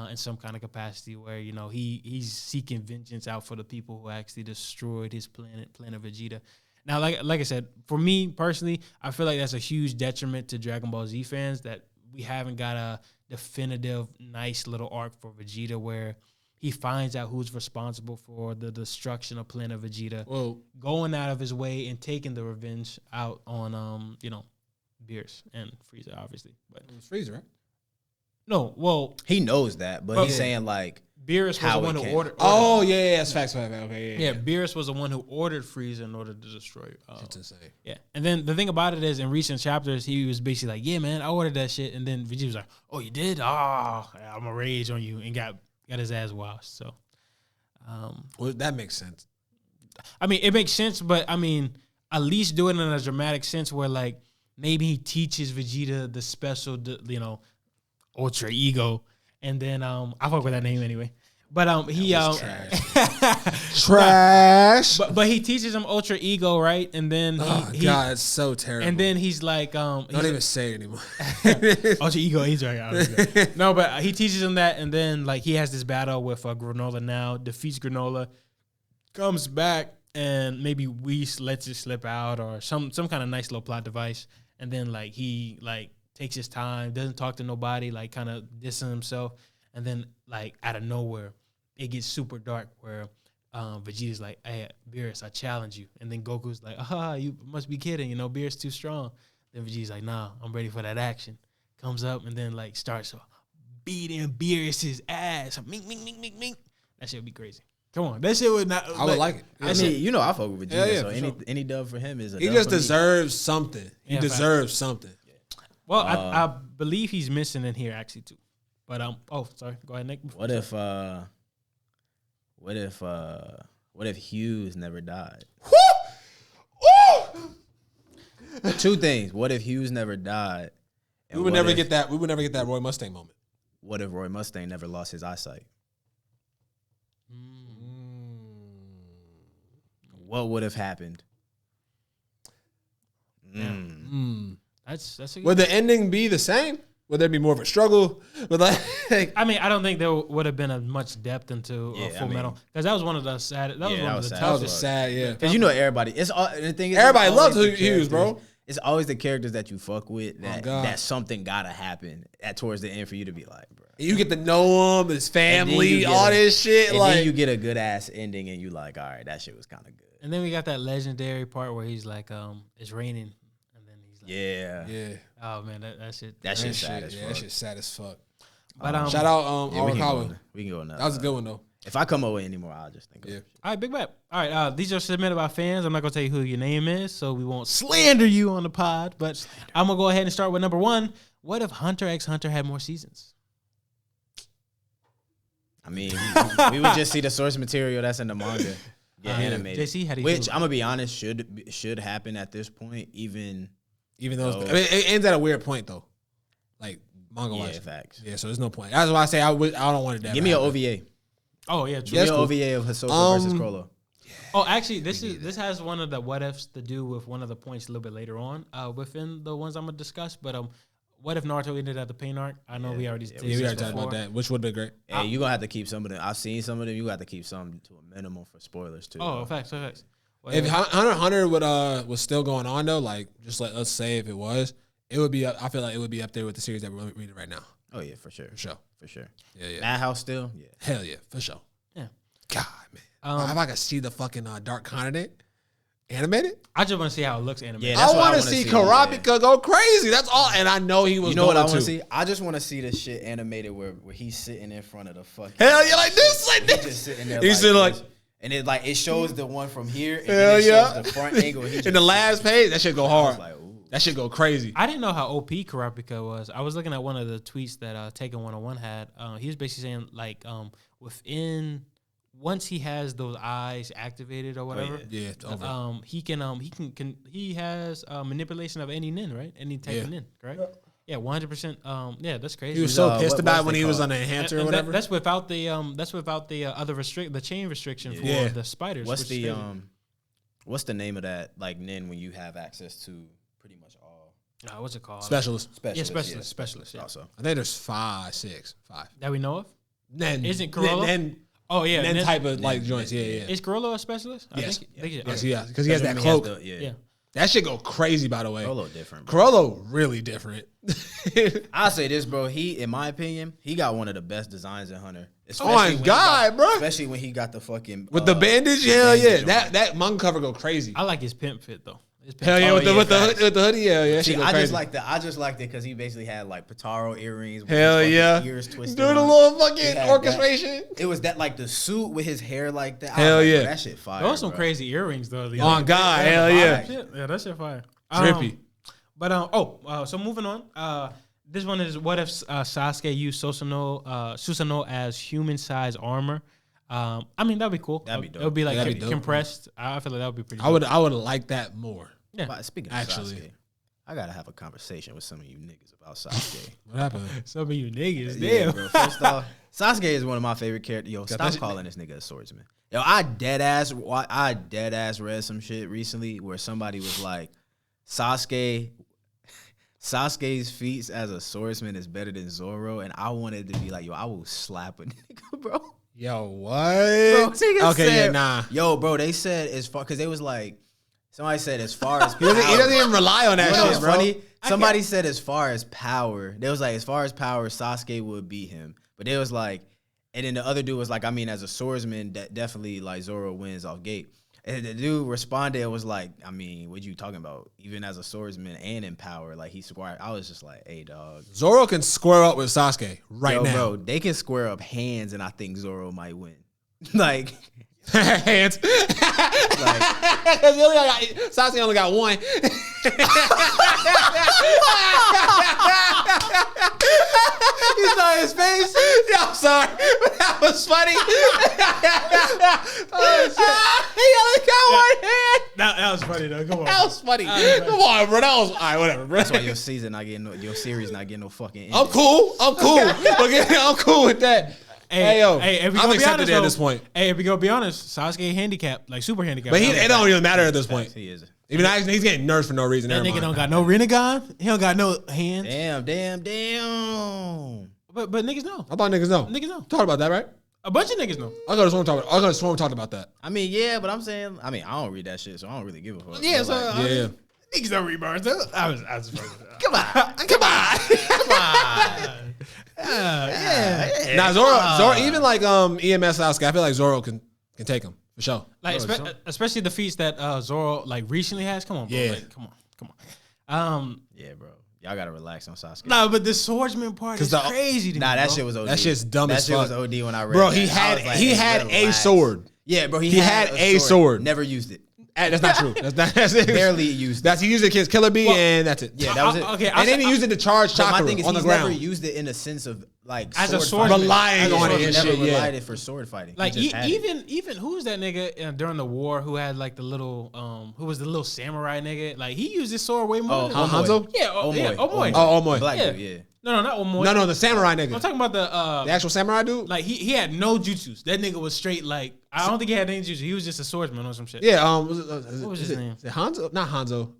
in some kind of capacity where he's seeking vengeance out for the people who actually destroyed his planet Vegeta? Now, like I said, for me personally, I feel like that's a huge detriment to Dragon Ball Z fans that we haven't got a definitive, nice little arc for Vegeta where he finds out who's responsible for the destruction of Planet Vegeta, going out of his way and taking the revenge out on Beerus and Frieza, obviously. But It was Frieza, right? no, well, He knows that, but he's saying like Beerus was the one who ordered. Oh yeah, that's facts. Okay, yeah. Beerus was the one who ordered Frieza in order to destroy. That's insane. Yeah, and then the thing about it is, in recent chapters, he was basically like, "Yeah, man, I ordered that shit," and then Vegeta was like, "Oh, you did? I'm gonna rage on you," and got his ass washed. So, well, that makes sense. I mean, it makes sense, but I mean, at least do it in a dramatic sense where like maybe he teaches Vegeta the special, ultra ego. And then I fuck with that name anyway. But he trash. But he teaches him ultra ego, right? And then he God, it's so terrible. And then he's like don't even say it anymore. ultra ego, he's right. No, but he teaches him that, and then like he has this battle with Granola now, defeats Granola, comes back, and maybe Whis lets it slip out or some kind of nice little plot device, and then like he like takes his time, doesn't talk to nobody, like kind of dissing himself. And then like out of nowhere, it gets super dark where Vegeta's like, "Hey, Beerus, I challenge you." And then Goku's like, "You must be kidding. Beerus too strong." Then Vegeta's like, "Nah, I'm ready for that action." Comes up and then like starts beating Beerus's ass. Mink, mink, mink, mink, mink. That shit would be crazy. Come on, that shit would not. I would like it. I mean, I fuck with Vegeta, so sure. any dub for him is a he dub just for me. deserves something. He deserves something. Well, I believe he's missing in here actually too. But sorry. Go ahead, Nick. What if Hughes never died? Two things. What if Hughes never died? And We would never get that Roy Mustang moment. What if Roy Mustang never lost his eyesight? What would have happened? That's a good Would the ending be the same? Would there be more of a struggle? I mean, I don't think there would have been as much depth into Full Metal because that was one of the sad. That was one of the That was toughest. sad, yeah. Because everybody. The thing is, Everybody it's loves always the Hughes, bro. characters- It's always the characters that you fuck with God. that something gotta happen towards the end for you to be like, bro. You get to know him, his family, all this shit. And like then you get a good ass ending, and you like, all right, that shit was kind of good. And then we got that legendary part where he's like, "It's raining," and then he's like, Yeah. "Oh man, that shit." That shit's sad as fuck. that shit's sad as fuck. But Shout out Arakawa. We can go on that. That was a good one though. If I come up with any more, I'll just think of it. All right, big bet. All right, these are submitted by fans. I'm not gonna tell you who your name is, so we won't slander you on the pod. But I'm gonna go ahead and start with number one. What if Hunter x Hunter had more seasons? I mean, we would just see the source material that's in the manga get animated. JC, how do you Which feel I'm gonna be honest, should happen at this point. Even though it ends at a weird point though, like manga wise. facts. Yeah, so there's no point. That's why I say I don't want it to. Give me an OVA. Oh yeah, true. Give me an OVA of Hisoka versus Chrollo. Oh, actually, this has one of the what ifs to do with one of the points a little bit later on within the ones I'm gonna discuss. But what if Naruto ended at the pain arc? I know we already talked about that, which would be great. Hey, you gonna have to keep some of them. I've seen some of them. You got to keep some to a minimum for spoilers too. Oh, facts. Well, If Hunter x Hunter was still going on though, like just let's say if it was, it would be. I feel like it would be up there with the series that we're reading right now. Oh yeah, for sure. For sure. Yeah. Madhouse still. Yeah. Hell yeah, for sure. Yeah. God man, if I could see the fucking Dark Continent animated, I just want to see how it looks animated. Yeah, I want to see Karapika go crazy. That's all, and I know he was. You know what I want to to see? I just want to see this shit animated where he's sitting in front of the fucking. Hell yeah, like this. He's just sitting there. He's sitting like. And it shows the one from here, and Hell then it yeah. shows the front angle. In the last page, that shit go hard. Like, ooh. That shit go crazy. I didn't know how OP Karapika was. I was looking at one of the tweets that Taken 101 had. He was basically saying like within once he has those eyes activated or whatever, Yeah, it's over. he has manipulation of any nin, right? Any type of nin, correct? Yeah, 100%. Yeah, that's crazy. He was so pissed what about was when they he was called? on the enhancer And or whatever. that's without the other the chain restriction for the spiders. What's which is the crazy. what's the name of that like nin when you have access to pretty much all what's it called? Specialist. Yeah, specialist. Yeah. also? I think there's five. That we know of. Then Isn't Corolla? Then Oh yeah, then nin- type of like joints. Yeah. Is Corolla a specialist? Yes. I think Yes, yeah, because he has that cloak. yeah. That shit go crazy, by the way. Corolla different. Bro. Corollo really different. I'll say this, bro. He, in my opinion, he got one of the best designs in Hunter. Oh my God, bro! Especially when he got the fucking With the bandage, hell yeah. bandage on. That manga cover go crazy. I like his pimp fit though. Hell yeah, with the hoodie, yeah. See, I just liked it because he basically had like Pataro earrings. With Hell his yeah, ears twisted. Doing a little fucking orchestration. It was that like the suit with his hair like that. Hell yeah, that shit fire. Those some crazy earrings though. On God, hell yeah. Yeah, that shit fire. Trippy. So moving on. This one is what if Sasuke used Susanoo as human-sized armor? I mean that'd be cool. That'd be dope. It would be like That'd be dope. compressed. I feel like that would be pretty. I would like that more. Yeah. But speaking of Sasuke, I gotta have a conversation with some of you niggas about Sasuke. What happened? Some of you niggas, Yeah, damn. bro. First off, Sasuke is one of my favorite characters. Yo, stop calling this nigga a swordsman. Yo, I dead ass read some shit recently where somebody was like, Sasuke's feats as a swordsman is better than Zoro, and I wanted to be like, yo, I will slap a nigga, bro. Yo, what? Bro, Yeah, nah. Yo, bro, they said as far because they was like, somebody said as far as He doesn't even rely on that you know shit, what's bro. funny? Somebody said as far as power, they was like as far as power, Sasuke would beat him, but they was like, and then the other dude was like, I mean, as a swordsman, definitely like Zoro wins off gate. And the dude responded and was like, I mean, what you talking about? Even as a swordsman and in power, like he squared. I was just like, hey, dog. Zoro can square up with Sasuke now. Bro, they can square up hands, and I think Zoro might win. Like hands. Like, Sasuke only got one. you saw his face? Yeah, I'm sorry. That was funny. He only got one hand. That was funny though. Come on. That was funny. Come on, bro. That was all right. Whatever, bro. That's why your series not getting no fucking ending. I'm cool. I'm cool with that. Hey, yo, if we I'm gonna be accepted honest, at this point. Hey, if we go be honest, Sasuke handicapped, like super handicapped. But it don't really matter at this point. He is. Even he's getting nerfed for no reason. That Never nigga mind. don't got no Rinnegan. He don't got no hands. Damn. But niggas know. I thought niggas know. Niggas know. Talked about that, right? A bunch of niggas know. I could have sworn we talked about that. I mean, yeah, but I'm saying, I don't read that shit, so I don't really give a fuck. Yeah, But, so like, Yeah. niggas don't read bars. I was come on. yeah. Nah, Zoro, even like EMS Sasuke, I feel like Zoro can take him for sure. Like especially the feats that Zoro like recently has. Come on, bro. Yeah. Like, come on. Yeah, bro. Y'all gotta relax on Sasuke. Nah, but the swordsman part is crazy to me. Nah, that bro. shit was OD. That shit's dumb as fuck. That shit was OD when I read Bro, that. he I had was like, he hey, had a relax. sword. Yeah, bro, He had a sword. Never used it. That's not true. That's it. Barely used it. He used it against Killer Bee, and that's it. Yeah, that was it. Okay, And then he used it to charge But chakra my thing is, on the he's never ground. used it in the sense of like As a sword swordsman. fighting. Relying As a on it swordsman, and never shit, yeah. relied it for sword fighting. Like He just had it. even who's that nigga during the war who had like the little who was the little samurai nigga? Like he used his sword way more. than Hanzo? Yeah, Omoy. Oh, Omoy. Black Yeah. dude, yeah. No, not Omoy. No, the samurai nigga. I'm talking about The actual samurai dude? like he had no jutsus. That nigga was straight like I don't think he had any jutsu. He was just a swordsman or some shit. Yeah, What was his name? Is it Hanzo? Not Hanzo.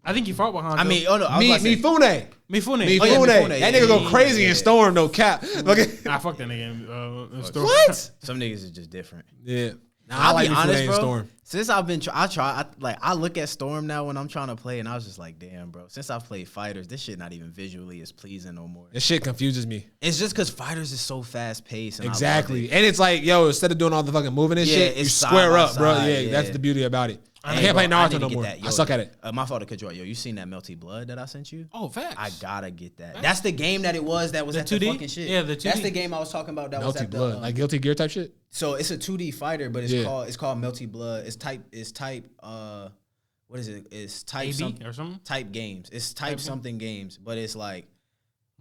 I think he fought with Hanzo. I mean, oh no, I was about to say- Mifune. Mifune. Mifune. Oh, yeah, Mifune, That yeah, nigga go yeah, crazy yeah. in Storm, no cap. Look I fucked that nigga in Storm. What? Some niggas is just different. Yeah. Nah, I'll like be Mifune honest, in bro. Storm. Since I've been, I look at Storm now when I'm trying to play, and I was just like, damn, bro. Since I've played Fighters, this shit not even visually as pleasing no more. This shit confuses me. It's just because Fighters is so fast paced. Exactly. And it's like, yo, instead of doing all the fucking moving and Yeah, shit, you it's side square by up, bro. side, Yeah, yeah. that's the beauty about it. I Hey, can't play bro, I Naruto need no to get more. that. I suck at it. My fault to cut you out. Yo, you seen that Melty Blood that I sent you? Oh, facts. I gotta get that. That's the game that was The at the 2D? fucking shit. Yeah, the 2D. That's the game I was talking about. That was Melty at the Blood. Like Guilty Gear type shit? So it's a 2D fighter, but it's Yeah. called Melty Blood. It's type what is it? It's type AB something or something. type games. It's type Type something games, but it's like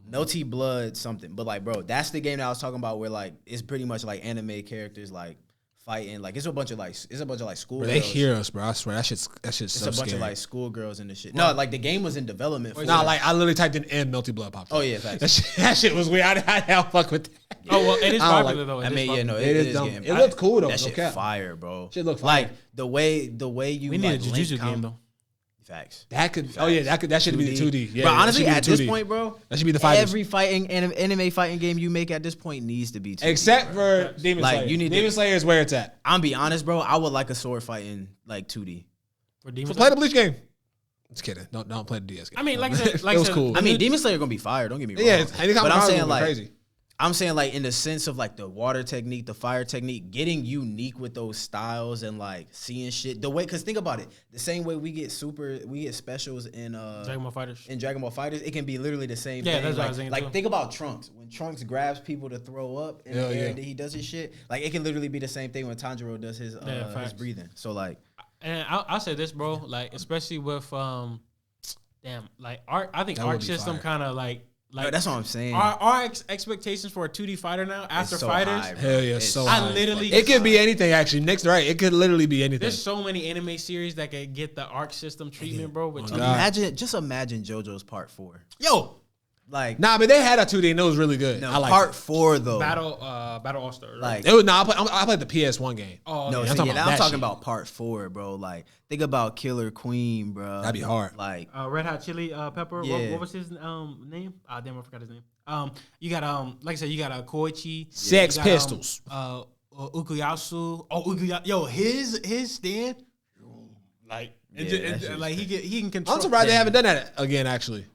Melty Blood something. But like, bro, that's the game that I was talking about where like it's pretty much like anime characters like fighting. Like it's a bunch of like school. Bro, they hear us, bro. I swear that shit's It's so a bunch scary. of like schoolgirls and this shit. No, like the game was in development. Nah, like I literally typed in M Melty Blood popped up. Oh yeah, facts. That shit was weird. I don't fuck with that. Oh well, it is I don't popular like- though. I mean, yeah, no, It it is is dumb. game. It looked cool, though, That no shit cap. fire, bro. Shit look fire. Like the way you We need like a jujutsu link game though. Facts. That could. Oh yeah, that should be the 2D. Yeah, but that honestly, should be the at this 2D. point, bro, That should be the fighters. every anime fighting game you make at this point needs to be 2D. Except bro. for Demon Like, Slayer. you need Demon to- Slayer is where it's at. I'm be honest, bro. I would like a sword fighting like 2D. For Demon Play the Slayer? Bleach game. Just kidding. Don't play the DS game. I mean, like I said, it was cool. I mean, Demon Slayer gonna be fire. Don't get me wrong. Yeah, anytime but I'm Naruto saying would be like crazy. I'm saying like in the sense of like the water technique, the fire technique, getting unique with those styles and like seeing shit the way. Because think about it, the same way we get specials in Dragon Ball Fighters. In Dragon Ball Fighters, it can be literally the same Yeah, thing. that's what I like, was thinking like too. think about Trunks. When Trunks grabs people to throw up in the air and he does his shit, like it can literally be the same thing when Tanjiro does his breathing. So like, and I'll say this, bro, like especially with like arc. I think That would arc be system fire. kind of like. yo, that's what I'm saying. Our expectations for a 2D fighter now after so Fighters. high, bro. Hell yeah, It's so I high. literally- It could be anything actually. Nick's right. It could literally be anything. There's so many anime series that could get the arc system treatment, bro. With God. Imagine JoJo's Part 4. Yo, Like Nah, but they had a 2D and it was really good. no, I like Part it. 4 though. Battle All Star. Right? Like It was I played the PS1 game. oh no, okay. see, talking yeah, about I'm that talking shit. about Part 4, bro. Like think about Killer Queen, bro. That'd be hard. Like Red Hot Chili Pepper. Yeah. What was his name? Ah, damn, I forgot his name. You got like I said, you got Koichi, Sex you got, Pistols. Ukuyasu. Oh, Ukuyasu. Yo, his stand, like, Yeah, that like he can control. I'm surprised they haven't done that again. Actually,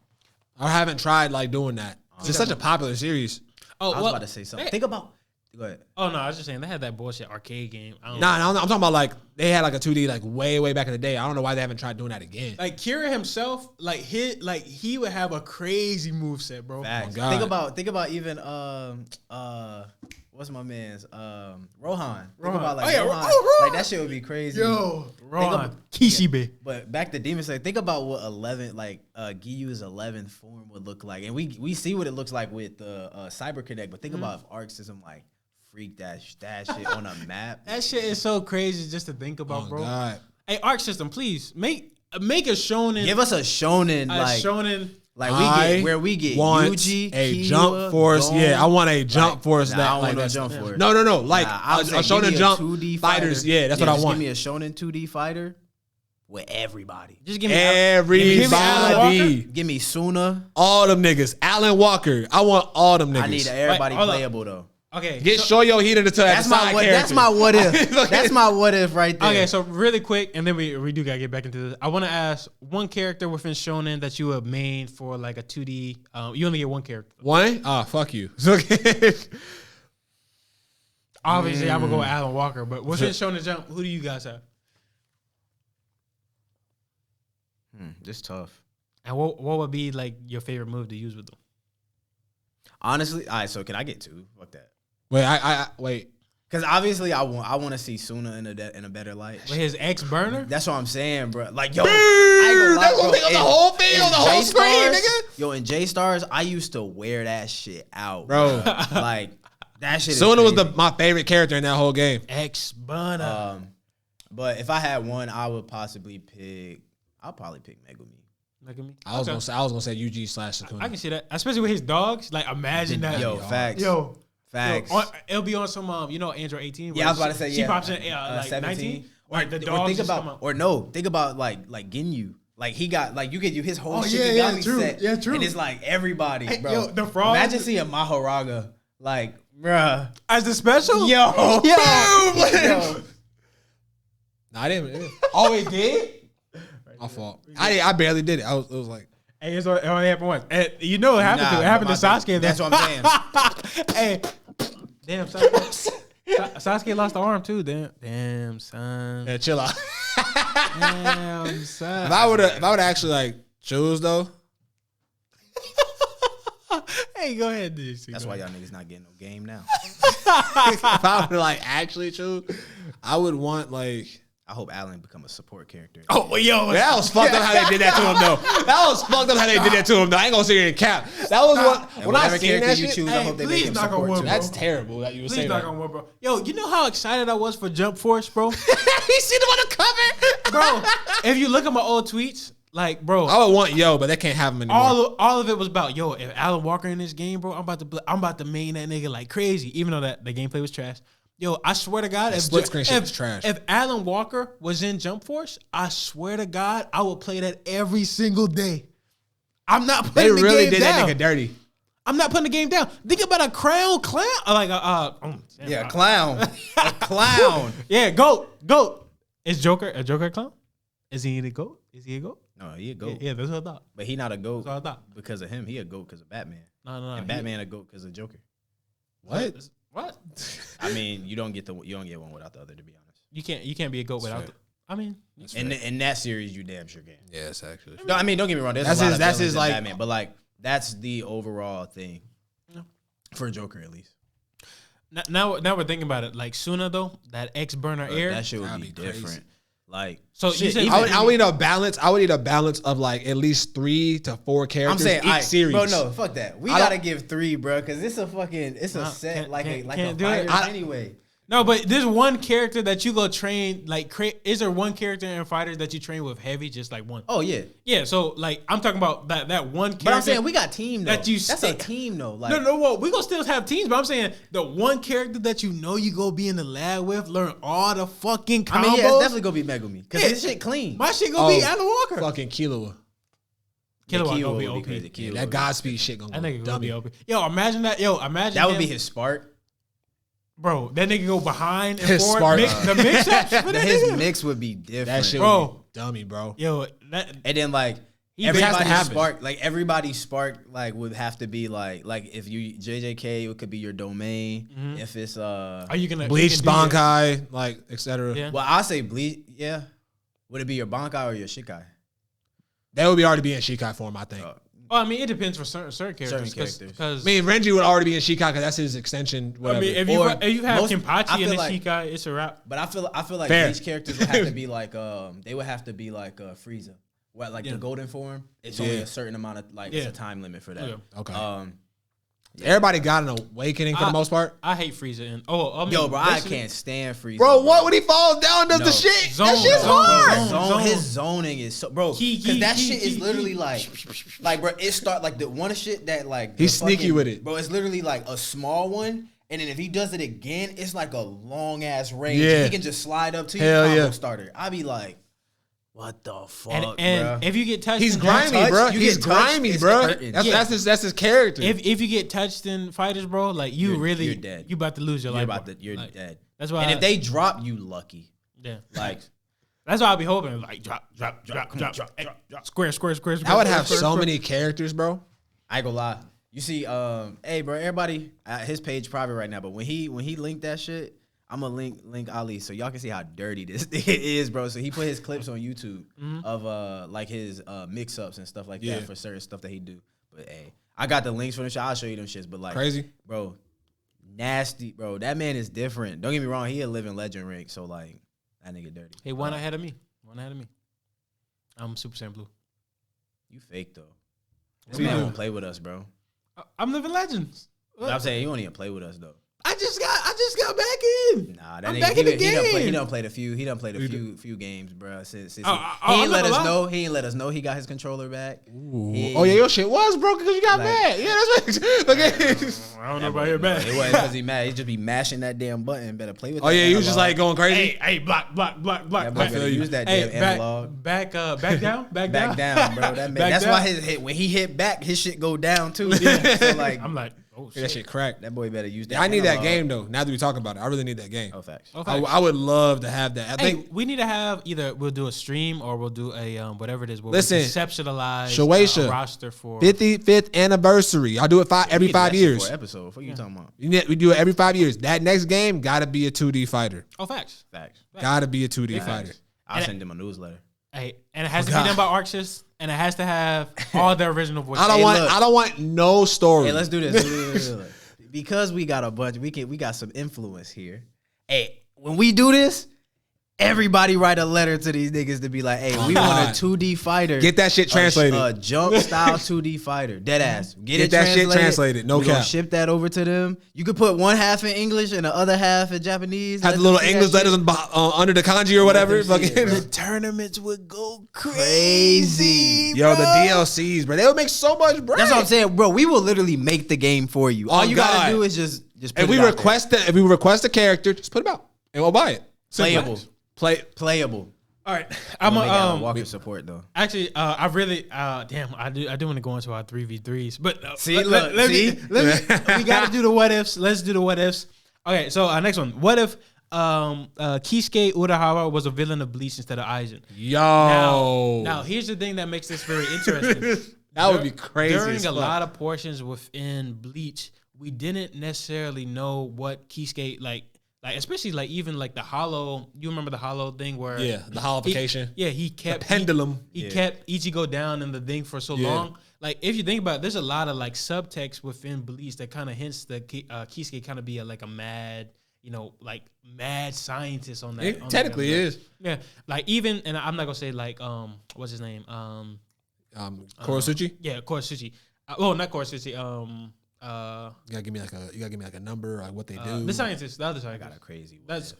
I haven't tried like doing that. It's such a popular series. Oh, I was well, about to say something. Think about. Go ahead. Oh no, I was just saying they had that bullshit arcade game. I don't Nah, I'm talking about like they had like a 2D like way back in the day. I don't know why they haven't tried doing that again. Like Kira himself, he would have a crazy moveset, bro. Facts. God. Think about even what's my man's Rohan. Think Rohan. about like Oh, yeah, Rohan. Rohan. Like that shit would be crazy. Ron Kishibe. But back to Demon Slayer, think about what 11 like Giyu's 11th form would look like, and we see what it looks like with the Cyber Connect. But think about if Arc System like freak that shit on a map. That shit is so crazy just to think about, Oh bro. God. Hey, Arc System, please make a shonen. Give us a shonen like shonen. like we get where we get want Yuji, a Killua, jump force. Gon. Yeah, I want a jump force Nah, that I don't like want no that's- jump force. No. Like Nah, I'm a saying, give shonen me a jump 2D fighters. fighter. Yeah, that's what I just want. Give me a shonen 2D fighter with everybody. Just give me Everybody, Give me Suna. all them niggas. Alan Walker, I want all them niggas. I need everybody hold up. playable though. Okay. Get so, Shoyo Hida to That's my what. That's my what if. That's my what if right there. okay, so really quick, and then we do gotta get back into this. I want to ask one character within shonen that you have made for like a 2D. You only get one character. One? Ah, fuck you. It's okay. Obviously, I would go with Alan Walker, but within Shonen Jump, who do you guys have? This tough. And what would be like your favorite move to use with them? Honestly, all right. So can I get two? Fuck that. Wait, I wait. Because obviously, I want to see Suna in a better light. With his ex burner? That's what I'm saying, bro. Like, yo, I ain't gonna lie, That's bro. gonna take up the whole thing on the whole screen, nigga. Yo, in J-Stars, I used to wear that shit out, Bro. Like, that shit. Suna is was crazy. my favorite character in that whole game. Ex burner. But if I had one, I would possibly pick. I'll probably pick Megumi. Look at me. I was gonna say UG / I Sakuna. can see that, especially with his dogs. Like, imagine that. Yo, facts. Yo. Facts. It'll be on some, Android 18. Yeah, I was about to say, She yeah. pops in like 17. 19. Or the Or dogs think just come about, out. or no, think about like Ginyu. Like he got like you could do his whole Oh, shit yeah, Shikigami true. set. Yeah, true. And it's like everybody, Hey, bro. yo, the frogs- Imagine seeing Mahoraga. Like, bruh. As the special? Yo. Nah, I didn't. Oh, it did? My fault. I barely did it. It was like. Hey, it only happened once. And you know what happened to it? It happened to Sasuke. That's what I'm saying. Hey, damn, Sasuke lost the arm too. Damn, son. Yeah, chill out. Damn, son. If I would actually like choose though, Hey, go ahead, dude. That's why y'all niggas not getting no game now. if I would like actually choose, I would want like. I hope Alan become a support character. Oh, well, yo. That was fucked up how they did that to him though. That was fucked up how they did that to him though. I ain't gonna sit here and cap. That was what And when I whatever seen character that you shit. choose, I Hey, hope they please make him knock on support wood, too. bro. That's terrible that you would Please say knock that. on wood, bro. Yo, you know how excited I was for Jump Force, bro? You seen him on the cover, Bro, if you look at my old tweets, like, bro, I would want Yo, but they can't have him anymore. all of it was about, yo, if Alan Walker in this game, bro, I'm about to main that nigga like crazy, even though that the gameplay was trash. Yo, I swear to God, if split screen shit was trash. If Alan Walker was in Jump Force, I swear to God, I would play that every single day. I'm not They putting the really game did down. that nigga dirty. I'm not putting the game down. Think about a crown clown, like Yeah, clown. A clown. yeah, goat. Is Joker a clown? Is he a goat? Is he a goat? No, he a goat. Yeah, that's what I thought. But he not a goat That's what I thought. because of him. He a goat because of Batman. No. And Batman a goat because of Joker. What? What? I mean, you don't get one without the other. To be honest, You can't be a goat without. I mean, in that series, you damn sure can. Yes, actually. No, I mean, don't get me wrong. There's That's a lot his- of that's villains his, in like- Batman, but like that's the overall thing for Joker at least. now we're thinking about it. Like Suna though, that ex burner air. That shit would That'd be be crazy. different. Like, So shit, you said even- I would need a balance. I would need a balance of like at least 3 to 4 I'm characters saying, each series. bro, no, fuck that. We I gotta don't- give 3, bro, because it's a set can't- like a can't do it. fighter anyway. No, but there's one character that you go train. Like, is there one character in fighters that you train with heavy? Just like one. Oh yeah, Yeah. So like, I'm talking about that one character. but I'm saying we got team though. that you That's stay- a team though. Like, No, well, we gonna still have teams, but I'm saying the one character that you know you go be in the lab with, learn all the fucking combos. I mean, yeah, it's definitely gonna be Megumi because Yeah. this shit clean. My shit gonna be Oh, Alan Walker. Fucking Killua. Killua Killua gonna be would OP. crazy. Killua That would be- Godspeed shit gonna That go nigga gonna dummy. be OP. Yo, imagine that. Yo, imagine That would him- be his spark. Bro, that nigga go behind and His forward. spark. The mix ups for that His nigga. mix would be different. That shit Bro. would be dummy, bro. Yo, that And then like He has to everybody's happen. spark, like everybody's spark, like would have to be like if you JJK, it could be your domain. If it's are you gonna Bleach, you can do your- Bankai, like etc. Yeah. well, I'll say bleach. Yeah, would it be your Bankai or your Shikai? That would be already be in Shikai form, I think. Well, I mean, it depends for certain characters. characters. Because I mean, Renji would already be in Shikai because that's his extension. Whatever. I mean, if Or you have most- I Kenpachi feel in the like- Shikai, it's a wrap. But I feel like Fair. bleach characters would have to be like they would have to be like Frieza. What like Yeah. the golden form? It's only Yeah. a certain amount of like Yeah. it's a time limit for that. Yeah. Okay. Everybody got an awakening for the most part. I hate Frieza. And I mean, Yo, bro, I basically- can't stand Frieza. Bro, what when he falls down and does No. the shit? Zone, that shit's zone, hard. zone. His zoning is so, bro. Because that shit is literally like, bro. It start like the one shit that like He's the sneaky with it. bro. It's literally like a small one, and then if he does it again, it's like a long ass range. Yeah. He can just slide up to you. Hell Combo yeah. starter. I be like, what the fuck, And bro? if you get touched, He's in grimy, touched, bro. you He's get touched, grimy, it's bro. hurting. That's his character. If you get touched in fighters, bro, like you really, you're dead. You about to lose your You're life. about bro. to, you're Like, dead. That's why. And if they drop, you lucky. yeah, Like, that's why I'll be hoping like drop. Square. I would have so many characters, bro. I ain't gonna lie. You see, hey, bro, everybody, his page private right now, but when he linked that shit, I'm gonna link Ali so y'all can see how dirty this is, bro. So he put his clips on YouTube of like his mix ups and stuff like Yeah. that for certain stuff that he do. But hey, I got the links for them shit. I'll show you them shits. But like, Crazy. bro, nasty, bro. That man is different. Don't get me wrong, he a living legend rank. So like, that nigga dirty. Hey, one ahead of me. I'm Super Saiyan Blue. You fake though. This man won't play with us, bro. I'm living legends. I'm saying he won't even play with us though. I just got back in. Nah, that I'm nigga, back in the he game. done played a few few games, bro. Since he I'm ain't let not us gonna know. He ain't let us know he got his controller back. He- Oh yeah, your shit was broken because you got Like- mad. Yeah, that's what. Okay. I don't know about your back. It wasn't because he mad. He just be mashing that damn button. Better play with. Oh that yeah, he was just analog. like going crazy. Hey, block. That boy Back, better use that damn analog. back down, Back down, bro. That man, Back that's down. why his hit when he hit back, his shit go down too. So like, I'm like, oh shit. That shit cracked. that boy better use that. I need that analog. game though. Now that we talk about it, I really need that game. Oh facts. Okay. I would love to have that. I Hey, think we need to have either we'll do a stream or we'll do a whatever it is. Where Listen, we conceptualize Shueisha, a roster for 55th anniversary. I'll do it every We need 5 that shit years. for an episode. What you talking about? We do it every 5 years. That next game gotta be a 2D fighter. Oh, facts. Facts. Gotta be a 2D fighter. I'll send him a newsletter. Hey, and it has to be done by Arxis, and it has to have all the original voices. look. I don't want no story. Hey, let's do this. Because we got a bunch, we got some influence here. Hey, when we do this, everybody write a letter to these niggas to be like, hey, we want a 2D fighter. Get that shit translated. A jump style 2D fighter. Dead ass. Get it that shit translated. translated. No we gonna cap. ship that over to them. You could put one half in English and the other half in Japanese. Have Let the them little see that English shit. letters under the kanji or whatever. them see it, Fucking- bro. The tournaments would go Crazy. Yo, the DLCs, bro. They would make so much bread. That's what I'm saying, bro. We will literally make the game for you. All Oh, you God. gotta do is just put If we it out there. request a character, just put them out and we'll buy it. Simple. Playable. Playable. All right, I'm I'm gonna a Walker support though. actually. I really damn. I do want to go into our 3v3s, but See, let look, me, see? we gotta do the what ifs. Let's do the what ifs. Okay, so next one. What if Kisuke Urahara was a villain of Bleach instead of Aizen? Yo. Now here's the thing that makes this very interesting. That would be crazy During as a fuck. lot of portions within Bleach, we didn't necessarily know what Kisuke like especially like even like the hollow. You remember the hollow thing where the hollowification. He kept the pendulum. He kept Ichigo down in the thing for so long. Like if you think about it, there's a lot of like subtext within Bleach that kind of hints that Kisuke kind of be like a mad, like mad scientist on that. It technically is. Yeah, like even, and I'm not gonna say like what's his name Korosuchi. Yeah, Korosuchi. Well, not Korosuchi. You gotta give me like a number, like what they do. The scientist, the other scientist. Got a crazy. That's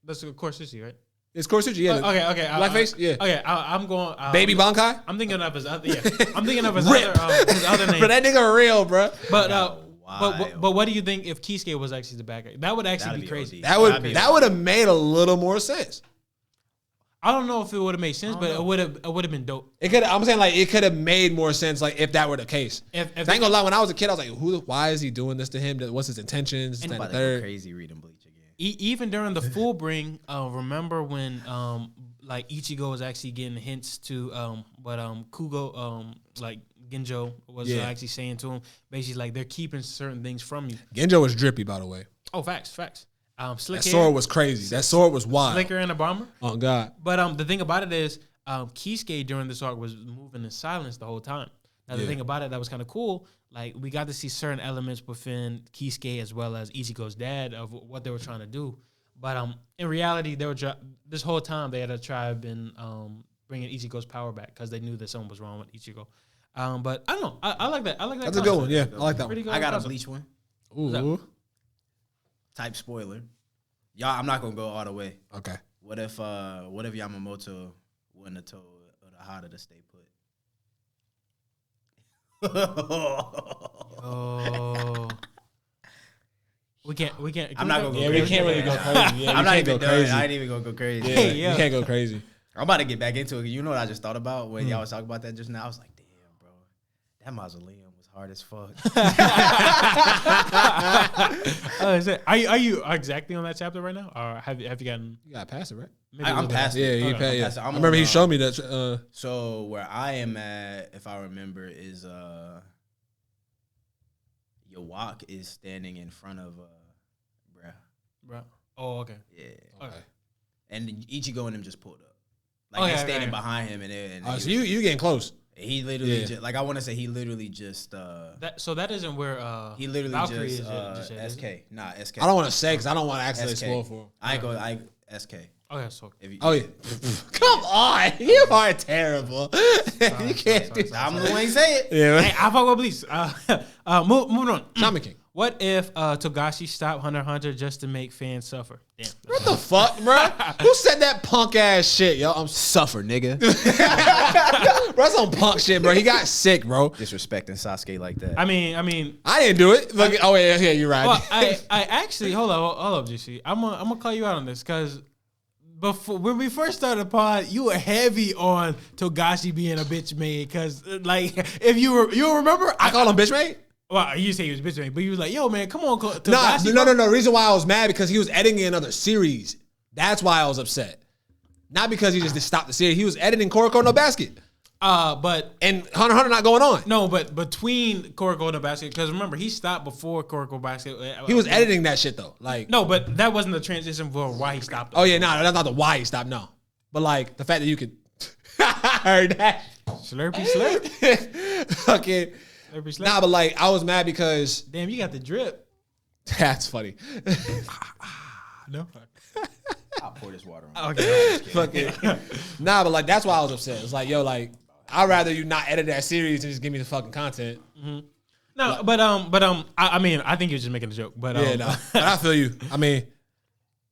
Korosuchi, right? It's Korosuchi. Yeah. Okay. Blackface. Yeah. Okay, I'm going. Baby Bankai. I'm thinking of his other. Yeah, I'm thinking of his other name. But that nigga real, bro. But what do you think if Kisuke was actually the bad guy? That would actually be crazy. That would have made a little more sense. I don't know if it would have made sense, but it would have been dope. I'm saying like it could have made more sense like if that were the case. If I ain't gonna lie, when I was a kid, I was like, why is he doing this to him? What's his intentions? And the crazy reading Bleach again. Even during the full bring, remember when like Ichigo was actually getting hints to what Kugo like Genjo was actually saying to him, basically like they're keeping certain things from you. Genjo was drippy, by the way. Oh, facts. Slick that hair, sword was crazy. That sword was wild. Slicker and a bomber. Oh God! But the thing about it is, Kisuke during this arc was moving in silence the whole time. Now the thing about it that was kind of cool, like we got to see certain elements within Kisuke as well as Ichigo's dad of what they were trying to do. But in reality, they were this whole time they had to try been bringing Ichigo's power back because they knew that something was wrong with Ichigo. But I don't know. I like that. I like that. That's a good one. Yeah, I like that one. I got a Bleach one. Ooh. Type spoiler. Y'all, I'm not gonna go all the way. Okay. What if Yamamoto wouldn't have told Urahara to stay put? Oh. We can't. I'm not gonna go. We can't really go crazy. Yeah, I'm not even even crazy. I ain't even gonna go crazy. Yeah, you can't go crazy. I'm about to get back into it. You know what I just thought about when y'all was talking about that just now? I was like, damn, bro, that mausoleum was hard as fuck. Are you exactly on that chapter right now, or have you gotten? You got past it, right? I'm past it. Yeah, Okay. yeah. I remember he showed me that. So where I am at, if I remember, is Yawak is standing in front of bruh. Oh, okay. Yeah. Okay. And Ichigo and him just pulled up. Like he's standing behind him, and so you getting close. He literally just, like I want to say he literally just that isn't where he literally Valkyrie just SK. Nah, SK. I don't want to say because I don't want to accidentally spoil for him. I SK. Okay, so Come on, you are terrible. You can't do I'm the one who say it. Yeah, hey, I fuck with Bleach. Moving on. Shaman King. What if Togashi stopped Hunter x Hunter just to make fans suffer? Damn. What the fuck, bro? Who said that punk ass shit, yo? I'm Suffer, nigga. bro, that's some punk shit, bro. He got sick, bro. Disrespecting Sasuke like that. I mean, I didn't do it. Look, yeah, you're right. well, I actually hold up, GC. I'm gonna call you out on this because before when we first started the pod, you were heavy on Togashi being a bitch made because like if you remember, I called him bitch mate. Well, you say he was bitch made, but you was like, yo, man, come on, Togashi. No. The reason why I was mad because he was editing another series. That's why I was upset. Not because he just stopped the series. He was editing Kuroko no Basket. And Hunter x Hunter not going on. No, but between Kuroko no Basket, because remember he stopped before Kuroko Basket. He was editing that shit though. Like no, but that wasn't the transition for why he stopped. Oh yeah, that's not the why he stopped. No, but like the fact that you could. I heard that. Slurpy slurp. Okay. Nah, but like I was mad because damn, you got the drip. That's funny. No. I'll pour this water on. Okay. Fucking. Nah, but like that's why I was upset. It's like, yo, like I'd rather you not edit that series and just give me the fucking content. Mm-hmm. No, but I mean, I think you're just making a joke. But yeah, no. But I feel you. I mean,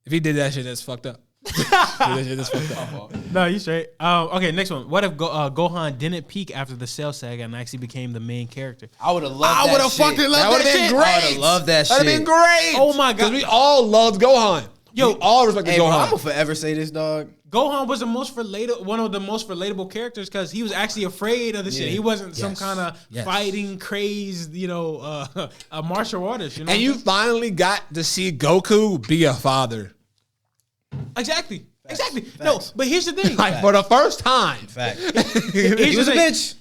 if he did that shit, that's fucked up. That's fucked up. No, you straight. Okay, next one. What if Gohan didn't peak after the Cell Saga and actually became the main character? I would have loved that shit. I would have fucking loved that shit. I would have loved that shit. That'd have been great. Oh my god. Because we all loved Gohan. Yo, we all respected Gohan. I'm gonna forever say this, dog. Gohan was one of the most relatable characters because he was actually afraid of the shit. He wasn't some kind of fighting crazed, a martial artist. You know, and you finally got to see Goku be a father. Exactly. Facts. No, but here's the thing. Like for the first time. Fact. He was a bitch.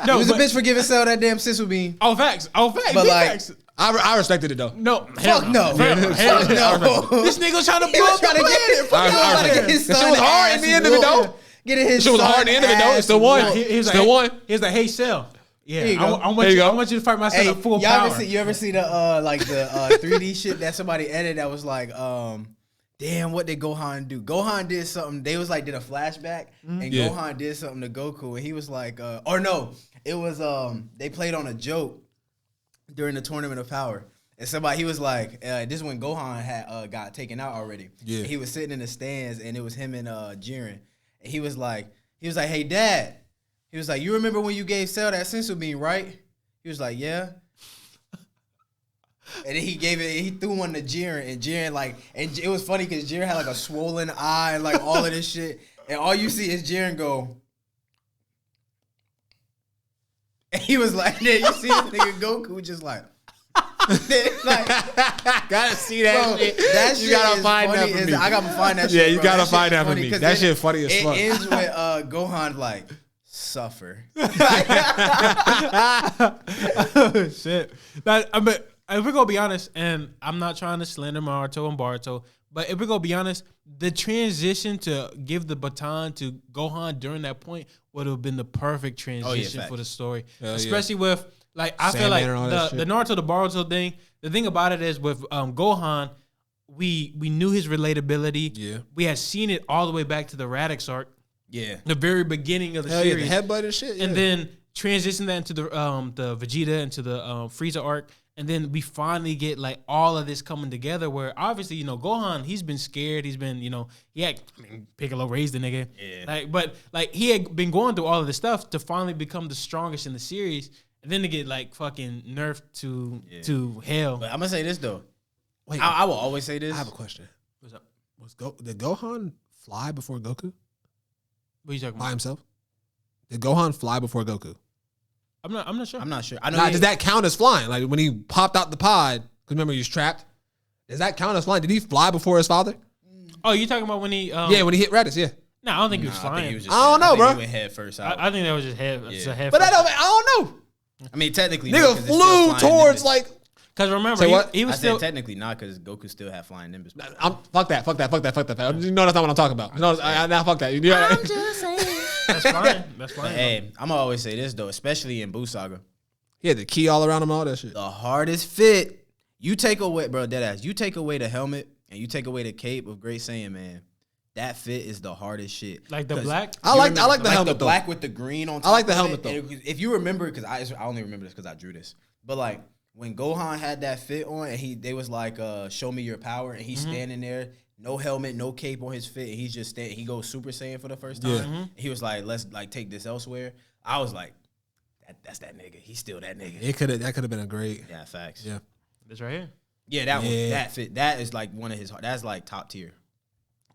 No, he was a bitch for giving Cell that damn sizzle bean. Oh, facts. But like, facts. I respected it though. No, Fuck no. Fuck no. This nigga was trying to He blow was up the trying to planet. get his That shit son was hard in the end of it though. Getting his Shit was hard in the end of it though. It's still won. He was Still like, won. he was like, hey, Cell. Yeah, There you go. I want There you you. go. I want you to fight my son Hey, at full y'all power. you ever see the 3D shit that somebody edited that was like, damn, what did Gohan do? Gohan did something. They was like did a flashback, and Yeah. Gohan did something to Goku, and he was like, or no, it was they played on a joke during the Tournament of Power. And somebody, he was like, this is when Gohan had got taken out already. Yeah. And he was sitting in the stands, and it was him and Jiren. And he was like, hey, Dad. He was like, you remember when you gave Cell that sensu bean, right? He was like, yeah. And then he threw one to Jiren, and Jiren and it was funny because Jiren had like a swollen eye and like all of this shit. And all you see is Jiren go. And he was like, then you see this nigga Goku just like. Gotta see that Bro, shit. that You shit gotta is find funny that for me. I gotta find that shit. Yeah, you bro. gotta That find shit that for funny, me. 'cause That then shit funny as fuck. It ends with Gohan like suffer. Shit. But if we're gonna be honest, and I'm not trying to slander Naruto and Boruto, but if we're gonna be honest, the transition to give the baton to Gohan during that point would have been the perfect transition for the story. Hell yeah. Especially with like I feel like Sandman and all that the shit. Naruto to Boruto thing. The thing about it is with Gohan, we knew his relatability. Yeah. We had seen it all the way back to the Radix arc, Yeah. the very beginning of the Hell yeah, series. the headbutt and shit. And yeah. then transition that into the Vegeta, into the Frieza arc, and then we finally get like all of this coming together. Where obviously, Gohan, he's been scared. He's been, Piccolo raised the nigga. Yeah. But he had been going through all of this stuff to finally become the strongest in the series, and then to get like fucking nerfed to hell. But I'm gonna say this though. Wait, I will always say this. I have a question. What's up? Did Gohan fly before Goku What are you talking by about? himself? Did Gohan fly before Goku? I'm not sure. I'm not sure. I know. Now, does that count as flying? Like when he popped out the pod, because remember he was trapped. Does that count as flying? Did he fly before his father? Oh, you talking about when he? Yeah, when he hit Raditz. Yeah, No, I don't think he was I flying. think he was just I don't know, think bro. He went head first out. I think that was just head. Yeah. It's a head. but I don't know. I mean, technically, no, Nigga 'cause it's still flew flying towards Nimbus. like. Because remember, Say what? he was I still. said technically not because Goku still had flying Nimbus. Fuck that. You know that's not what I'm talking about. No, nah, fuck that. I'm just saying. That's fine. That's But fine. hey, I'm gonna always say this though, especially in Buu Saga, He had the key all around him, all that shit. the hardest fit. You take away, bro, deadass. You take away the helmet and you take away the cape of Great Saiyan, man. That fit is the hardest shit. Like the 'Cause black? I like the like helmet the though. black with the green on top. I like the of helmet, it. though. And if you remember, because I only remember this because I drew this, but like when Gohan had that fit on and they was like, show me your power, and he's standing there, no helmet, no cape on his fit, and he's just standing. He goes Super Saiyan for the first time. Yeah. He was like, let's like take this elsewhere. I was like, that's that nigga. He's still that nigga. That could have been a great. Yeah, facts. Yeah. This right here. Yeah, that one, Yeah. that fit. That is like one of his. That's like top tier.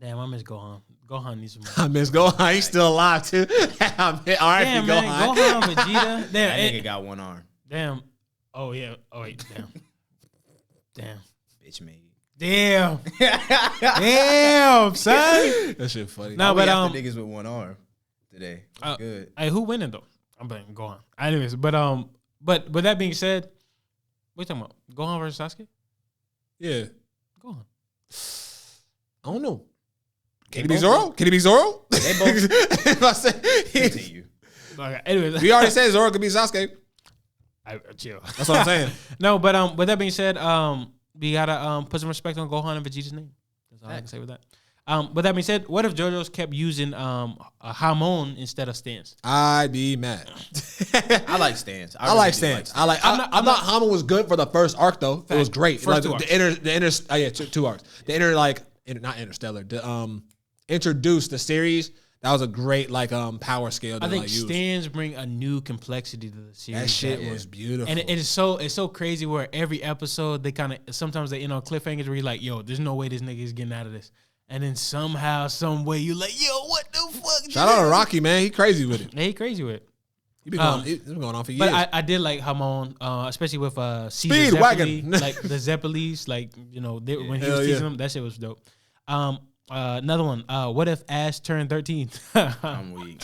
Damn, I miss Gohan. Gohan needs some more. I miss Gohan. He's still alive too. All right, Damn, man. Gohan, Vegeta. That Damn. nigga got one arm. Damn. Oh, yeah. Oh, wait. Damn. Damn. Bitch made. Damn. Damn, son. That shit funny. No, We but after niggas with one arm today. Good. Hey, who winning though? I'm betting Gohan. Anyways, but with that being said, what you talking about? Gohan versus Sasuke? Yeah. Gohan. I don't know. Can he They be both- Zoro? Can he be Zoro? They both If I say, continue. Okay, anyways, we already said Zoro could be Sasuke. chill. That's what I'm saying. No, but with that being said, we gotta put some respect on Gohan and Vegeta's name. That's all I can say with that. With that being said, what if JoJo's kept using a Hamon instead of Stance? I'd be mad. I like stands. I like Stance. I thought Hama was good for the first arc though. It was great. First Like, two the inner two arcs. The inner not interstellar. The introduced the series. That was a great power scale. I think use. Stans bring a new complexity to the series. That shit was beautiful. And it's so crazy where every episode they sometimes they end on cliffhangers where you're like, yo, there's no way this nigga is getting out of this. And then somehow, some way, you like, yo, what the fuck? Shout out to Rocky, man. He crazy with it. Yeah, he crazy with it. He been going on for years. But I did like Hamon, especially with Caesar Speed Zeppeli, wagon. like the Zeppelis, when he Hell was teaching yeah. them, that shit was dope. Another one. What if Ash turned 13? I'm weak.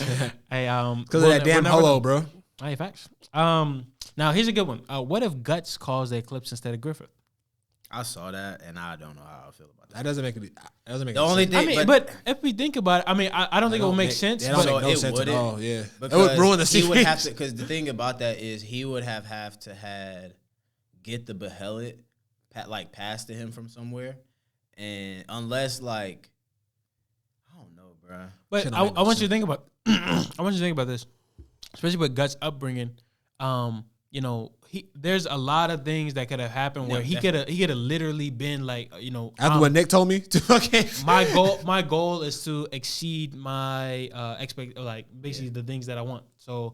Hey, because of that damn holo, bro. Hey, facts. Now Now here's a good one. What if Guts calls the Eclipse instead of Griffith? I saw that, and I don't know how I feel about that. That doesn't make it. That doesn't make The any only sense. thing, I mean, but if we think about it, I mean, I don't think it will make sense. It But don't make no it sense at wouldn't, all. Yeah, it because would ruin the he series. would have to, because the thing about that is he would have to had get the Behelit like passed to him from somewhere, and unless like I don't know, bro. But Shit I don't make no want you to sense. think about. I want you to think about this, especially with Guts' upbringing. You know, there's a lot of things that could have happened where he could have literally been like, you know, After what Nick told me, okay. my goal is to exceed my basically the things that I want. So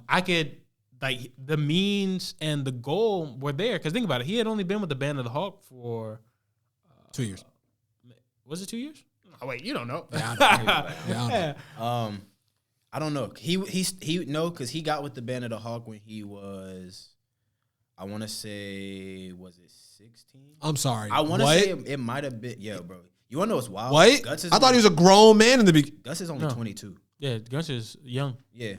I could like the means and the goal were there because think about it, he had only been with the Band of the Hawk for 2 years. was it 2 years? Oh wait, you don't know. Yeah, I don't know. I don't know. He no, because he got with the Band of the Hawk when he was, I want to say, was it 16? I'm sorry. I want to say it might have been. Yeah, bro. You want to know what's wild? What? Guts is I thought he was a grown man in the beginning. Gus is only No. 22. Yeah, Guts is young. Yeah.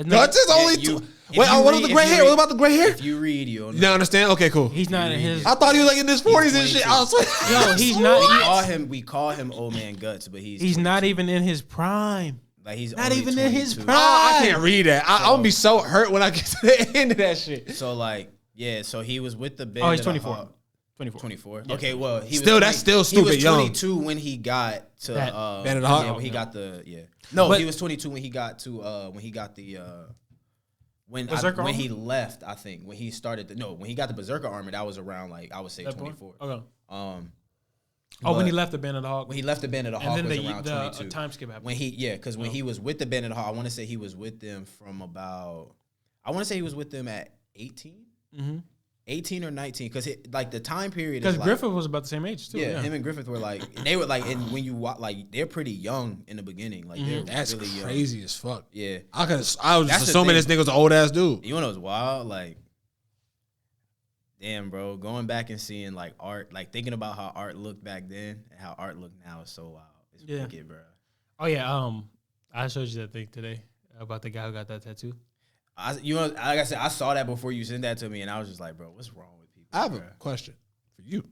Guts is only you- two. if Wait, you what read- was the if gray you hair? read- What about the gray hair? If you read, you'll You know. don't understand? Okay, cool. He's not in his. I thought he was like in his 40s and shit. I was like, Yo, he's not. We call him Old Man Guts, but He's not even in his prime. like he's not only even in his 22. prime. Oh, I can't read that. I'm gonna be so hurt when I get to the end of that shit. So like, yeah. So he was with the Band. Oh, he's of the 24. Hawk. 24. 24. Okay, well, he Still, was that's still He stupid was young. 22 when he got to That Band of the Hawk? Yeah, when he got the No, But- he was 22 when he got to when he got the Berserker when he armor? left. I think when he started when he got the Berserker armor, that was around like I would say That point? 24. Okay. Um, Oh, when he but left the Band of the Hawk. when he left the Band of the and Hawk then was the around 22. time skip happened. When because when he was with the Band of the Hawk, I want to say he was with them from about. I want to say he was with them at 18. Mm-hmm. 18 or 19, because like the time period Because is like, Griffith was about the same age too. him and Griffith were like, and they were like, and when you like, they're pretty young in the beginning, like they're That's really young. crazy as fuck. Yeah, I was That's just the assuming thing. this nigga was an old ass dude. you know what's wild? Like, damn, bro, going back and seeing like art, like thinking about how art looked back then and how art looked now is so wild. It's Yeah. wicked, bro. Oh yeah. I showed you that thing today about the guy who got that tattoo. You know, like I said, I saw that before you sent that to me, and I was just like, bro, what's wrong with people? I have a bro? question for you.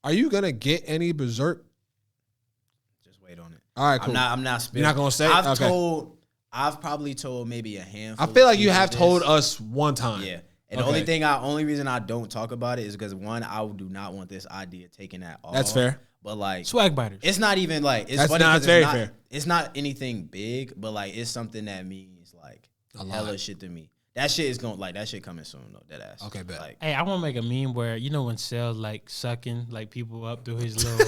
Are you gonna get any Berserk? Just wait on it. All right, cool. I'm not spitting. You're not gonna say? Okay. I've probably told maybe a handful. I feel of like you people have this. told us one time. Yeah. And Okay. the only reason I don't talk about it is because one, I do not want this idea taken at all. That's fair. But like, Swag biters. it's not even like it's That's funny. not- 'cause it's very not, fair. It's not anything big, but like it's something that means like A lot. hella shit to me. That shit is going that shit coming soon though. That ass. Okay, bet. Like, Hey, I want to make a meme where you know when Cell like sucking like people up through his little.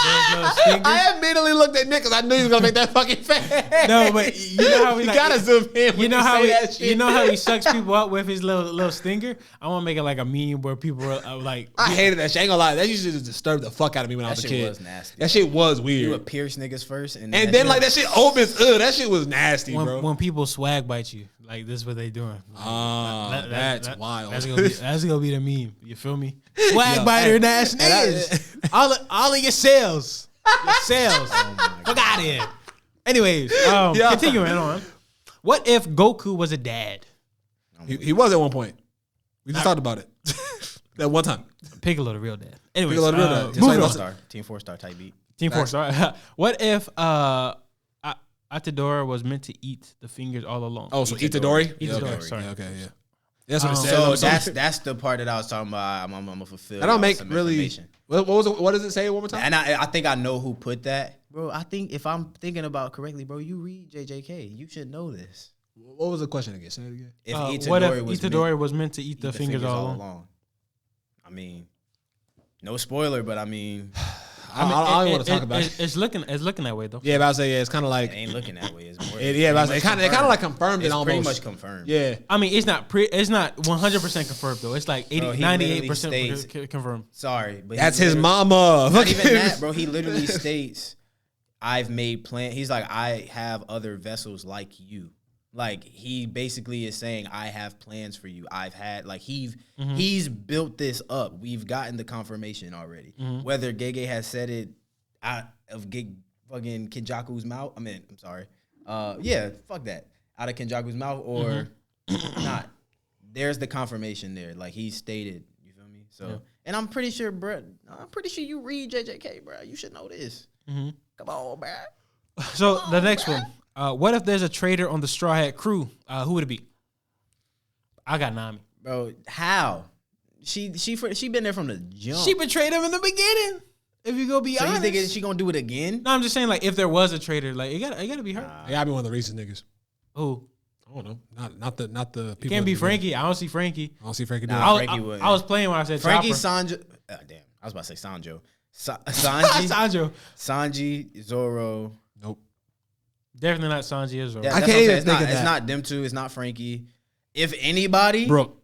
I immediately looked at Nick because I knew he was gonna make that fucking face. No, but you know how we you like, gotta zoom in. You when know how say he, that shit. you know how he sucks people up with his little stinger. I want to make it like a meme where people are like, I hated that shit. I ain't gonna lie. That used to just disturb the fuck out of me when I that was a shit kid. was nasty. That shit was You weird. would pierce niggas first, and And then like that shit opens. That shit was nasty, bro. when people swag bite you, like this is what they doing. That's wild. That's gonna be the meme. You feel me? Swag biter and ass niggas. all of your sales. Your sales. Fuck out of here. Anyways, continuing on. What if Goku was a dad? He was at one point. We just talked about it. That one time. Piccolo the real dad. Anyways, Piccolo the real dad. Just moving like on. Team 4-star type beat. Team 4-star. What if Atadora was meant to eat the fingers all along? Oh, so Itadori? Itadori, Okay, sorry. yeah, okay, yeah. That's what it says. So that's the part that I was talking about. I'm gonna fulfill. I don't make some really. information. What was it? What does it say one more time? And I think I know who put that, bro. I think if I'm thinking about correctly, bro, you read JJK, you should know this. What was the question again? Say it again. If What if Itadori Itadori was meant to eat the fingers all along? I mean, no spoiler, but I mean, I don't want to talk about it. It's looking that way though. Yeah, but I was saying, yeah, it's kind of like. it ain't looking that way. It's more. Yeah, but I was saying, it kind of like confirmed it It's almost. pretty much confirmed. Yeah. I mean, it's not 100% confirmed though. It's like 80, Bro, he 98% literally confirmed. Sorry, but That's he his literally- mama. Not even that, bro. He literally states, "I've made plans." He's like, "I have other vessels like you." Like he basically is saying, "I have plans for you. I've had like he's built this up. We've gotten the confirmation already. Whether Gege has said it out of fucking Kenjaku's mouth. I'm sorry. Yeah, fuck that. Out of Kenjaku's mouth, or not. There's the confirmation there. Like he stated, you feel me? So, and I'm pretty sure, bro. I'm pretty sure you read JJK, bro. You should know this. Mm-hmm. Come on, bro. So the next one. What if there's a traitor on the Straw Hat crew? Who would it be? I got Nami. Bro, how? She been there from the jump. She betrayed him in the beginning. If you go be So honest. you think she gonna do it again? No, I'm just saying, like, if there was a traitor, like, it gotta be her. It gotta be one of the recent niggas. Who? I don't know. Not the people. It can't be Frankie. I don't see Frankie. I don't see Frankie. Nah, doing it. Frankie I was playing when I said Frankie Chopper. Sanjo. Damn, I was about to say Sanjo. Sanji. Sanjo. Sanji, Zoro. Nope. Definitely not Sanji or Zoro. That- I that's can't what I'm even saying. think of It's that. not them two. It's not Frankie. If anybody, Brooke.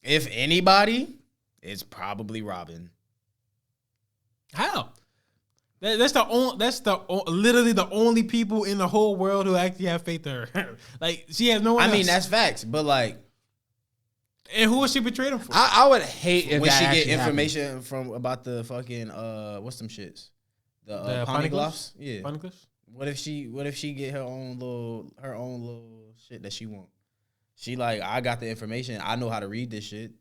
it's probably Robin. How? That's literally the only people in the whole world who actually have faith in her. Like, she has no one I else. mean, that's facts. But like, And who was she betrayed him for? I would hate if when that she actually get happened. information from about the fucking what's some shits? The Poneglyphs? Poneglyphs? Yeah. Poneglyphs? What if she get her own little shit that she want? She like, I got the information. I know how to read this shit.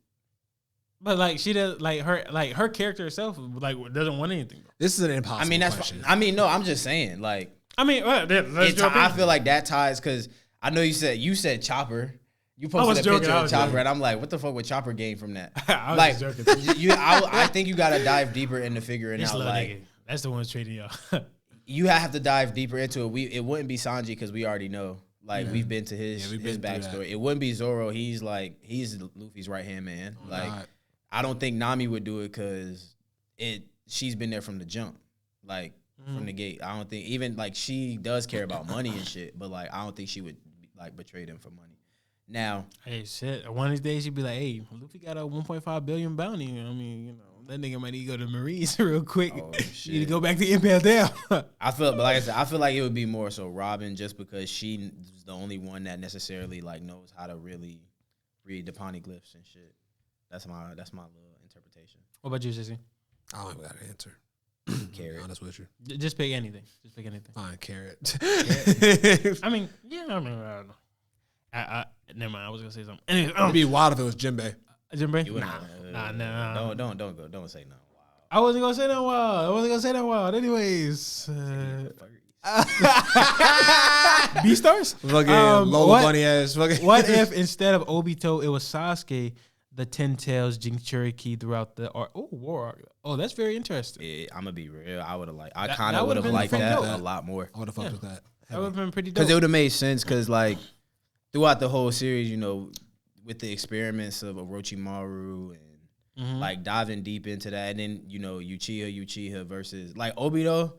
But like she does, like her character herself, like doesn't want anything. Bro. This is an impossible I mean, that's question. I mean, no, I'm just saying, like, I mean, I feel like that ties because I know you said Chopper. You posted a picture of Chopper, and I'm like, what the fuck would Chopper gain from that? I was like, just joking. I think you gotta dive deeper into figuring This out. little Like, nigga, that's the one who's trading y'all. you have to dive deeper into it. It wouldn't be Sanji because we already know. Like, we've been to his backstory. It wouldn't be Zoro. He's Luffy's right hand man. Like, I don't think Nami would do it because she's been there from the jump, like from the gate. I don't think even like she does care about money and shit, but like I don't think she would like betray them for money. Now, Hey, shit. One of these days, you'd be like, hey, Luffy got a 1.5 billion bounty. I mean, you know, that nigga might need to go to Marines real quick. Oh, You need to go back to Impel Down. but like I said, I feel like it would be more so Robin just because she's the only one that necessarily like knows how to really read the poneglyphs and shit. That's my little interpretation. What about you, Sissy? I don't even got an answer. Carrot. Honest with you. Just pick anything. Fine, carrot. I mean, yeah, I mean, I don't know. I never mind. I was gonna say something. Anyway, It'd be wild if it was Jinbei. Jinbei? You wouldn't- Nah. Don't go. Don't say no. Wow. I wasn't gonna say that wild. Anyways, B-Stars? Fucking Lola Bunny ass. Fucking. What if instead of Obito, it was Sasuke, the 10 Tails Jinchuriki throughout the war arc? Oh, that's very interesting. Yeah, I'm gonna be real. I would have liked. I That- kind that of would would've have been liked fucking that dope. a lot more I would have fucked with that. That would have been pretty dope. because it would have made sense. Because like throughout the whole series, you know, with the experiments of Orochimaru and Mhm. like diving deep into that, and then you know Uchiha versus like Obito.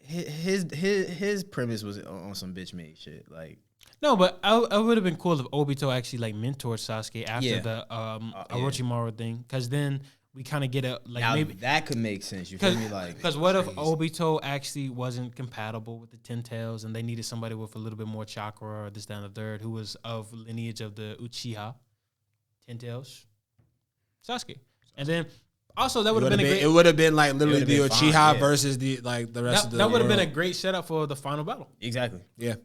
His premise was on some bitch made shit. Like No, but I would have been cool if Obito actually like mentored Sasuke after Yeah. the Yeah. Orochimaru thing, because then we kind of get a like now maybe that could make sense. You feel me? Like because what if crazy. Obito actually wasn't compatible with the 10 Tails and they needed somebody with a little bit more chakra or this, that, and the third who was of lineage of the Uchiha 10 Tails? Sasuke. And then also that would have been a great. It would have been like literally would've the been fine, Uchiha yeah. versus the rest of the. That would have been a world. great setup for the final battle. Exactly. Yeah,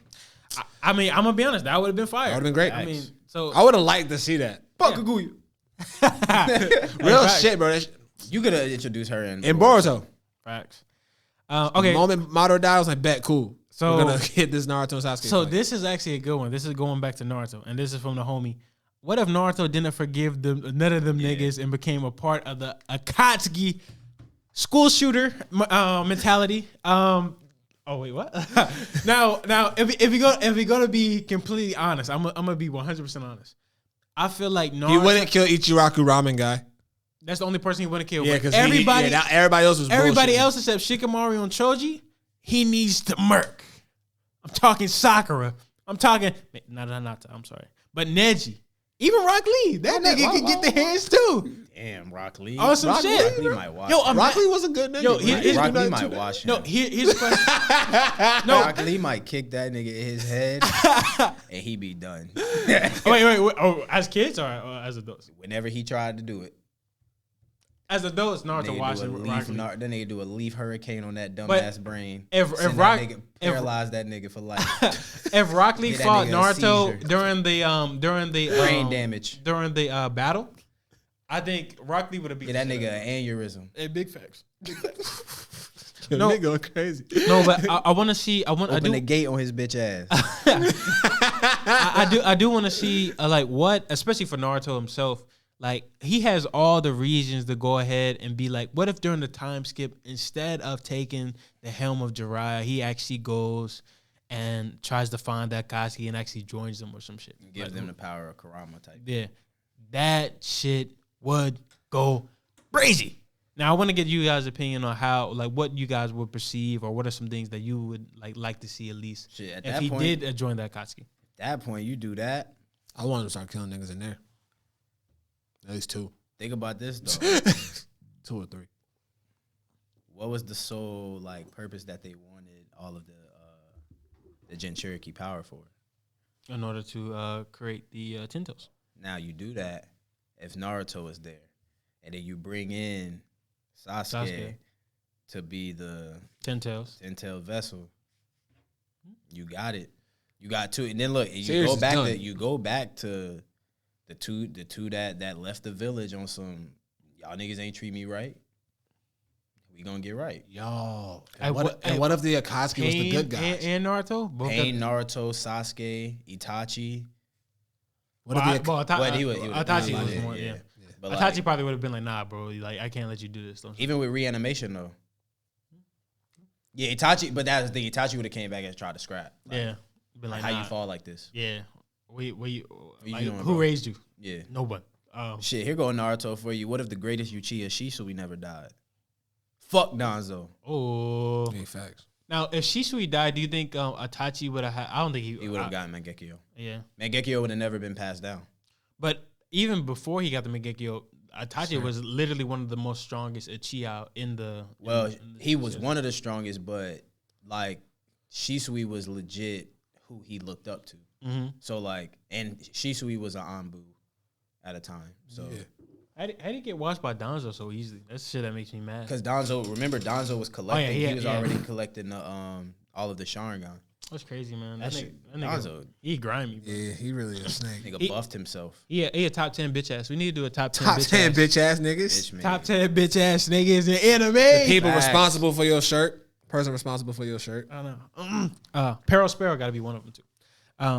I mean, I'm gonna be honest, that would have been fire. that would have been great. I mean, so I would have liked to see that. Fuck Kaguya. Real Facts. shit, bro. That You could have introduced her in Boruto. Facts. The Okay, moment Madara died, I was like, bet, cool. So- we're gonna hit this Naruto and Sasuke. so fight. this is actually a good one. This is going back to Naruto, and this is from the homie. What if Naruto didn't forgive none of them niggas and became a part of the Akatsuki school shooter mentality? Oh wait, what? now, if we gonna be completely honest, I'm gonna be 100% honest. I feel like Naruto. He wouldn't kill Ichiraku Ramen guy. That's the only person he wouldn't kill. Yeah, But because everybody else was Everybody bullshitting. else except Shikamaru and Choji, he needs to murk. I'm talking Sakura. I'm talking not Hinata. I'm sorry, but Neji, even Rock Lee. That nigga can get the hands too. Damn, Rock Lee. On some Rock shit. Lee might watch. Yo, him. Rock Lee was a good nigga. Yo, bro. he- He Rock didn't Lee do might nothing watch him. No, here's the question. No, Rock Lee might kick that nigga in his head and he be done. wait. Oh, as kids or as adults? Whenever he tried to do it. As adults, Naruto watching Rock Lee. Then they do a leaf hurricane on that But dumbass brain. if Send Rock- that nigga, paralyze that nigga for life. If Rock Lee Get that fought nigga a Naruto seizure. during the Brain damage. during the battle, I think RockLee would have beat Get that the shit nigga an aneurysm. Hey, big facts. No, nigga go crazy. No, but I want to see. I Open the do. gate on his bitch ass. I do want to see like what, especially for Naruto himself. Like he has all the reasons to go ahead and be like, what if during the time skip, instead of taking the helm of Jiraiya, he actually goes and tries to find that Akatsuki and actually joins them or some shit. Gives Like, them the power of Kurama type. yeah, that shit would go crazy. Now I want to get you guys' opinion on how, like, what you guys would perceive, or what are some things that you would like to see at least Shit, at if that he point, did join that Akatsuki. that point, you do that. I want him to start killing niggas in there. At least 2. Think about this though. 2 or 3. What was the sole like purpose that they wanted all of the Jinchuriki power for? In order to create the Tentos. Now you do that if Naruto is there, and then you bring in Sasuke. To be the Ten-Tails. 10-tail vessel. You got it. You got 2, and then look, you Serious go is back done. to the two that left the village on some y'all niggas ain't treat me right. We gonna get right. Yo. I- And what if the Akatsuki was the good guys? And Naruto? Both Pain, Naruto, Sasuke, Itachi. What if the But he would Itachi was yeah, more, yeah. But Itachi like, probably would have been like, nah, bro, like I can't let you do this. Don't you? even with reanimation though. Yeah, Itachi, but that's the thing. Itachi would have came back and tried to scrap. Like, Yeah. Been like, how nah. you fall like this? Yeah. you Like, doing, who bro? raised you? Yeah. Nobody. Shit, here go Naruto for you. What if the greatest Uchiha Shisui never died? Fuck Danzo. Oh. Yeah, facts. Now, if Shisui died, do you think Itachi would have had... I don't think He would have gotten Mangekyo. Yeah. Mangekyo would have never been passed down. But even before he got the Mangekyo, Itachi Sure. was literally one of the most strongest Uchiha in the... Well, in the he was series. one of the strongest, but like Shisui was legit who he looked up to. Mm-hmm. So like, and Shisui was an Anbu at a time. So Yeah. How did he get watched by Danzo so easily? That's shit that makes me mad. because Danzo was collecting. yeah, he was yeah. already collecting the all of the Sharingan. That's crazy, man. That That shit, nigga, Danzo, he grimy, bro. Yeah, he really a snake. nigga He- buffed himself. He a top 10 bitch ass. We need to do a top 10 Top bitch 10 ass. bitch ass niggas. Bitch, man. Top 10 bitch ass niggas in anime. The people Facts. responsible for your shirt. Person responsible for your shirt. I don't know. Peril Sparrow got to be one of them too.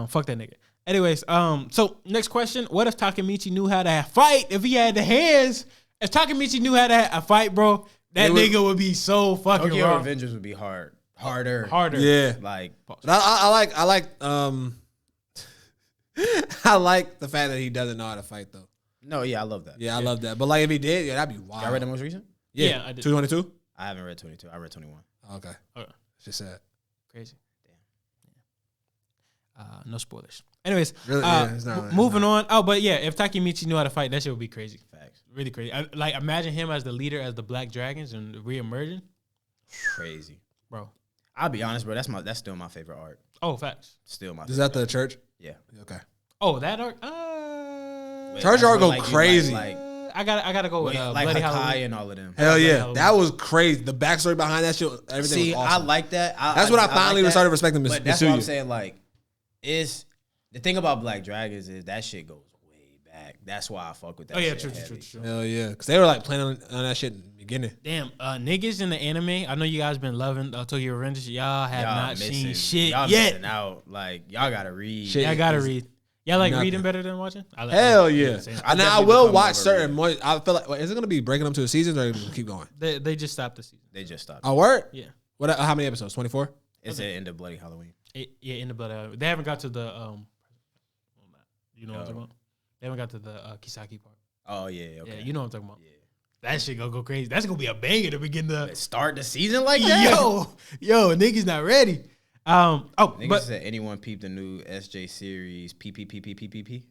Fuck that nigga. Anyways, so next question: what if Takemichi knew how to fight? If he had the hands, if Takemichi knew how to fight, bro, that It would- nigga would be so fucking Tokyo raw. Revengers would be harder. Yeah. Like But I like I like the fact that he doesn't know how to fight though. no, yeah, I love that. Yeah, I love that. But like if he did, yeah, that'd be wild. Y'all read the most recent? Yeah, I did. 222? I haven't read 22. I read 21. Okay. Okay. It's just sad. Crazy. No spoilers. Anyways, Really, yeah, it's not- it's moving not. on. Oh, but yeah, if Takemichi knew how to fight, that shit would be crazy. Facts. Really crazy. Like imagine him as the leader, as the Black Dragons, and reemerging, Crazy. bro. I'll be honest, bro. That's still my favorite art. Oh, facts. Still my Is favorite. that the church? Yeah. Okay. Oh, that arc. Wait, Church that's art where, go you crazy. I gotta go with like Bloody Hakai Halloween. and all of them. Hell Bloody yeah. Halloween. That was crazy. The backstory behind that shit, everything See, was awesome. I like that. That's what I finally like that. started respecting But that's what Misuya. I'm saying. Like, is the thing about Black Dragons is that shit goes way back. That's why I fuck with that. Oh yeah, shit true. heavy. Hell yeah. Because they were like planning on that shit in the beginning. Damn, niggas in the anime. I know you guys been loving Tokyo Revengers. Y'all have Y'all not seen missing- shit y'all yet. missing out. Like, y'all gotta read. Shit. Y'all gotta read. Y'all like Nothing. reading better than watching? Hell yeah. same. And I definitely will become watch more certain read. more. I feel like, wait, is it going to be breaking them to the seasons or keep going? They just stopped the season. They just stopped. Oh, word? Yeah. What? How many episodes? 24? It's the end of Bloody Halloween. Yeah, in the blood. They haven't got to the you know what I'm talking No. about? They haven't got to the Kisaki part. Oh yeah. Okay. Yeah, you know what I'm talking about. Yeah. That shit gonna go crazy. That's gonna be a banger to begin the Start the season like that. yo, niggas not ready. Niggas But said anyone peep the new SJ series PPPPPPP?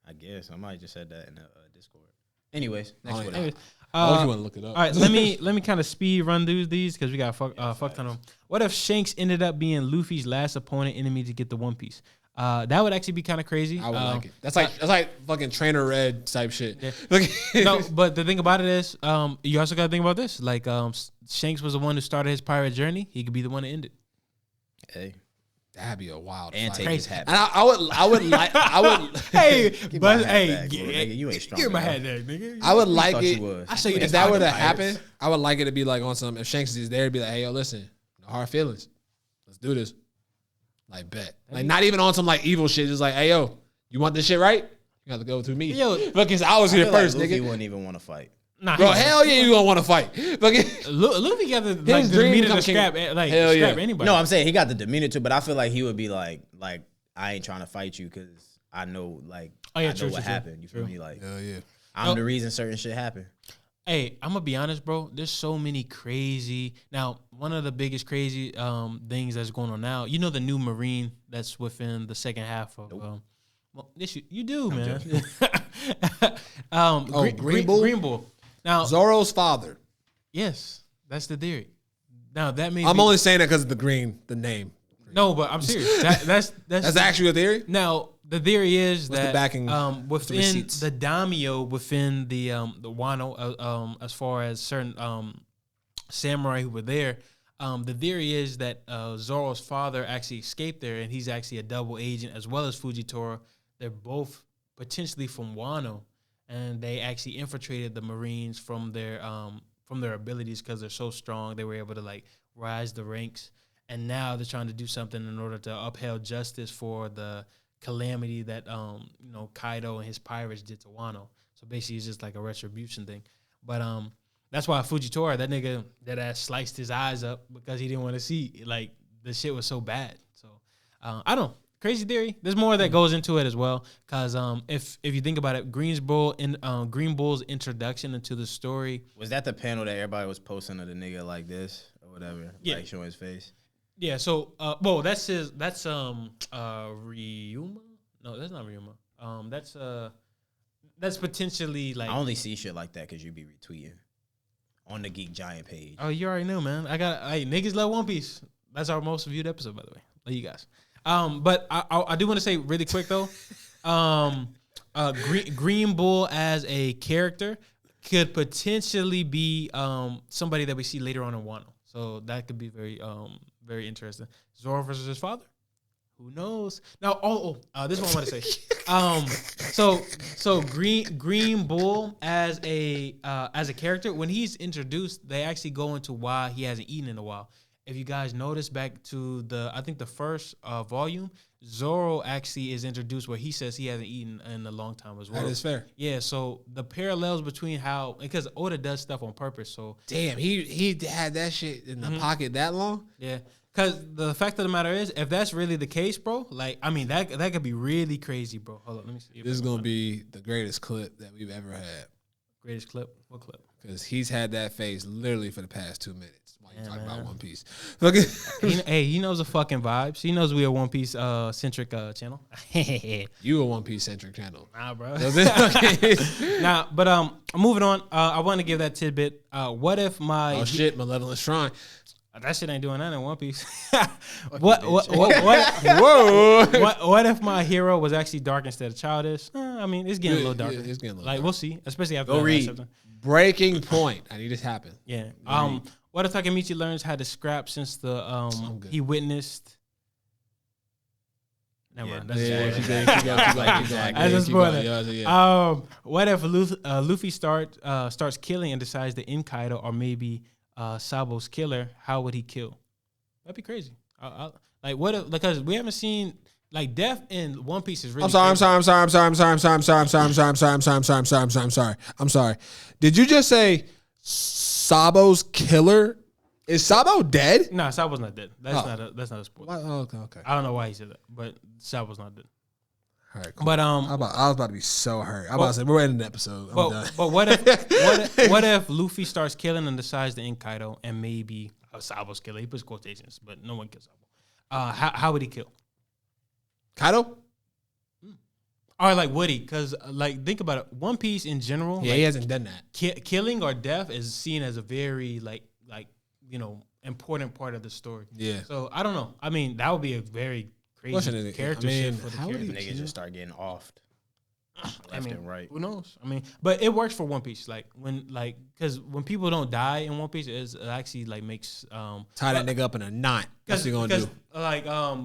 I guess I might just said that in the Discord. Anyways, next Oh, one. yeah. Anyways, Oh, you want to look it up? all right, let me kind of speed run through these because we got fuck ton of them. What if Shanks ended up being Luffy's last opponent enemy to get the One Piece? That would actually be kind of crazy. I would like it. That's like fucking Trainer Red type shit. Yeah. Like, No, but the thing about it is, you also got to think about this. Like, Shanks was the one who started his pirate journey. He could be the one to end it. Hey, that'd be a wild and fight. take his hat. And I would. Hey, Give but my hat hey, back, bro, nigga. You ain't strong give my enough. hat back, nigga. I would like thought it. you was. I show you If this that were to pocket happen, pirates. I would like it to be like on some. If Shanks is there, it'd be like, hey, yo, listen, no hard feelings. Let's do this. Like, bet. Like, not even on some like evil shit. Just like, hey, yo, you want this shit right? You got to go through me. Yo, because I was I here feel like first, Luffy nigga. wouldn't even want to fight. Nah, Bro, hell yeah, you gonna want to fight. Fucking Luffy got the His the dream meter to become scrap, king. like Hell scrap yeah. anybody. No, I'm saying he got the demeanor too, but I feel like he would be like I ain't trying to fight you because I know yeah, I know true, what true, happened. You feel true. me? Like hell yeah. I'm the reason certain shit happened. Hey, I'm gonna be honest, bro. There's so many crazy. Now, one of the biggest crazy things that's going on now. You know the new Marine that's within the second half of. Well, this you do, man. Green Bull? Green Bull. Now, Zoro's father. yes, that's the theory. Now that means I'm only saying that because of the name. no, but I'm serious. That's actually a theory. Now the theory is What's the that backing? within receipts? the daimyo within the Wano, as far as certain samurai who were there, the theory is that Zoro's father actually escaped there, and he's actually a double agent as well as Fujitora. They're both potentially from Wano, and they actually infiltrated the Marines from their abilities because they're so strong. They were able to like rise the ranks, and now they're trying to do something in order to uphold justice for the calamity that Kaido and his pirates did to Wano. So basically, it's just like a retribution thing. But that's why Fujitora, that nigga, that ass sliced his eyes up because he didn't want to see like the shit was so bad. So I don't. Crazy theory. There's more that goes into it as well. Cause if you think about it, Green Bull's introduction into the story. Was that the panel that everybody was posting of the nigga like this or whatever? Yeah. Like showing his face. Yeah. So that's Ryuma. No, that's not Ryuma. That's potentially like. I only see shit like that because you be retweeting on the Geek Giant page. Oh, you already know, man. Niggas love One Piece. That's our most viewed episode, by the way. Love you guys. But I do want to say really quick though, Green Bull as a character could potentially be somebody that we see later on in Wano. So that could be very interesting. Zoro versus his father. Who knows? Now, this is what I want to say. So Green Bull as a character, when he's introduced, they actually go into why he hasn't eaten in a while. If you guys notice back to the first volume, Zoro actually is introduced where he says he hasn't eaten in a long time as well. That is fair. Yeah, so the parallels between because Oda does stuff on purpose. So Damn, he had that shit in the pocket that long. yeah, because the fact of the matter is, if that's really the case, bro, like I mean that could be really crazy, bro. Hold on, let me see. This is gonna be the greatest clip that we've ever had greatest clip. What clip? because he's had that face literally for the past 2 minutes. While you talking man. about One Piece, fucking. He knows the fucking vibes. He knows we are One Piece centric channel. You a One Piece centric channel. Nah, bro. Does it? Nah, but moving on. I want to give that tidbit. What if my Oh shit, Malevolent Shrine. that shit ain't doing that in One Piece? What? What if my hero was actually dark instead of childish? I mean, it's getting a little darker. Yeah, it's getting a little like darker. we'll see, especially after Go the read. last episode. Breaking point. I need this to happen. Yeah. What if Takemichi learns how to scrap since the good. he witnessed? Never mind. That's Yeah, a keep spoiler. going, keep going, keep going. That's a Keep going, spoiler. yeah. What if Luffy starts killing and decides to end Kaido or maybe Sabo's killer? How would he kill? That'd be crazy. Like what if, because we haven't seen like death in One Piece is really. I'm sorry. Did you just say Sabo's killer? Is Sabo dead? No, Sabo's not dead. That's not a spoiler. Oh, okay. I don't know why he said that, but Sabo's not dead. All right, cool. But I was about to be so hurt. I'm about to say we're ending the episode. I'm done. but what if Luffy starts killing and decides to end Kaido and maybe Sabo's killer? He puts quotations, but no one kills Sabo. How would he kill? Kaido? Or like would he? Because like think about it. One Piece in general, Yeah, like, he hasn't done that. killing or death is seen as a very like important part of the story. Yeah. So I don't know. I mean, that would be a very crazy character shit for the how would character. he Niggas just start getting offed. Left and right. Who knows? I mean, but it works for One Piece. Because when people don't die in One Piece, it actually makes tie that nigga up in a knot. What's he gonna do?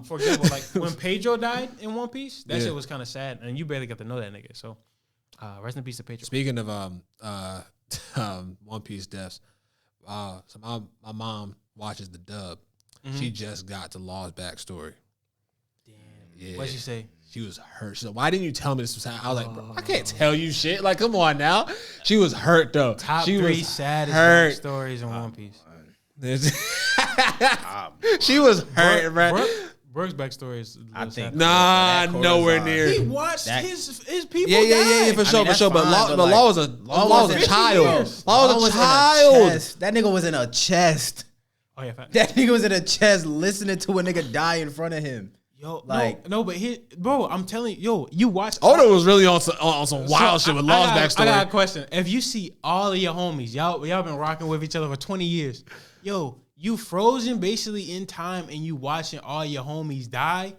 For example, when Pedro died in One Piece, that shit was kind of sad, and you barely got to know that nigga. So, rest in peace to Pedro. Speaking of One Piece deaths, so my mom watches the dub. Mm-hmm. She just got to Law's backstory. Damn. Yeah. What'd she say? She was hurt. So why didn't you tell me this was happening? I was like, bro, I can't tell you shit. Like, come on now. She was hurt though. Top she 3 was saddest stories in One Piece. She was hurt, bro. Brooke's backstory is. I think. Nowhere near. He watched his people. Yeah, for sure. But Law was a child. Law was a child. That nigga was in a chest. Oh yeah, fact. That nigga was in a chest listening to a nigga die in front of him. Yo, bro, I'm telling you, you watch. Oda was really on some wild shit with Law's backstory. I got a question. If you see all of your homies, y'all been rocking with each other for 20 years, yo, you frozen basically in time and you watching all your homies die,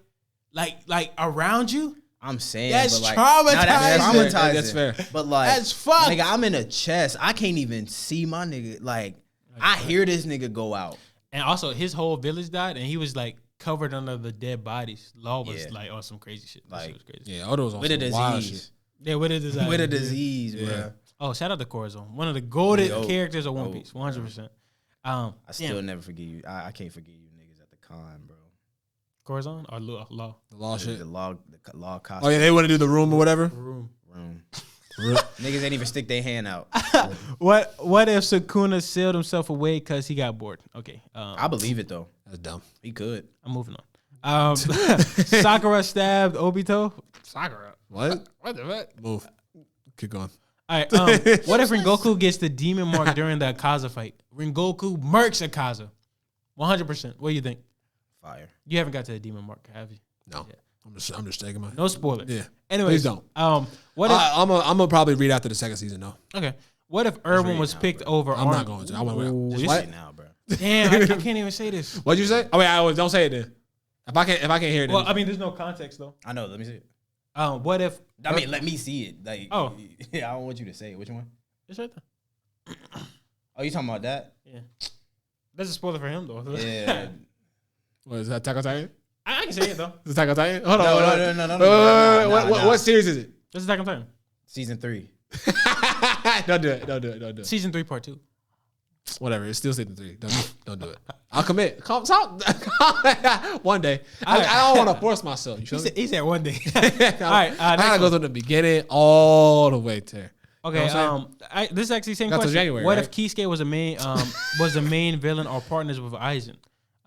like around you. I'm saying that's but traumatizing. That's traumatizing. That's fair. But that's fucked. Nigga, I'm in a chest. I can't even see my nigga. I hear this nigga go out. And also, his whole village died, and he was covered under the dead bodies. Law was on some crazy shit. Shit was crazy. Yeah, Oda was on some wild shit. Yeah, with a disease. With a disease, bro. Oh, shout out to Corazon, one of the golden characters of One Piece, 100%. I still never forget you. I can't forget you niggas at the con, bro. Corazon or Law? The Law shit. The law costume. Oh yeah, they want to do the room or whatever. Room. Niggas ain't even stick their hand out. What if Sukuna sealed himself away because he got bored? Okay. I believe it though. That's dumb. He could. I'm moving on. Sakura stabbed Obito. Sakura. What? Move. Keep going. All right. What if Rengoku gets the demon mark during the Akaza fight? Rengoku murks Akaza. 100%. What do you think? Fire. You haven't got to the demon mark, have you? No. Yeah. I'm just taking my. No spoilers. Yeah. Anyways, please don't. What if I'm gonna probably read after the second season though. Okay. What if Erwin was picked over? I'm not going to. I want to read. Just right now, bro. Damn, I can't even say this. What'd you say? Oh wait, don't say it then. If I can't hear it. Well, I mean, there's no context though. I know. Let me see it. What if? Let me see it. Yeah, I don't want you to say it. Which one? It's right there. Oh, you talking about that? Yeah. That's a spoiler for him though. Yeah. What is that? Attack on Titan? I can say it though. Is Attack on Titan? Hold on. No. What series is it? This is Attack on Titan. Season 3. Don't do it. Season 3, part 2. Whatever. It's still season 3. Don't do it. I'll commit. One day. I don't want to force myself. You feel me? He said one day. All right. I gotta go from the beginning all the way to. Okay. This is actually the same That's question. January, what right? if Kisuke was the main villain or partners with Aizen?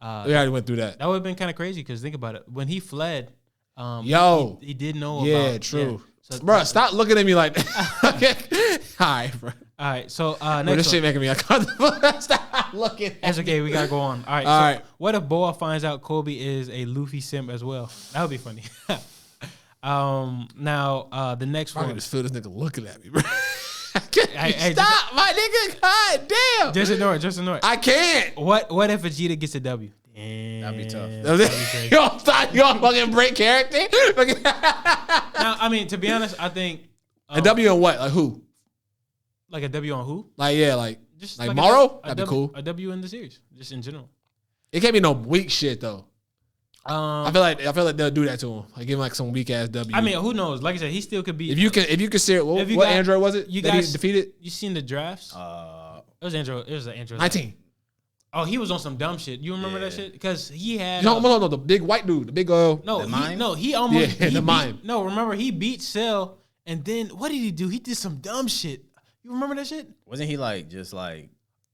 We already went through that. That would have been kind of crazy because think about it. When he fled, he did know about. Yeah, true. So, bro, stop looking at me like that. All right, bro. All right, so this shit making me uncomfortable. Stop looking at It's okay, we gotta go on. All right, what if Boa finds out Kobe is a Luffy simp as well? That would be funny. Now, the next one. I can just feel this nigga looking at me, bro. Stop, my nigga. God damn. Just ignore it. I can't. What if Vegeta gets a W? Damn. That'd be tough. You don't fucking break character? Now, I mean, to be honest, I think a W on what? Like who? Like a W on who? Like just like Morrow? That'd be cool. A W in the series, just in general. It can't be no weak shit though. I feel like they'll do that to him. Like give him like some weak ass W. I mean, who knows? Like I said, he still could be. If you consider what android was it? You that guys he defeated? You seen the drafts? It was Android. It was an Android. 19. Oh, he was on some dumb shit. You remember that shit? Because he had no, the big white dude, the big he almost the mime. No, remember he beat Cell, and then what did he do? He did some dumb shit. You remember that shit? Wasn't he just like?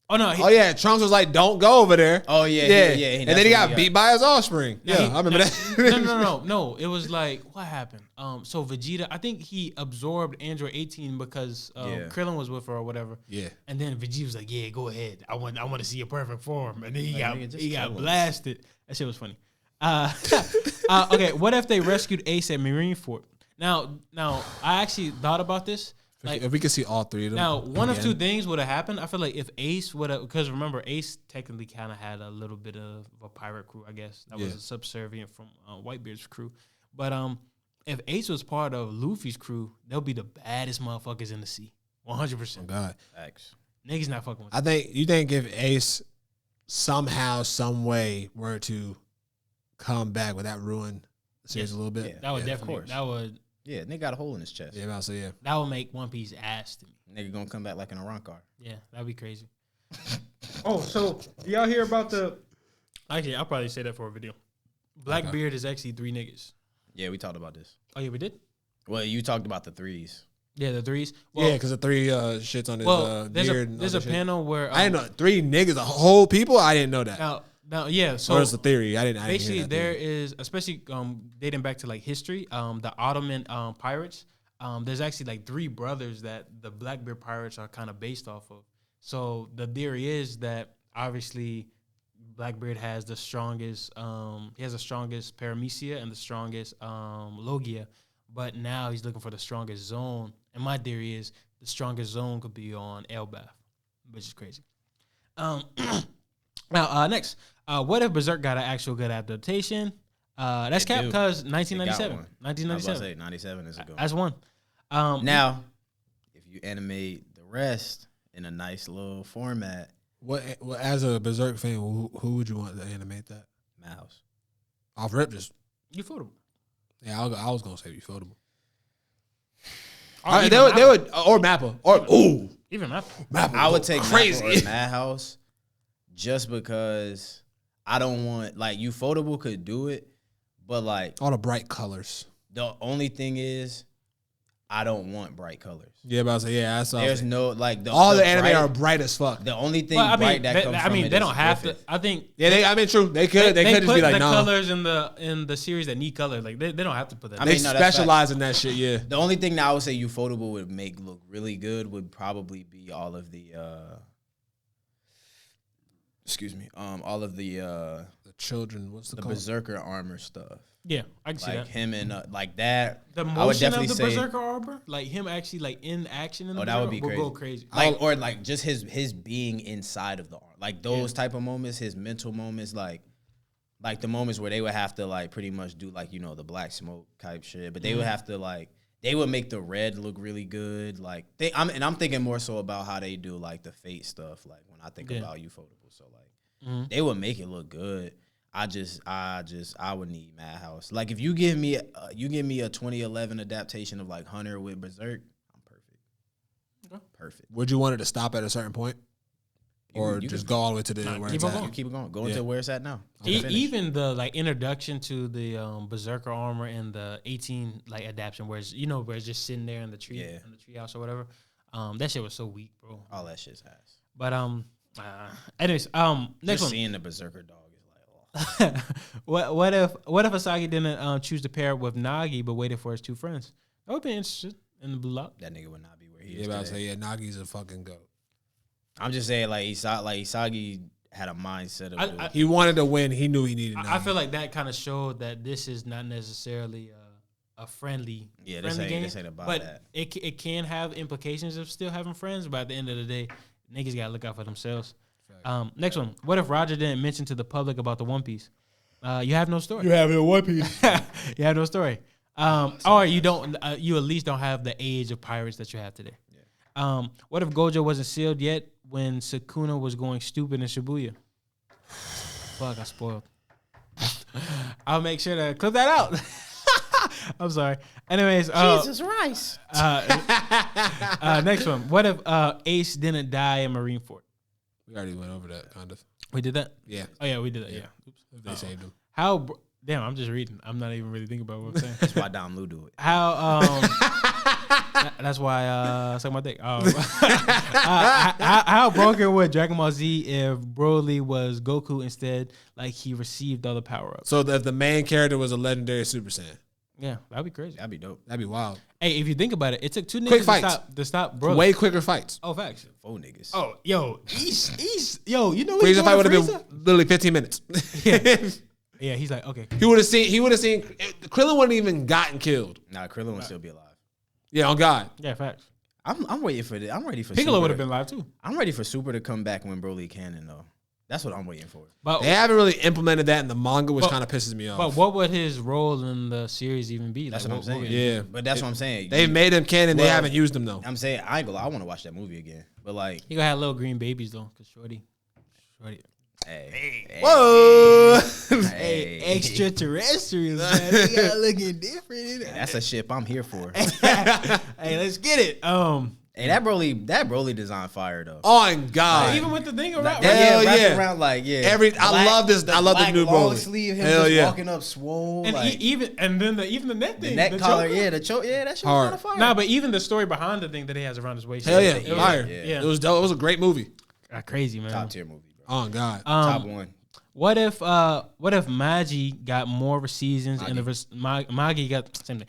Oh no! Trunks was like, "Don't go over there." Oh yeah. And then he got beat by his offspring. I remember that. No. It was like, what happened? So Vegeta, I think he absorbed Android 18 because Krillin was with her or whatever. Yeah. And then Vegeta was like, "Yeah, go ahead. I want to see your perfect form." And then he got blasted. That shit was funny. Okay, what if they rescued Ace at Marineford? Now, I actually thought about this. Like, if we could see all three of them. now, one of again. two things would have happened. I feel like if Ace would have, because remember, Ace technically kind of had a little bit of a pirate crew, I guess. That was subservient from Whitebeard's crew. But if Ace was part of Luffy's crew, they'll be the baddest motherfuckers in the sea. 100%. Oh, God. Facts. Niggas not fucking with You think if Ace somehow, some way were to come back, would that ruin the series a little bit? Yeah. that would of definitely, course. that would Yeah, nigga got a hole in his chest. Yeah, I'll say yeah. that would make One Piece ass to me. Nigga gonna come back like in a rock car. Yeah, that'd be crazy. Oh, so y'all hear about the? Actually, I'll probably say that for a video. Blackbeard is actually 3 niggas. Yeah, we talked about this. Oh yeah, we did. Well, you talked about the threes. Yeah, the 3s. Yeah, because the 3 shits on his there's beard. there's a panel where I didn't know 3 niggas, the whole people. I didn't know that. Now, yeah. So Or it's the theory. I didn't basically, hear that there theory. is, especially dating back to like history, the Ottoman pirates. There's actually like 3 brothers that the Blackbeard pirates are kind of based off of. So the theory is that obviously Blackbeard has the strongest. He has the strongest paramecia and the strongest logia, but now he's looking for the strongest zone. And my theory is the strongest zone could be on Elbaf, which is crazy. Now, next, what if Berserk got an actual good adaptation? That's It cap do. because It got 1997. one. I was about to 1997. say 97 is a good one. That's one. Now, if you animate the rest in a nice little format, What as a Berserk fan, who would you want to animate that? Mouse. Off rip, just Ufotable. yeah. I was gonna say Ufotable. Or They would or Mappa or even Mappa. Mappa. I would take crazy. Mappa or Madhouse just because I don't want, like, Ufotable could do it, but like all the bright colors. the only thing is I don't want bright colors. Yeah, but I was like, yeah, that's There's no like all the anime bright, are bright as fuck. The only thing Well, bright that comes from it they is don't have Griffith. to. I think Yeah, true. They could just put be like, the no. colors in the series that need color. Like they don't have to put that. I They mean, no, that's specialize in that shit. Yeah, The only thing that I would say Ufotable would make look really good would probably be all of the all of the the children. What's the the called? Berserker armor stuff. Yeah, I can see Like that. him and like that. The I would motion definitely of the say Berserker arbor, like him actually like in action in the that would be Berserker, will crazy. go crazy. like or like just his being inside of the arm. Like those type of moments, his mental moments, like the moments where they would have to like pretty much do like, you know, the black smoke type shit, but they would have to like they would make the red look really good. Like I'm thinking more so about how they do like the Fate stuff. Like when I think about Ufotable, so like they would make it look good. I would need Madhouse. Like if you give me a 2011 adaptation of like Hunter with Berserk, I'm perfect. Okay. Perfect. Would you want it to stop at a certain point, or You just can- go all the way to the where keep it's on at? going. You keep it going. Go Yeah. into where it's at now. Even the like introduction to the Berserker armor and the 18 like adaptation, where it's just sitting there in the tree, in the treehouse or whatever. That shit was so weak, bro. All that shit's ass. But anyways, next Just one. seeing the Berserker dog is like, what if Asagi didn't choose to pair up with Nagi but waited for his 2 friends? I would be interested in the Blue Lock. that nigga would not be where he Yeah, is but I today. say yeah, Nagi's a fucking goat. I'm just saying like Isagi had a mindset of He wanted to win. He knew he needed. I feel like that kind of showed that this is not necessarily a friendly this friendly game, ain't about but that. it can have implications of still having friends. But at the end of the day, niggas gotta look out for themselves. Next one. What if Roger didn't mention to the public about the One Piece? You have no story. You have your One Piece. You have no story. Or you don't. You at least don't have the age of pirates that you have today. Yeah. What if Gojo wasn't sealed yet when Sukuna was going stupid in Shibuya? Fuck, I spoiled. I'll make sure to clip that out. I'm sorry. Anyways, Jesus Christ. next one. What if Ace didn't die in Marineford? We already went over that, kind of. We did that. Yeah, Oh yeah, we did that. Yeah. Oops. they saved him. Damn, I'm just reading. I'm not even really thinking about what I'm saying. That's why Don Lu do it. How that's why I suck my dick. How broken would Dragon Ball Z if Broly was Goku instead, like he received all the power ups? So if the main character was a legendary Super Saiyan, Yeah, that'd be crazy. That'd be dope. that'd be wild. Hey, if you think about it, it took 2 Quick niggas fights. to stop Broly. Way quicker fights. Oh, facts. 4 niggas. Oh, yo, yo, you know what Frieza fight would have been literally 15 minutes. Yeah, he's like, okay. He would have seen. Krillin wouldn't even gotten killed. Nah, Krillin would still be alive. Yeah, on God. Yeah, facts. I'm waiting for this. I'm ready for Piccolo Super would have been live too. I'm ready for Super to come back when Broly canon though. That's what I'm waiting for. But They haven't really implemented that in the manga, which kind of pisses me off. But what would his role in the series even be? That's Like, what I'm saying. Yeah. But that's what I'm saying. They've made him canon. They Well, haven't used him though. I'm saying I ain't gonna lie. I want to watch that movie again. But like, He gonna have little green babies though, cause Shorty. hey, Whoa. hey, Extraterrestrials, man. They got looking different. that's a ship I'm here for. Hey, let's get it. Hey, that Broly design fire though. On God. Even with the thing around. Hell wrapped yeah. around like I love this. I love the black new long Broly. sleeve. Him Hell just yeah. walking up swole. And Like, even the neck the thing, neck the collar, choker. yeah, the choke, yeah, that shit Hard. was kind of fire. Nah, but even the story behind the thing that he has around his waist. Hell yeah. It was- Fire. yeah. It was dope. It was a great movie. Crazy, man. top tier movie, bro. On God. Top one. What if Magi got more seasons and Magi got same thing.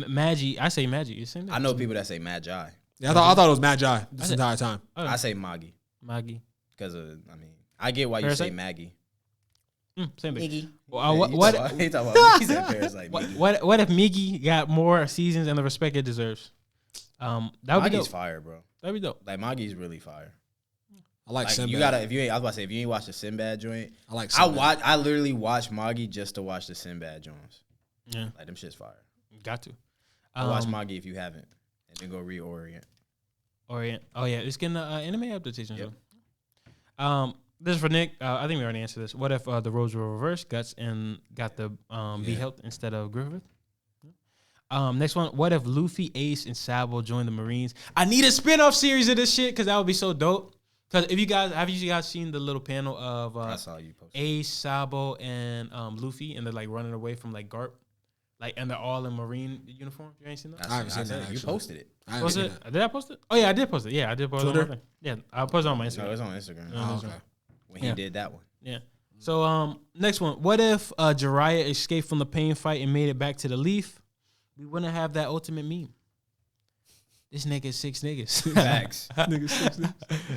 Magi, I say Magi, it's the same thing. I know people that say Magi. Yeah, I thought it was Magi this entire time. I say Magi Magi. because I get why you Parasite? say Maggie. Same thing. Miggy. He talking about he said Parasite. What if Migi got more seasons and the respect it deserves? That would be Magi's dope. fire, bro. That'd be dope. Like Magi's really fire. I like Like Sinbad. you gotta if you ain't I was about to say if you ain't watched the Sinbad joint, I like Sinbad. I literally watch Magi just to watch the Sinbad joints. Yeah, Like them shit's fire. got to. Watch Magi if you haven't, and then go reorient. Orient. Oh yeah, it's getting anime adaptation. Yep. So. This is for Nick. I think we already answered this. What if the roles were reversed? Guts and got the be health instead of Griffith. Next one. What if Luffy, Ace, and Sabo joined the Marines? I need a spin-off series of this shit because that would be so dope. Because if you guys seen the little panel of I saw you post. Ace, Sabo, and Luffy, and they're like running away from like Garp, like and they're all in Marine uniform. You ain't seen that? I haven't seen that, You actually. posted it. I haven't Was seen it? that. Did I post it? Oh yeah, I did post it. Yeah, I did post Twitter? it on my thing. Yeah, I posted it on my No, Instagram. it's on Instagram. Yeah. Oh, okay. When he did that one. Yeah. So next one. What if Jiraiya escaped from the pain fight and made it back to the Leaf? We wouldn't have that ultimate meme. This nigga 6 niggas. Facts.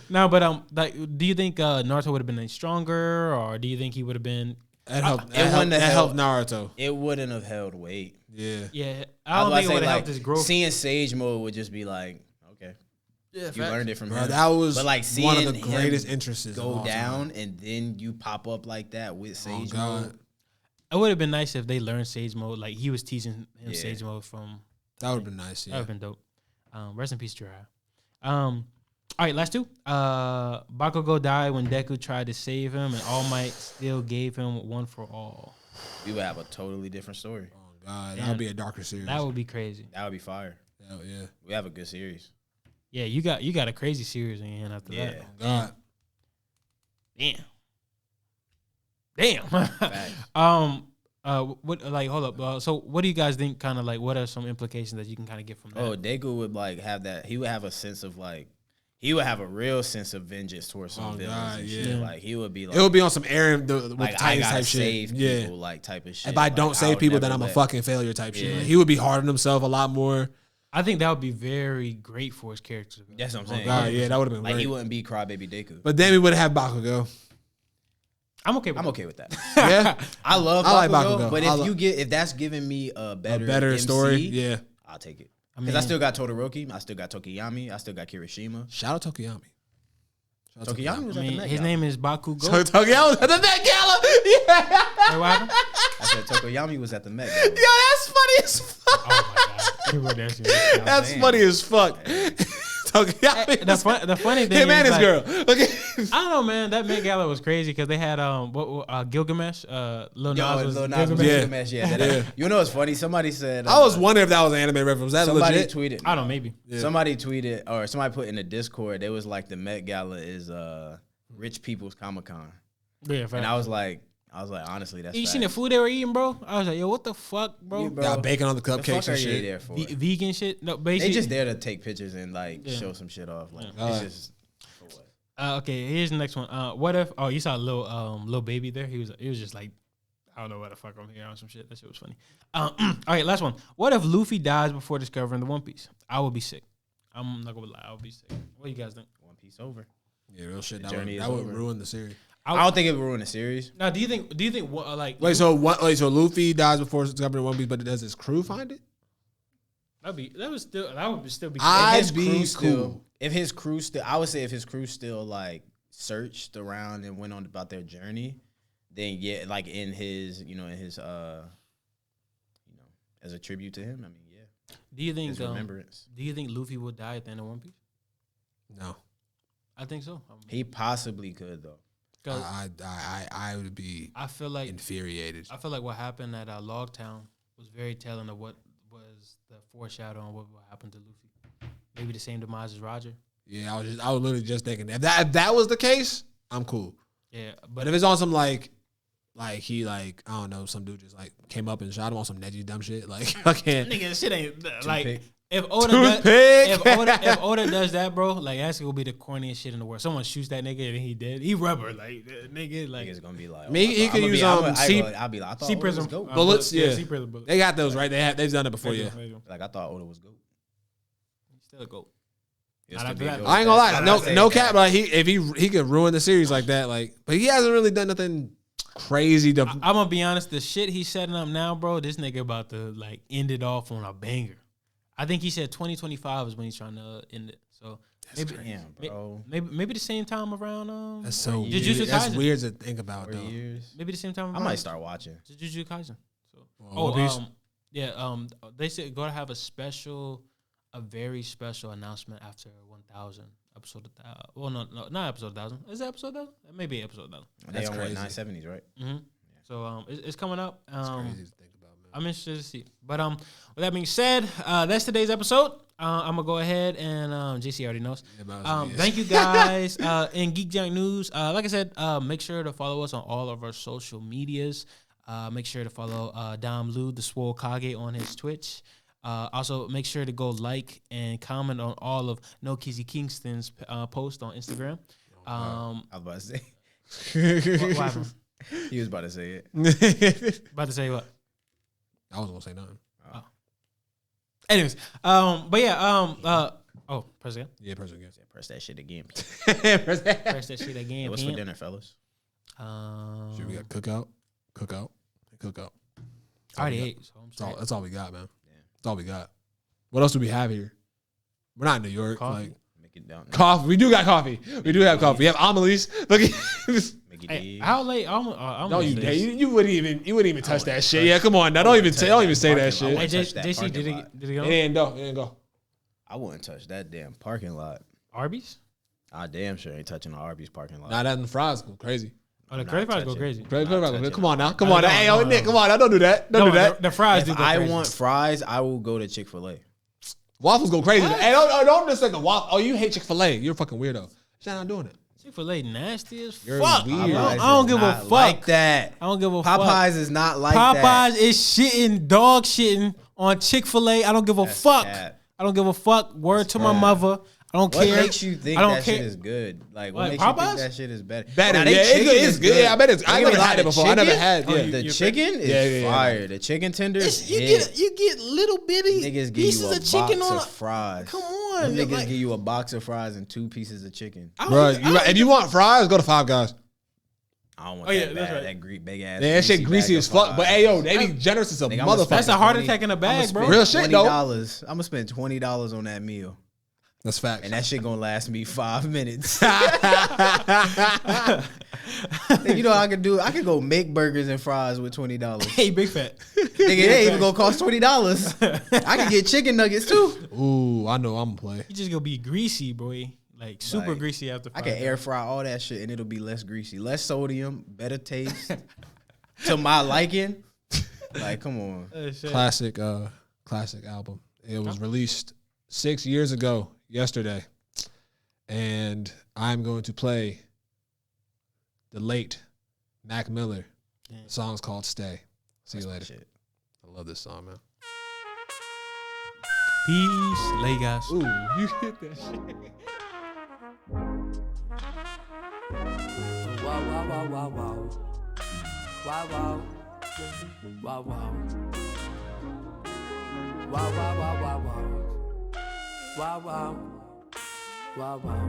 No, but like, do you think Naruto would have been any stronger, or do you think he would have been? That helped. It wouldn't have That helped Naruto. It wouldn't have held weight. Yeah. Yeah, I don't think it would have helped his growth. Seeing Sage Mode would just be like, okay, Yeah, you learned it from Bro, him. that was But like one of seeing the him greatest interests. of go all down time. and then you pop up like that with Oh Sage God, Mode. It would have been nice if they learned Sage Mode. Like he was teaching him Yeah. Sage Mode from. that would have been nice. That Yeah. would have been dope. Rest in peace, Jiraiya. All right, last two. Bakugo died when Deku tried to save him, and All Might still gave him one for all. We would have a totally different story. Oh God, Damn. that would be a darker series. That would be crazy. That would be fire. Hell yeah. We have a good series. Yeah, you got a crazy series in your hand after Yeah. that. God. Damn. Facts. What like hold up. So what do you guys think? Kind of like what are some implications that you can kind of get from that? Oh, Deku would like have that. He would have a sense of like. He would have a real sense of vengeance towards some Oh, villains God, and yeah. shit. Like he would be like, It would be on some Aaron with like I Titans gotta type shit. save Yeah. people, like type of shit. If I don't Like, save would people, never then I'm a let- fucking failure type shit. Yeah. Like, he would be hard on himself a lot more. I think that would be very great for his character. That's what I'm Oh saying. God, yeah, that would have been Like great. he wouldn't be Crybaby Deku. But then we would have Bakugo. I'm okay with I'm that. okay with that. Yeah, I love I like Bakugo, Bakugo. but I if that's giving me a a better better MC, story. Yeah. I'll take it. I Because mean, I still got Todoroki, I still got Tokiyami, I still got Kirishima. Shout out Tokiyami. Shout out Tokiyami was I at the mean Met his Gala. name is Bakugo. So Tokiyami was at the Met Gala. Yeah. Wait, what happened? I said Tokoyami was at the Met Gala. Yo, that's funny as fuck. Oh my god. He wrote that shit. That's saying. funny as fuck. Tokiyami. The funny thing Him and is, his like, girl. Okay. I don't know, man. That Met Gala was crazy because they had Gilgamesh, Lil Nas Yo, was Lil Nas was Gilgamesh. Yeah. Gilgamesh, yeah. Yeah. You know what's funny? Somebody said I was wondering if that was an anime reference. Was that somebody legit? tweeted. I don't know, maybe. Yeah. Somebody tweeted or somebody put in the Discord. They was like the Met Gala is rich people's Comic Con, Yeah, and I was like, honestly, that's. you seen the facts. food they were eating, bro? I was like, yo, what the fuck, bro? Yeah, bro. Got bacon on the The fuck cupcakes are and you shit. there for? Vegan shit? No, basically. They just there to take pictures and like Yeah. show some shit off. Like Yeah. it's just. For what? Okay, here's the next one. What if? Oh, you saw little baby there? He was just like, I don't know what the fuck I'm here on some shit. That shit was funny. All right, last one. What if Luffy dies before discovering the One Piece? I would be sick. I'm not gonna lie, I would be sick. What do you guys think? One Piece over. Yeah, real shit. The That journey would, is that would over. ruin the series. I don't think it would ruin the series. Now, do you think like Wait, so Luffy dies before discovering One Piece, but does his crew find it? That would still be. I'd be cool. If his crew still, I would say if his crew still like searched around and went on about their journey, then yeah, like in his, as a tribute to him. I mean, yeah. Do you think his remembrance? Do you think Luffy would die at the end of One Piece? No, I think so. He possibly could though. I would be. I feel like infuriated. I feel like what happened at Logtown was very telling of what was the foreshadow on what would happen to Luffy. Maybe the same demise as Roger. Yeah, I was literally just thinking if that was the case, I'm cool. Yeah, But if it's on some like he I don't know, some dude just like came up and shot him on some edgy dumb shit, like I can't. Nigga, shit ain't like Toothpick. if Oda if Oda does that, bro, like that's gonna be the corniest shit in the world. Someone shoots that nigga and he dead. He rubber like nigga like. Nigga's gonna be like, he could use I'll be like, I thought Sea Oda was prism GOAT. bullets. Yeah, Sea prism bullets. they got those right. They've done it before. Yeah, Like I thought Oda was GOAT. He's still a goat. He'll Not still be a after GOAT. I ain't gonna lie. I'm No, not saying no that. cap. Like he could ruin the series like that. Like, but he hasn't really done nothing crazy. I'm gonna be honest. The shit he's setting up now, bro. This nigga about to like end it off on a banger. I think he said 2025 is when he's trying to end it. So maybe, Damn, bro. maybe the same time around. That's so weird. Jujutsu That's Kaisen. weird to think about 4 though. years. Maybe the same time. I around might start watching. Jujutsu Kaisen. So One Piece? they said gonna have a very special announcement after 1,000 episode. Well, no, not episode 1,000. Is that episode 1,000? Maybe episode 1,000. They on crazy. what, 970s, right? Mm-hmm. So it's coming up. That's crazy to think about, man. I'm interested to see. But with that being said, that's today's episode. I'm gonna go ahead and JC already knows. Thank you guys. In Geek Junk News, like I said, make sure to follow us on all of our social medias. Make sure to follow Dom Lu, the Swole Kage, on his Twitch. Also, make sure to go like and comment on all of No Kizzy Kingston's post on Instagram. I was about to say. What happened? He was about to say it. About to say what? I wasn't gonna say nothing. Anyways, but yeah, press again. Yeah, person again. Press that shit again. Press that shit again. What's for dinner, fellas? Should we got cookout? I already ate. So That's all we got, man. That's all we got. What else do we have here? We're not in New York. Coffee. Like Make it down. coffee. We do got coffee. We do have coffee. We have Amelie's. Look at this. Make it Hey, deep. how late? No, you wouldn't even touch that shit. Yeah, come on now. Don't even say that shit. I Hey, wouldn't touch that JC, parking did lot. it It go? didn't go. I wouldn't touch that damn parking lot. Arby's? I damn sure ain't touching the Arby's parking lot. Nah, that and the fries go crazy. Oh, the Not credit cards go touching. crazy. Come on now. Come on now. Hey, no, Nick, no. come on now. Don't do that. Don't do that. The fries do If go I crazy. want fries, I will go to Chick-fil-A. Waffles go crazy. Hey, don't just like a waffle. Oh, you hate Chick-fil-A. You're a fucking weirdo. You're not doing it. Chick-fil-A nasty as You're fuck. weird. I don't give a Not fuck. like that. I don't give a fuck. Popeyes is not like Popeyes that. is shitting, dog shitting on Chick-fil-A. I don't give a That's fuck. cap. I don't give a fuck. Word to my cap. mother. I don't What care. makes you think I don't that care. shit is good? Like, what Like makes you Popeyes? think that shit is better? Better. Now, they Yeah, chicken it's is good. Yeah, I bet it's. I Don't get never me had it wrong, before. I never chicken- had. Oh, Yeah. the chicken is Yeah. fire. The chicken tenders. You hit. get little bitty Niggas give pieces you a of chicken box on. of fries. Come on, Niggas like, give you a box of fries and 2 pieces of chicken. Bro, if you want fries, go to Five Guys. I don't want Oh, yeah, that that's bad, right. that big ass. Yeah, that shit greasy bag as of fuck. But fries. hey, yo, they be generous as a Nigga, I'ma motherfucker. that's a heart 20 attack in a bag, bro. Real shit, though. $20. I'm gonna spend $20 on that meal, That's facts. and that shit gonna last me 5 minutes. You know what I can do? I can go make burgers and fries with $20. Hey, big fat. Nigga, it ain't even gonna cost $20. I can get chicken nuggets too. Ooh, I know I'm gonna play. You just gonna be greasy, boy. Like super Like, greasy after. I can air fry all that shit, and it'll be less greasy, less sodium, better taste to my liking. Like, come on. Classic album. It was released 6 years ago yesterday, and I'm going to play the late Mac Miller. The song's called "Stay." See you later. Shit. I love this song, man. Peace, Lagos. Ooh, you hit that shit. Wow, wow, wow, wow, wow. Wow, wow. Wow, wow. Wow, wow, wow, wow, wow. Wow, wow. Wow, wow.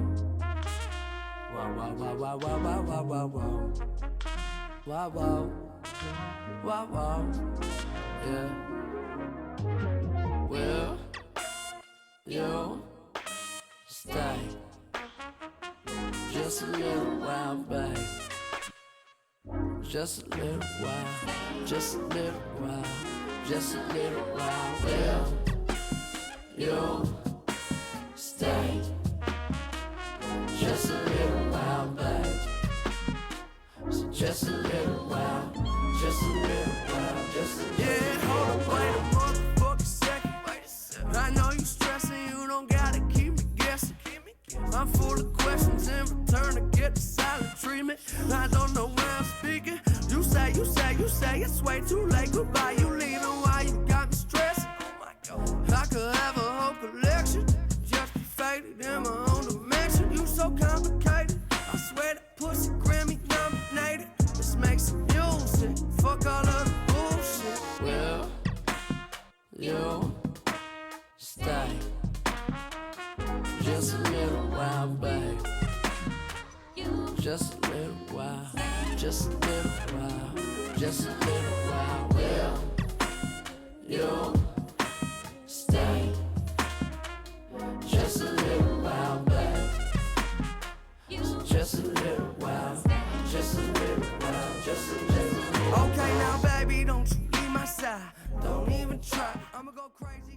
Wow, wow, wow, wow, wow, wow, wow, wow, wow. Wow, wow. Wow, wow. Yeah. Well, you stay just a little while, babe. Just a little while, just a little while, just a little while. Will you stay just a little while, babe? So just a little while, just a little while, just a little while. Yeah, hold up, wait a motherfucking second. I know you stressing, you don't gotta keep me guessing. I'm full of questions in return to get the silent treatment. I don't know where I'm speaking. You say it's way too late. Goodbye, you leaving. Why you got me stressing? I could have a whole collection, just be faded in my own dimension. You so complicated. I swear that pussy Grammy nominated. Let's make some music. Fuck all of the bullshit. Will you stay just a little while, babe? Just a little while, just a little while, just a little while. Will you stay just a little while, babe? Just a little while, just a little while, just a little while. Okay, now baby, don't you leave my side. Don't even try. I'ma go crazy.